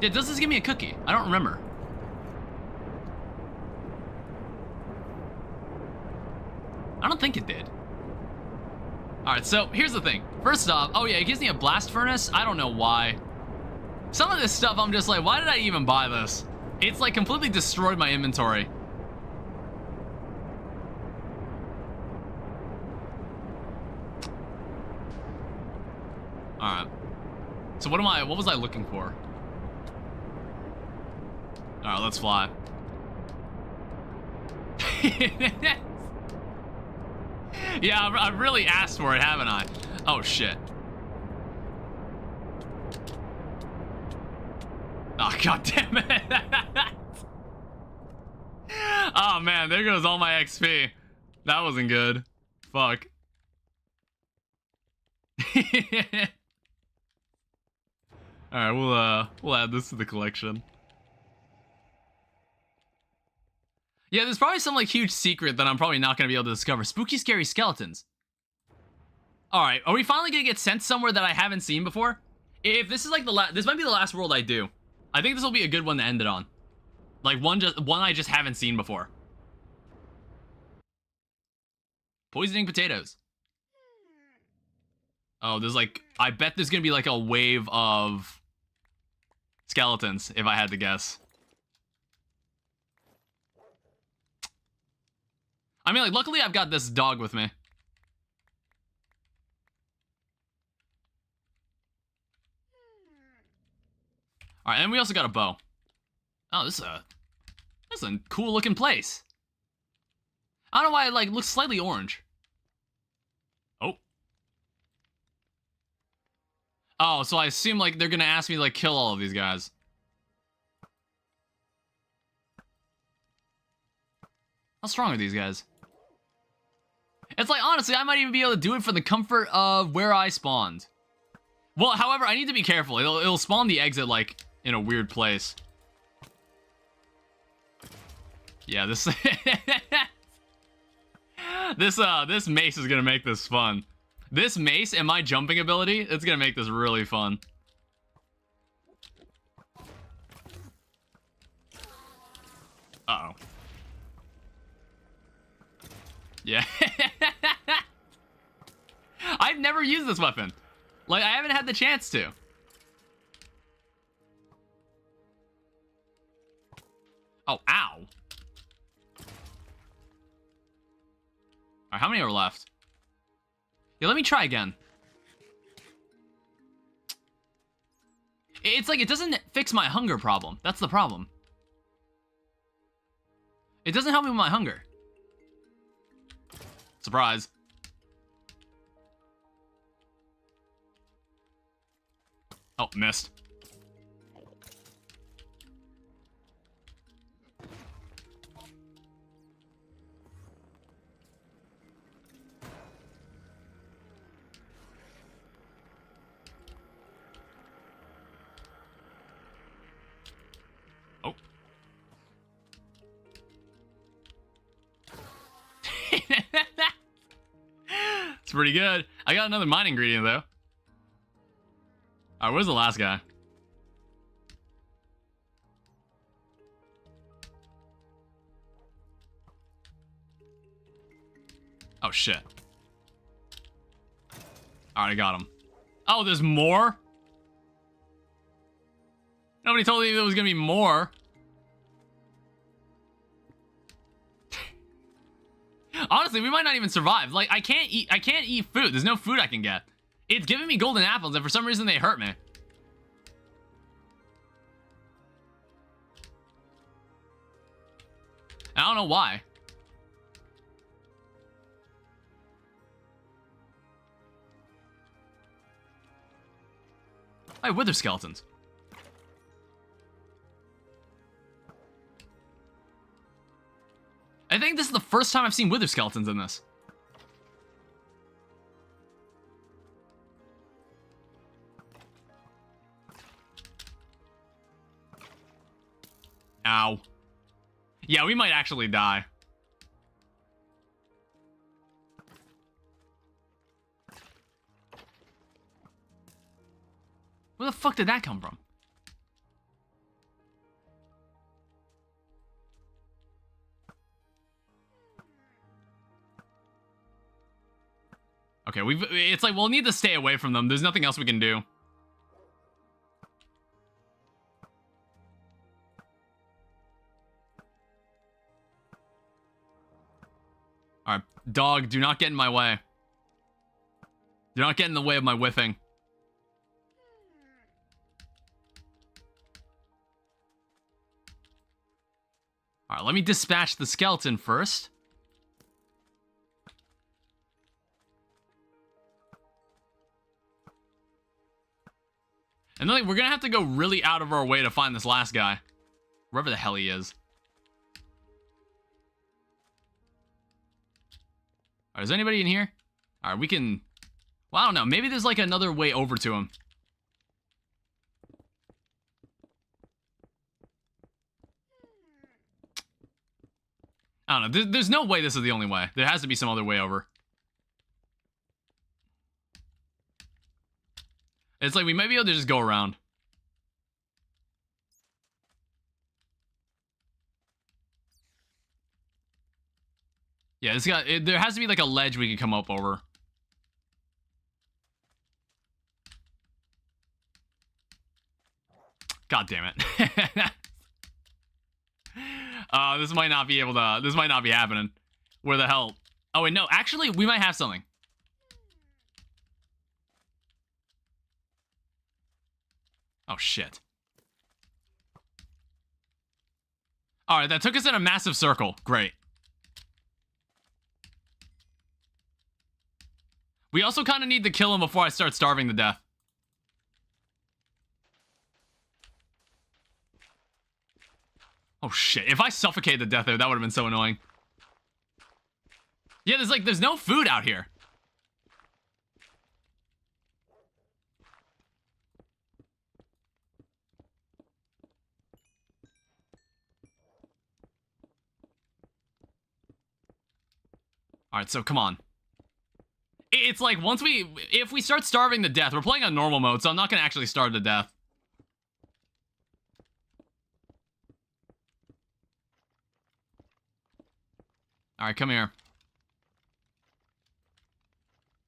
Yeah, does this give me a cookie? I don't remember. I don't think it did. Alright, so here's the thing. First off, oh yeah, it gives me a blast furnace. I don't know why. Some of this stuff, I'm just like, why did I even buy this? It's like completely destroyed my inventory. Alright. So what was I looking for? Alright, let's fly. Yeah, I've really asked for it, haven't I? Oh, shit. Oh, god damn it. Oh, man, there goes all my XP. That wasn't good. Fuck. Alright, we'll add this to the collection. Yeah, there's probably some, like, huge secret that I'm probably not going to be able to discover. Spooky, scary skeletons. Alright, are we finally going to get sent somewhere that I haven't seen before? If this is, like, this might be the last world I do. I think this will be a good one to end it on. Like, one I just haven't seen before. Poisoning potatoes. Oh, there's, like, I bet there's going to be, like, a wave of skeletons, if I had to guess. I mean, like, luckily I've got this dog with me. Alright, and we also got a bow. Oh, this is a cool looking place. I don't know why it, like, looks slightly orange. Oh. Oh, so I assume, like, they're gonna ask me to, like, kill all of these guys. How strong are these guys? It's like, honestly, I might even be able to do it for the comfort of where I spawned. Well, however, I need to be careful. It'll spawn the exit, like, in a weird place. Yeah, this... this mace is gonna make this fun. This mace and my jumping ability, it's gonna make this really fun. Uh-oh. Yeah. I've never used this weapon. Like, I haven't had the chance to. Oh, ow. Alright, how many are left? Yeah, let me try again. It's like, it doesn't fix my hunger problem. That's the problem. It doesn't help me with my hunger. Surprise. Oh, missed. Oh. It's pretty good. I got another mine ingredient, though. Alright, where's the last guy? Oh, shit. Alright, I got him. Oh, there's more? Nobody told me there was gonna be more. Honestly, we might not even survive. Like, I can't eat food. There's no food I can get. It's giving me golden apples, and for some reason they hurt me. I don't know why. I have wither skeletons. I think this is the first time I've seen wither skeletons in this. Ow. Yeah, we might actually die. Where the fuck did that come from? Okay, it's like we'll need to stay away from them. There's nothing else we can do. Alright, dog, do not get in my way. Do not get in the way of my whiffing. Alright, let me dispatch the skeleton first. And then, like, we're gonna have to go really out of our way to find this last guy. Wherever the hell he is. Alright, is anybody in here? Alright, we can... Well, I don't know. Maybe there's, like, another way over to him. I don't know. There's no way this is the only way. There has to be some other way over. It's like we might be able to just go around. Yeah, there has to be like a ledge we can come up over. God damn it. This might not be able to, this might not be happening. Where the hell? Oh wait, no, actually we might have something. Oh shit. Alright, that took us in a massive circle. Great. We also kind of need to kill him before I start starving to death. Oh shit, if I suffocated to death there, that would have been so annoying. Yeah, there's no food out here. All right, so come on. It's like if we start starving to death, we're playing on normal mode, so I'm not gonna actually starve to death. All right, come here.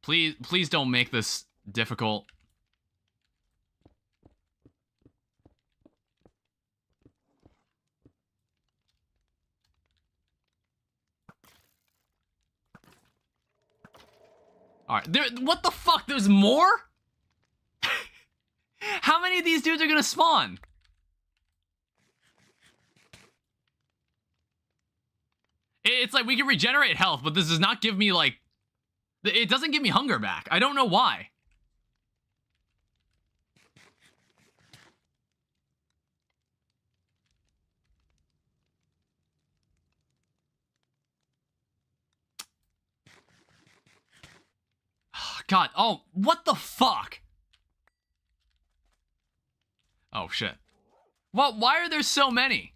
Please don't make this difficult. All right, what the fuck? There's more? How many of these dudes are gonna spawn? It's like we can regenerate health, but this does not give me, like... It doesn't give me hunger back. I don't know why. God, oh, what the fuck? Oh, shit. Well, why are there so many?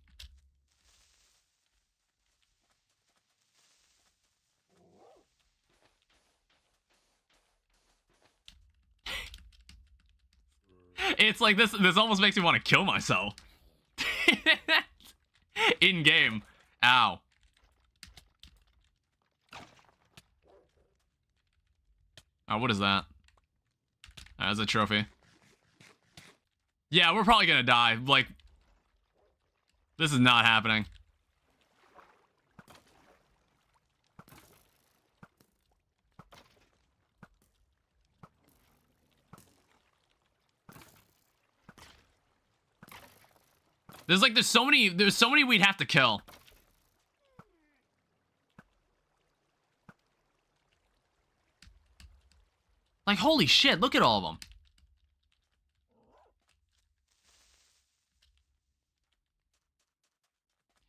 It's like this almost makes me want to kill myself. In game. Ow. Oh, what is that? That's a trophy. Yeah, we're probably gonna die. Like, this is not happening. There's so many we'd have to kill. Like, holy shit, look at all of them.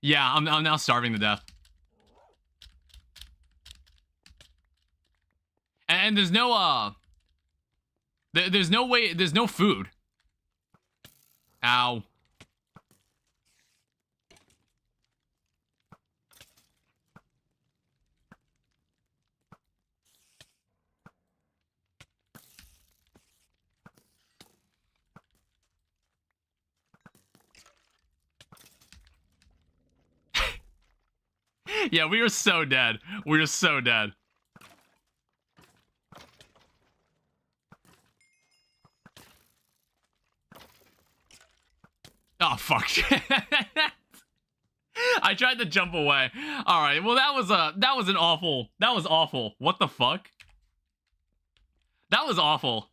Yeah, I'm now starving to death. And there's no, there's no way, there's no food. Ow. Yeah, we are so dead. We are so dead. Oh, fuck. I tried to jump away. All right, well, that was awful. What the fuck? That was awful.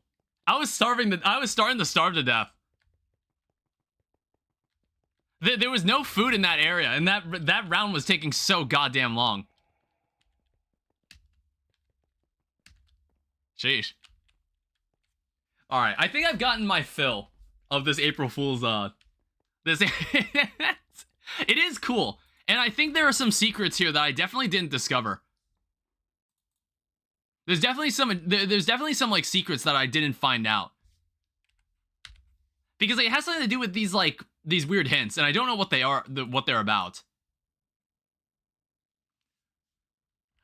I was starting to starve to death. There was no food in that area, and that round was taking so goddamn long. Sheesh. All right, I think I've gotten my fill of this April Fool's, this... It is cool, and I think there are some secrets here that I definitely didn't discover. There's definitely some, like, secrets that I didn't find out. Because it has something to do with these, like, these weird hints, and I don't know what they are, what they're about.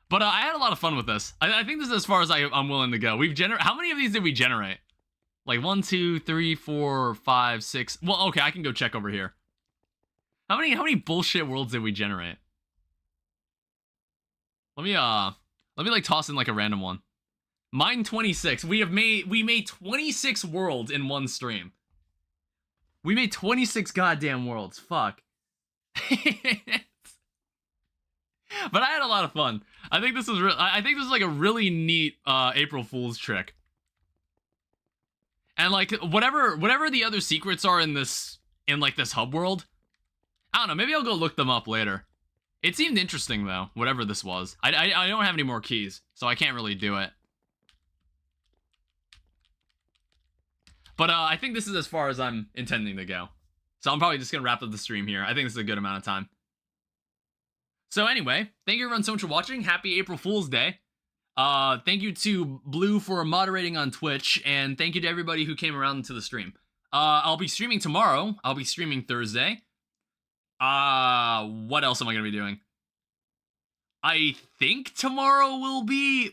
But I had a lot of fun with this. I think this is as far as I'm willing to go. How many of these did we generate? Like 1, 2, 3, 4, 5, 6. Well, okay, I can go check over here. How many bullshit worlds did we generate? Let me like toss in like a random one. Mine 26. We made 26 worlds in one stream. We made 26 goddamn worlds. Fuck. But I had a lot of fun. I think this was like a really neat April Fool's trick. And like whatever the other secrets are in like this hub world, I don't know, maybe I'll go look them up later. It seemed interesting though, whatever this was. I don't have any more keys, so I can't really do it. But I think this is as far as I'm intending to go. So I'm probably just gonna wrap up the stream here. I think this is a good amount of time. So anyway, thank you everyone so much for watching. Happy April Fool's Day. Thank you to Blue for moderating on Twitch, and thank you to everybody who came around to the stream. I'll be streaming tomorrow. I'll be streaming Thursday. What else am I gonna be doing? I think tomorrow will be...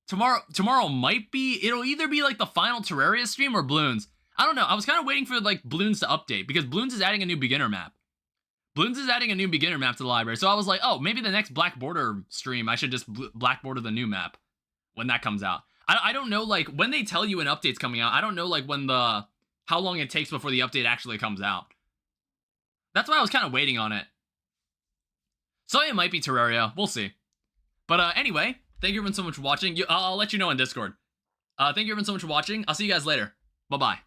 Tomorrow might be... It'll either be like the final Terraria stream or Bloons. I don't know. I was kind of waiting for like Bloons to update because Bloons is adding a new beginner map. Bloons is adding a new beginner map to the library. So I was like, oh, maybe the next Black Border stream, I should just Black Border the new map when that comes out. I don't know, like, when they tell you an update's coming out, I don't know, like, how long it takes before the update actually comes out. That's why I was kind of waiting on it. So it might be Terraria. We'll see. But anyway, thank you everyone so much for watching. I'll let you know on Discord. Thank you everyone so much for watching. I'll see you guys later. Bye-bye.